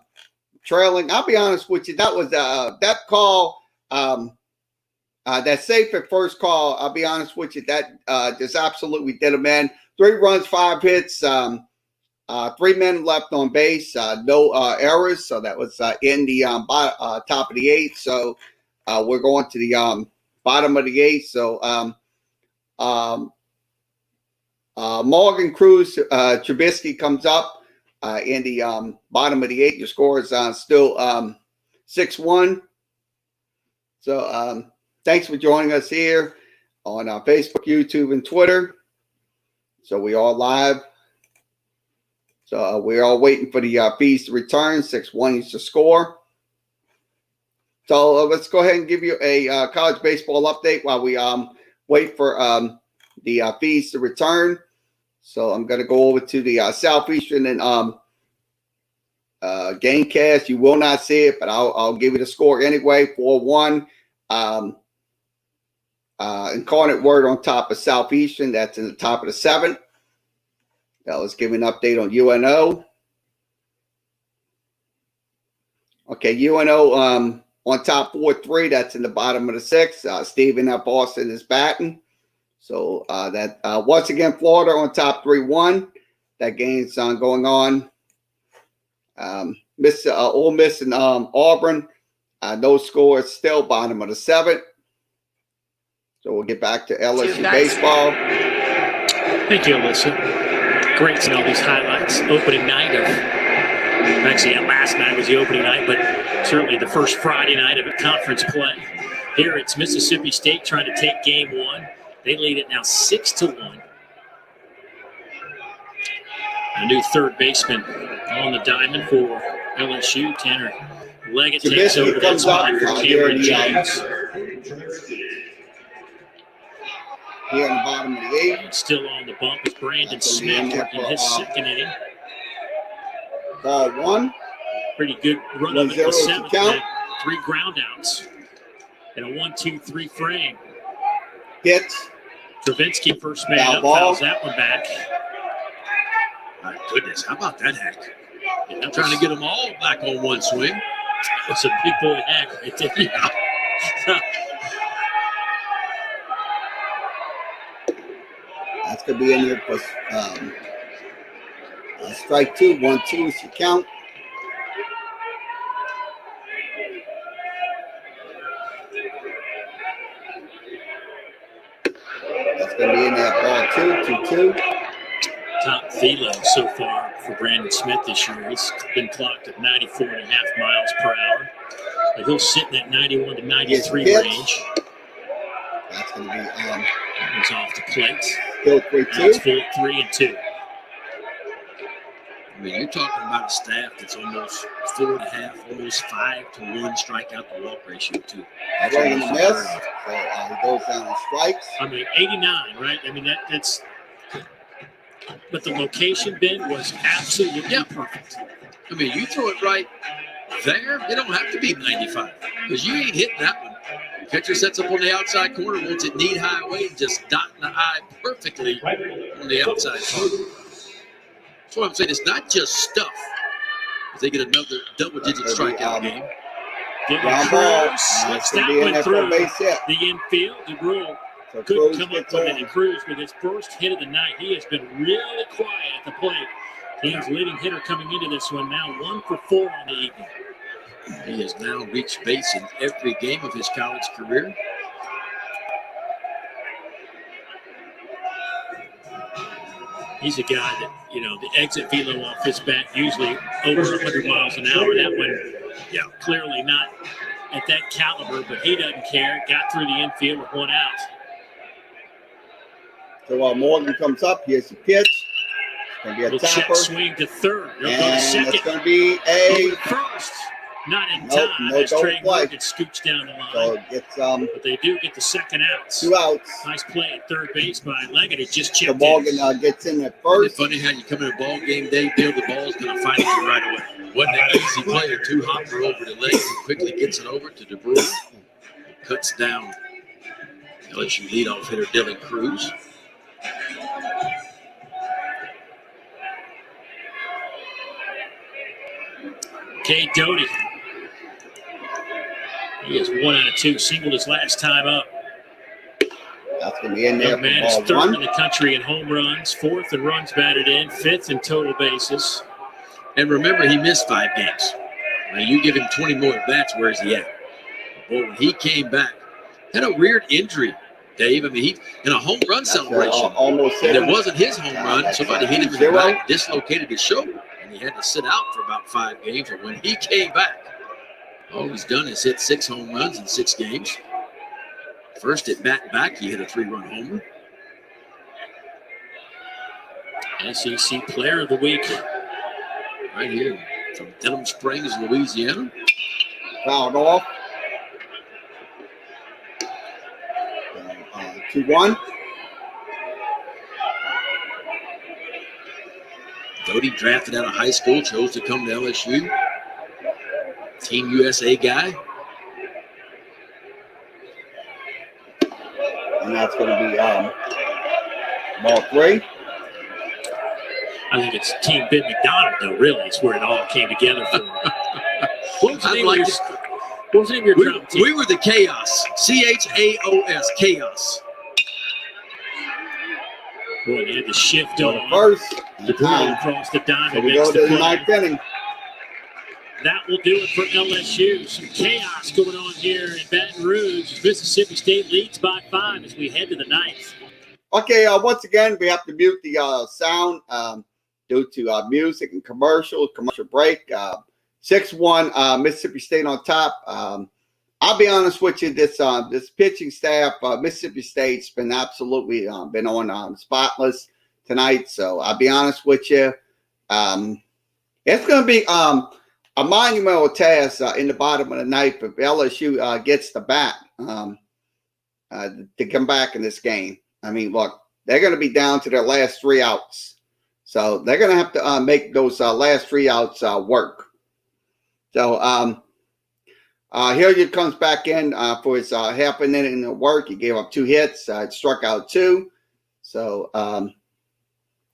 trailing. I'll be honest with you. That was that call, that safe at first call. I'll be honest with you. That just absolutely did him in. 3 runs, 5 hits. 3 men left on base. No errors. So that was in the top of the 8th. So we're going to the bottom of the 8th. So Morgan, Cruz, Trubisky comes up in the bottom of the 8th. Your score is still 6-1. So thanks for joining us here on Facebook, YouTube, and Twitter. So we are live. So we're all waiting for the fees to return. 6-1 is the score. So let's go ahead and give you a college baseball update while we wait for the fees to return. So I'm going to go over to the Southeastern and Gamecast. You will not see it, but I'll give you the score anyway. 4-1. Incarnate Word on top of Southeastern. That's in the top of the 7th. Now let's give an update on UNO. Okay, UNO on top 4-3. That's in the bottom of the 6th. Stephen F. Austin is batting. So that once again, Florida on top 3-1. That game's going on. Ole Miss and Auburn. Those scores still bottom of the 7th. So we'll get back to LSU baseball. Thank you, Alyssa. Great to know these highlights. Opening night of, actually last night was the opening night, but certainly the first Friday night of a conference play. Here it's Mississippi State trying to take game 1. They lead it now 6-1. A new third baseman on the diamond for LSU. Tanner Leggett takes over that spot for Cameron James. Here in the bottom of the 8th. And still on the bump is Brandon Smith working his second inning. Ball 1. Pretty good run of it in the 7th. Count. 3 ground outs and a 1-2-3 frame. Hits. Travinsky first man up, Ball. fouls that one back. My goodness, how about that hack? I'm trying to get them all back on one swing. It's a big boy hack right there. That's going to be in here for strike 2. 1-2 is your count. That's going to be in that ball 2-2. Top velo so far for Brandon Smith this year. He's been clocked at 94.5 miles per hour. But he'll sit in that 91 to 93 range. That's going to be That one's off the plate. still Now it's 3-2. 4-3-2. I mean, you're talking about a staff that's almost 4.5, almost 5-to-1 strikeout to walk ratio, too. That's Swing and a almost miss. unheard of. So he goes down on strikes. I mean, 89, right? I mean, that's. But the location, Ben, was absolutely perfect. I mean, you throw it right there, it don't have to be 95 because you ain't hitting that one. Catcher sets up on the outside corner, wants it knee high away, just dotting the eye perfectly on the outside corner. That's what I'm saying. It's not just stuff. If they get another double-digit strikeout game. Ground ball. Cruz slips It's going to that be in one there for a through base hit. the infield. DeBruin So couldn't Cruz come up gets with it. on. And Cruz with his first hit of the night. He has been really quiet at the plate. Team's leading hitter coming into this one now 1 for 4 on the evening. He has now reached base in every game of his college career. He's a guy that, the exit velo off his bat usually over 100 miles an hour. That one, clearly not at that caliber, but he doesn't care. Got through the infield with 1 out. So Morgan comes up. Here's the pitch. It's going to be a Little check tapper. swing to third. They'll go to And second. it's going to be Over a. to first. Not in Nope, time. no As double Trey play. Morgan scoots down the line. So it's But they do get the second out. 2 outs. Nice play at third base by Leggett. It just So chipped Morgan in. gets in at Isn't it first. funny how you come in a ball game, Dave Bill, the ball's going to find you right away. Wasn't an easy play. A two-hopper over the legs and quickly gets it over to DeBrew. Cuts down LSU leadoff hitter Dylan Cruz. Cade Doty. He has 1 out of 2. Singled his last time up. That's going to be in there Young man is for third ball in 1. the country in home runs, 4th in runs batted in, 5th in total bases. And remember, he missed 5 games. Now, you give him 20 more at-bats, where's he at? Well, when he came back, had a weird injury, Dave. I mean, he in a home run celebration. Almost And hit it him. wasn't his home run. Somebody hit him in the 0. back, dislocated his shoulder, and he had to sit out for about 5 games. And when he came back, all he's done is hit 6 home runs in 6 games. First at bat back, he hit a 3-run homer. SEC Player of the Week. Right here from Denham Springs, Louisiana. Fouled off. 2-1. Doty drafted out of high school, chose to come to LSU. Team USA guy. And that's going to be ball 3. I think it's Team Ben McDonald, though, really. It's where it all came together for him. What was the name of your, what was the name of your drama team? We were the Chaos. CHAOS, Chaos. Boy, they had to shift So the on. first. The ball across the So diamond we makes go the to the play. 9th inning. That will do it for LSU. Some chaos going on here in Baton Rouge. Mississippi State leads by 5 as we head to the 9th. Okay, once again, we have to mute the sound due to music and commercial break. 6-1 Mississippi State on top. I'll be honest with you, this pitching staff, Mississippi State's been absolutely been on spotless tonight. So I'll be honest with you. It's going to be a monumental task in the bottom of the ninth if LSU gets the bat to come back in this game. I mean, look, they're going to be down to their last 3 outs. So they're going to have to make those last 3 outs work. So Hilliard comes back in for his half an inning of work. He gave up 2 hits. Struck out 2. So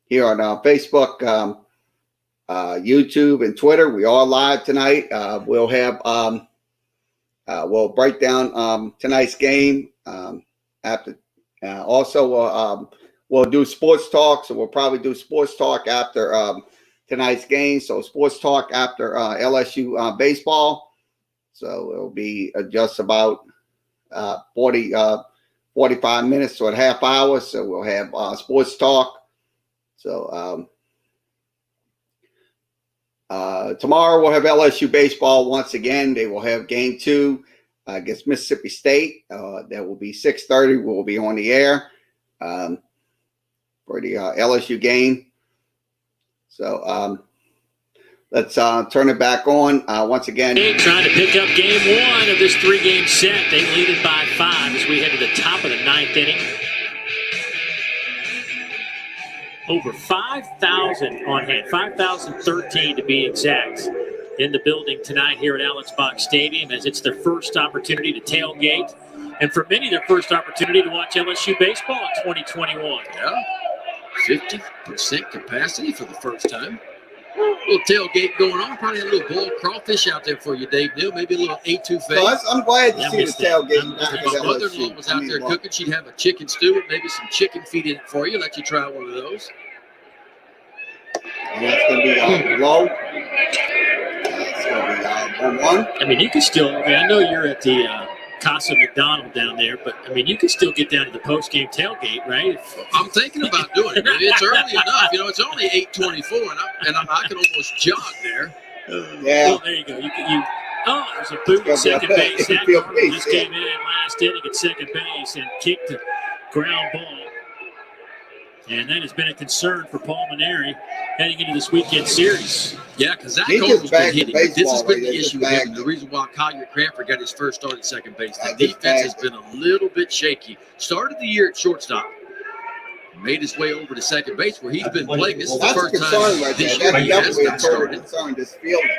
here on Facebook, YouTube, and Twitter, we are live tonight. We'll have we'll break down tonight's game after. Also, we'll do sports talk. So we'll probably do sports talk after tonight's game. So sports talk after LSU baseball. So it'll be just about 45 minutes to a half hour. So we'll have sports talk. So tomorrow we'll have LSU baseball once again. They will have game 2 against Mississippi State. That will be 6:30. We'll be on the air for the LSU game. So let's turn it back on once again. Trying to pick up game 1 of this 3-game set. They lead it by 5 as we head to the top of the 9th inning. Over 5,000 on hand, 5,013 to be exact, in the building tonight here at Alex Box Stadium as it's their first opportunity to tailgate. And for many, their first opportunity to watch LSU baseball in 2021. Yeah, 50% capacity for the first time. A little tailgate going on. Probably a little boiled crawfish out there for you, Dave Neal. Maybe a little etouffee. So I'm glad to Yeah, see the missed that. tailgate back If at my LSU. mother-in-law was out there cooking, she'd have a chicken stew with maybe some chicken feet in it for you. Let you try one of those. And that's going to be low. It's going to be 1-1. I mean, you can still, I know you're at the Casa McDonald down there, but I mean, you can still get down to the post-game tailgate, right? I'm thinking about doing it. It's early enough. You know, it's only 8:24, and I can almost jog there. Yeah. Oh, there you go. There's a boot at second base. That Field Carter just base, yeah. came in last inning at second base and kicked the ground ball. 2-1 the And that has been a concern for Paul Maneri heading into this weekend series. Yeah, because Zach He just Arnold's been bagged the hitting. But this has baseball, been right? the Just issue with him. bagged And the it. reason why Collier Cranford got his first start at second base. The I just defense has bagged been a little bit shaky. Started the year at shortstop. Made his way over to second base where he's been playing. This is the That's a first concern time right this there. year That's he has definitely a not total started. concern, this fielding.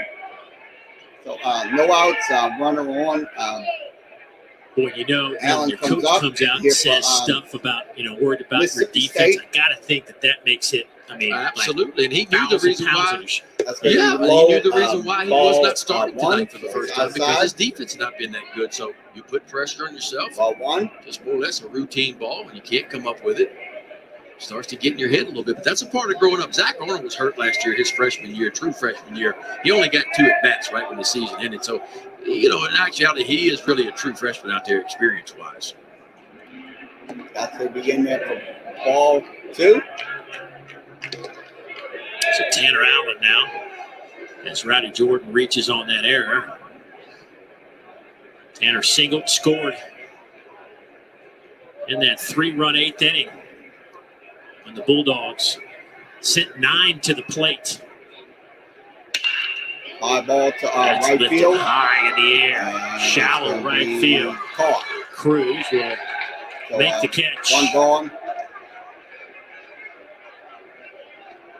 So no outs, runner on. Boy, you know, Allen your comes coach up comes out here and for, says stuff about, worried about your Mississippi defense. State. I got to think that makes it, Absolutely. And he knew the 1,000 reason pounds why. of sh- That's gonna Yeah, be but he low, knew the reason why he was ball, not starting one, tonight for the first time because outside. his defense has not been that good. So you put pressure on yourself. Ball one. Just more or less a routine ball when you can't come up with it. Starts to get in your head a little bit, but that's a part of growing up. Zach Arnold was hurt last year, his freshman year, true freshman year. He only got 2 at-bats right when the season ended. So, in actuality, he is really a true freshman out there experience-wise. That's the beginning there for ball 2. So Tanner Allen now, as Rowdy Jordan reaches on that error. Tanner singled, scored in that 3-run 8th inning. And the Bulldogs sent 9 to the plate. High ball to That's right lifted field. high in the air. And Shallow it's gonna right be field. Caught. Cruz will So, make the catch. One gone.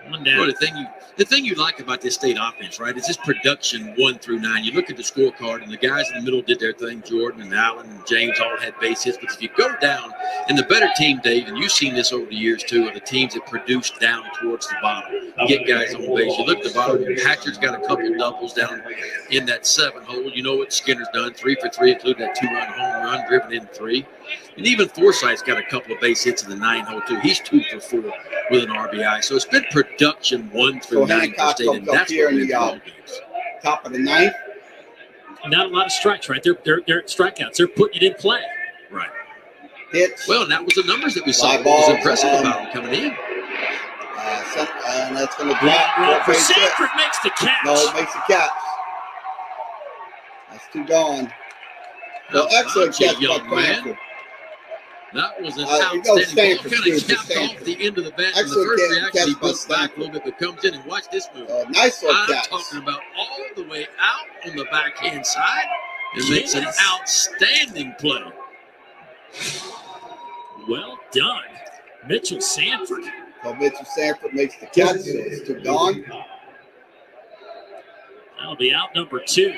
One Well, down. the thing you like about this state offense, right, is this production 1 through 9. You look at the scorecard, and the guys in the middle did their thing. Jordan and Allen and James all had base hits. But if you go down, and the better team, Dave, and you've seen this over the years too, are the teams that produce down towards the bottom, get guys on base. You look at the bottom, Hatcher's got a couple doubles down in that 7 hole. You know what Skinner's done, 3 for 3, including that 2-run home run, driven in 3. And even Forsythe's got a couple of base hits in the 9 hole too. He's 2 for 4 with an RBI. So it's been production 1 through So 9 for Hancock state, comes and up that's here what in wins the ball games. top of the 9th. Not a lot of strikes, right? They're strikeouts. They're putting it in play. Right. Pitch. Well, and that was the numbers that we saw. Fly What was ball, impressive about him coming in. And that's going to Long drop. run for Base hit. Sanford makes the catch. No, makes the catch. That's 2 gone. So How excellent about you, catch by young man? Cranford. That was an It goes outstanding Stanford, ball. Kind of excuse me, capped Stanford. off the end of the bat. In the Excellent first catch reaction, he by busts back a Stanford. little bit, but comes in and watch this move. Nice little I'm catch. talking about all the way out on the backhand side. It makes an Yes. outstanding play. Well done. Mitchell Sanford. So Mitchell Sanford makes the catch. So it's 2 gone. That'll be out number 2.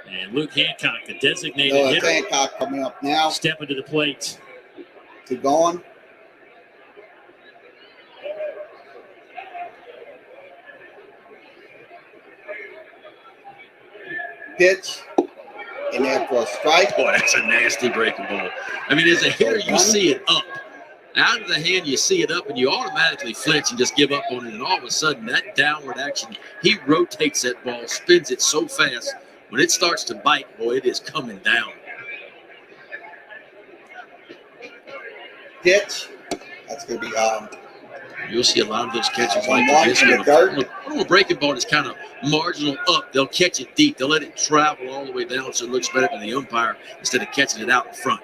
And Luke Hancock, the designated Noah hitter, Hancock coming up now. stepping to the plate. 2 gone. Pitch. In there for a strike. Boy, that's a nasty breaking ball. I mean, as a hitter, you see it up. Out of the hand, you see it up, and you automatically flinch and just give up on it. And all of a sudden, that downward action, he rotates that ball, spins it so fast. When it starts to bite, boy, it is coming down. Pitch. That's going to be You'll see a lot of those catches One like this. in the dirt. On a breaking ball is kind of marginal up. They'll catch it deep. They'll let it travel all the way down so it looks better to the umpire instead of catching it out in front.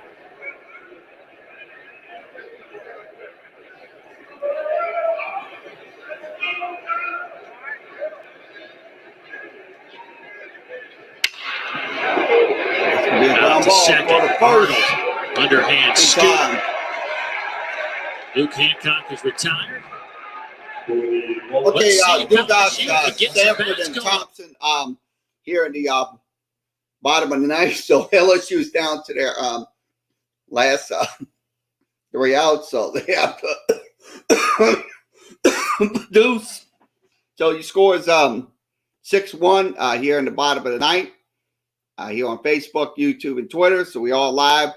it's gonna be a Out ground to ball second. for the first. Arnold, underhand In scoop. time. Luke Hancock is retired. Okay, Let's see you about got the Chiefs to get some Stanford bats and going. Thompson here in the bottom of the 9th. So LSU's down to their last 3 outs, so they have to produce. So your score is 6-1 here in the bottom of the 9th. Here on Facebook, YouTube, and Twitter. So we all live.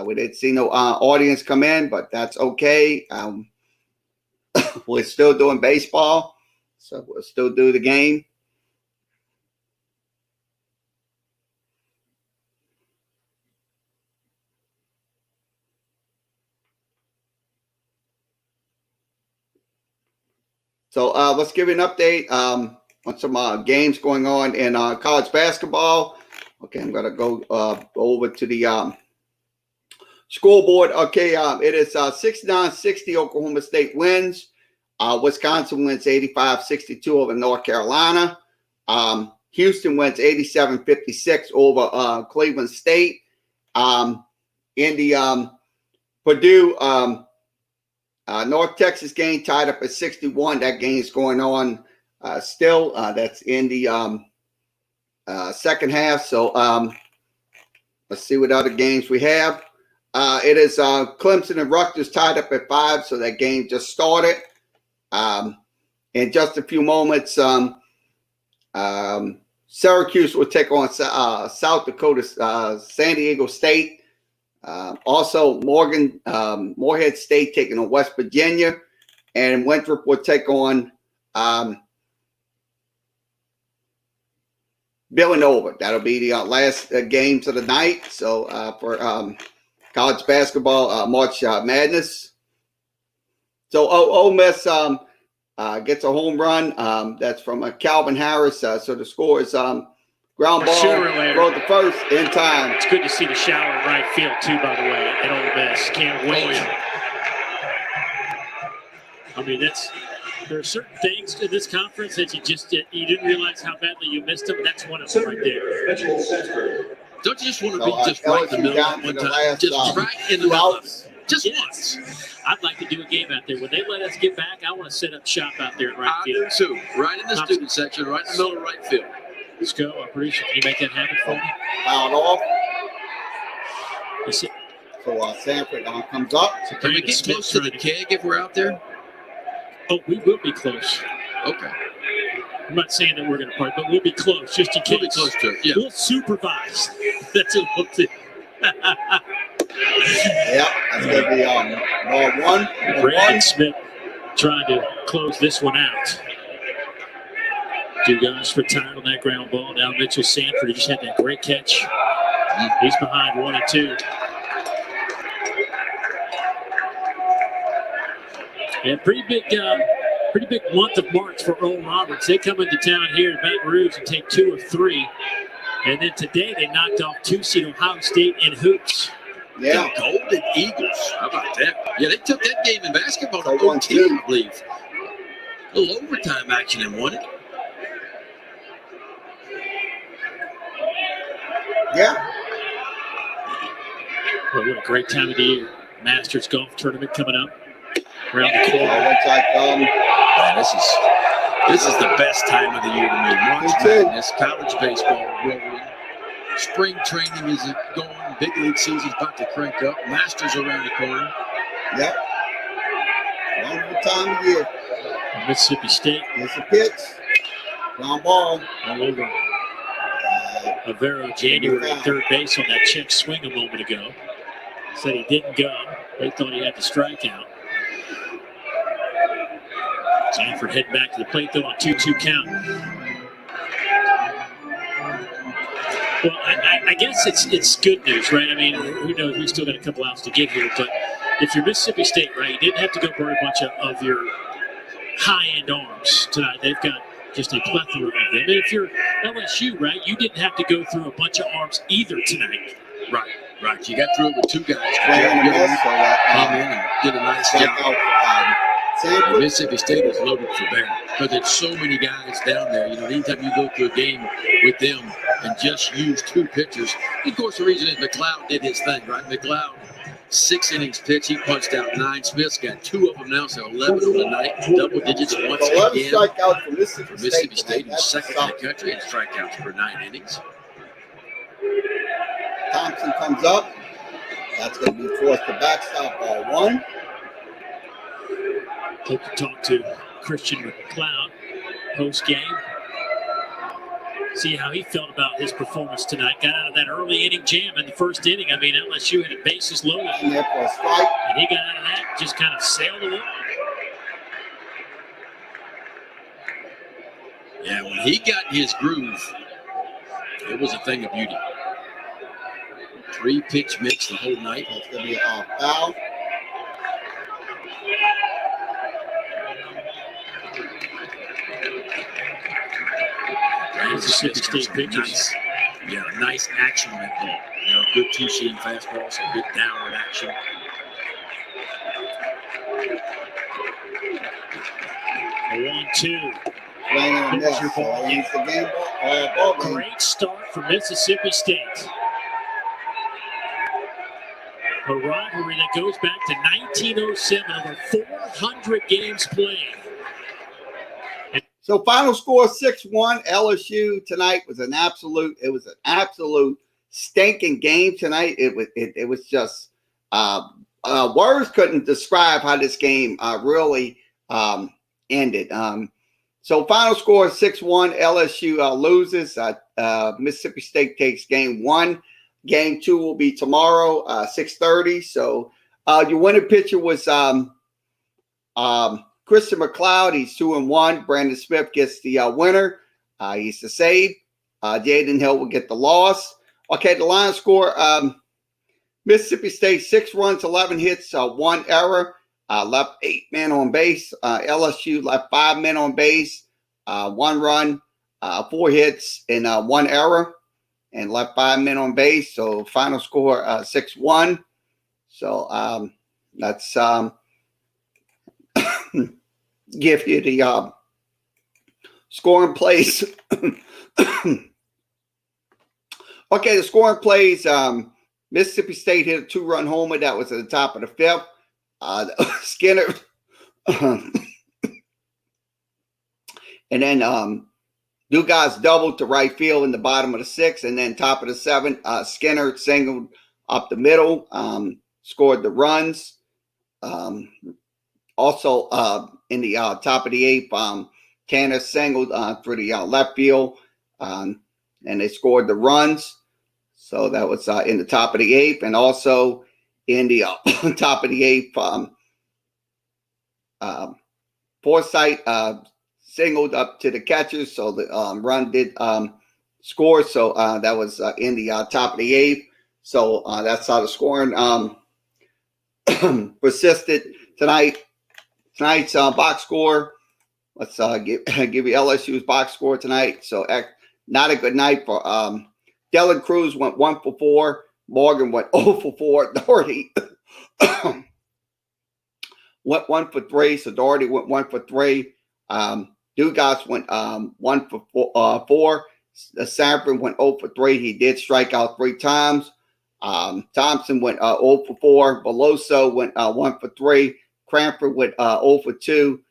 We didn't see no audience come in, but that's okay. We're still doing baseball, so we'll still do the game. So let's give you an update on some games going on in college basketball. Okay, I'm going to go over to the Scoreboard. Okay, it is 69-60. Oklahoma State wins. Wisconsin wins 85-62 over North Carolina. Houston wins 87-56 over Cleveland State. In the Purdue North Texas game tied up at 61. That game is going on still. That's in the second half. So let's see what other games we have. It is Clemson and Rutgers tied up at 5. So that game just started. In just a few moments, Syracuse will take on South Dakota, San Diego State. Also, Morehead State taking on West Virginia, and Winthrop will take on Villanova. That'll be the last games of the night. So for college basketball, March Madness. So Ole Miss gets a home run. That's from Calvin Harris. So the score is ground ball, throw the first in time. It's good to see the shower in right field, too, by the way, at Ole Miss. Can't wait. I mean, there are certain things in this conference that you didn't realize how badly you missed them. That's one of them right there. Don't you just want to be just right in the middle one time? Just right in the middle. Just once. I'd like to do a game out there. When they let us get back, I want to set up shop out there in right field. I do too. Right in the student section, right in the middle of right field. Let's go. I appreciate it. Can you make that happen for me? Fouled off. That's it. So Sanford comes up. Can we get close to the keg if we're out there? Oh, we will be close. Okay. I'm not saying that we're going to party, but we'll be close, just in case. We'll be close to it, yeah. We'll supervise. That's what we'll do. Yep, that's going to be ball one. Brandon Smith trying to close this one out. Two guys retired on that ground ball. Now Mitchell Sanford, he just had that great catch. He's behind 1 and 2. And pretty big month of March for Earl Roberts. They come into town here in Baton Rouge and take 2 of 3. And then today they knocked off 2-seed Ohio State in hoops. Yeah. The Golden Eagles. How about that? Yeah, they took that game in basketball to OT, I believe. A little overtime action and won it. Yeah. Well, what a great time of the year. Masters Golf Tournament coming up around the corner. Looks like Man, this is the best time of the year to me. March Madness, college baseball rolling. Spring training is going. Big league season's about to crank up. Masters around the corner. Yep. Wonderful time of year. Mississippi State. Here's a pitch. Ground ball. All over. Avero January at third base on that check swing a moment ago. Said he didn't go. They thought he had the strikeout. Sanford heading back to the plate though on 2-2 count. Well, I guess it's good news, right? I mean, who knows? We still got a couple hours to get here, but if you're Mississippi State, right, you didn't have to go burn a bunch of your high-end arms tonight. They've got just a plethora of them. And if you're LSU, right, you didn't have to go through a bunch of arms either tonight. Right. You got through it with 2 guys. Came Came in and did a nice job. And Mississippi State is loaded for bear because there's so many guys down there. You know, anytime you go through a game with them and just use 2 pitchers. Of course, the reason is McLeod did his thing, right? McLeod, 6 innings pitch. He punched out 9. Smith's got 2 of them now, so 11 on the night. Double digits once 11 again. strikeouts for Mississippi State is second in the country in strikeouts for 9 innings. Thompson comes up. That's going to be forced to backstop ball 1. Hope to talk to Christian McLeod post-game. See how he felt about his performance tonight. Got out of that early inning jam in the first inning. I mean, LSU had bases loaded. And there for a strike. And he got out of that, just kind of sailed along. Yeah, when he got his groove, it was a thing of beauty. 3-pitch mix the whole night. That's going to be a foul. Mississippi State pitchers. Nice action on that ball. Good two-seam fastball, some good downward action. A 1-2. Playing in the There's net, your so ball it game. ends the game. Ball game. Great start for Mississippi State. A rivalry that goes back to 1907, over 400 games played. So final score 6-1 LSU tonight was an absolute stinking game tonight. It was just words couldn't describe how this game really ended. So final score 6-1 LSU loses. Mississippi State takes game 1. Game 2 will be tomorrow 6:30. So your winning pitcher was Christian McLeod. He's 2-1. Brandon Smith gets the winner. He's the save. Jaden Hill will get the loss. Okay, the line score. Mississippi State 6 runs, 11 hits, 1 error. Left 8 men on base. LSU left 5 men on base, 1 run, 4 hits, and 1 error, and left 5 men on base. So final score 6-1. So that's give you the scoring plays. Okay, the scoring plays. Mississippi State hit a 2-run homer. That was at the top of the 5th. Skinner. And then Dugas doubled to right field in the bottom of the 6th. And then top of the 7th, Skinner singled up the middle, scored the runs. Also in the top of the 8th, Tanner singled through the left field, and they scored the runs. So that was in the top of the 8th, and also in the top of the 8th, Forsythe singled up to the catchers, so the run did score. So that was in the top of the 8th. So that's how the scoring persisted tonight. Tonight's box score. Let's give you LSU's box score tonight. So not a good night for Dylan Cruz went 1 for 4. Morgan went 0 for 4. Doherty went 1 for 3. So Doherty went 1 for 3. Dugas went 1 for 4. Sanford went 0 for 3. He did strike out 3 times. Thompson went 0 for 4. Veloso went 1 for 3. Cranford went 0 for 2.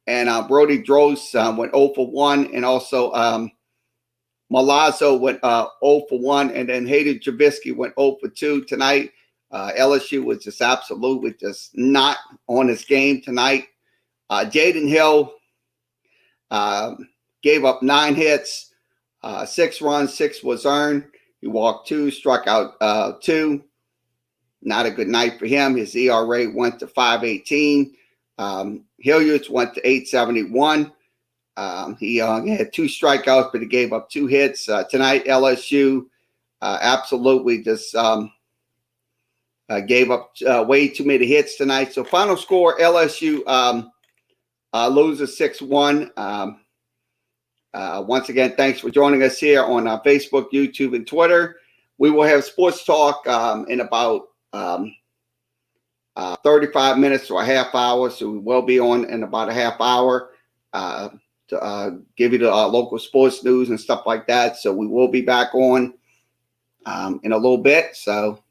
And Brody Drost went 0 for 1. And also Malazzo went 0 for 1. And then Hayden Trubisky went 0 for 2 tonight. LSU was just absolutely just not on his game tonight. Jaden Hill gave up 9 hits, 6 runs, 6 was earned. He walked 2, struck out 2. Not a good night for him. His ERA went to 5.18. Hilliards went to 8.71. He had 2 strikeouts, but he gave up 2 hits. Tonight, LSU absolutely just gave up way too many hits tonight. So final score, LSU loses 6-1. Once again, thanks for joining us here on Facebook, YouTube, and Twitter. We will have sports talk in about 35 minutes to a half hour. So we will be on in about a half hour to give you the local sports news and stuff like that. So we will be back on in a little bit. So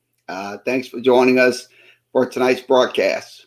thanks for joining us for tonight's broadcast.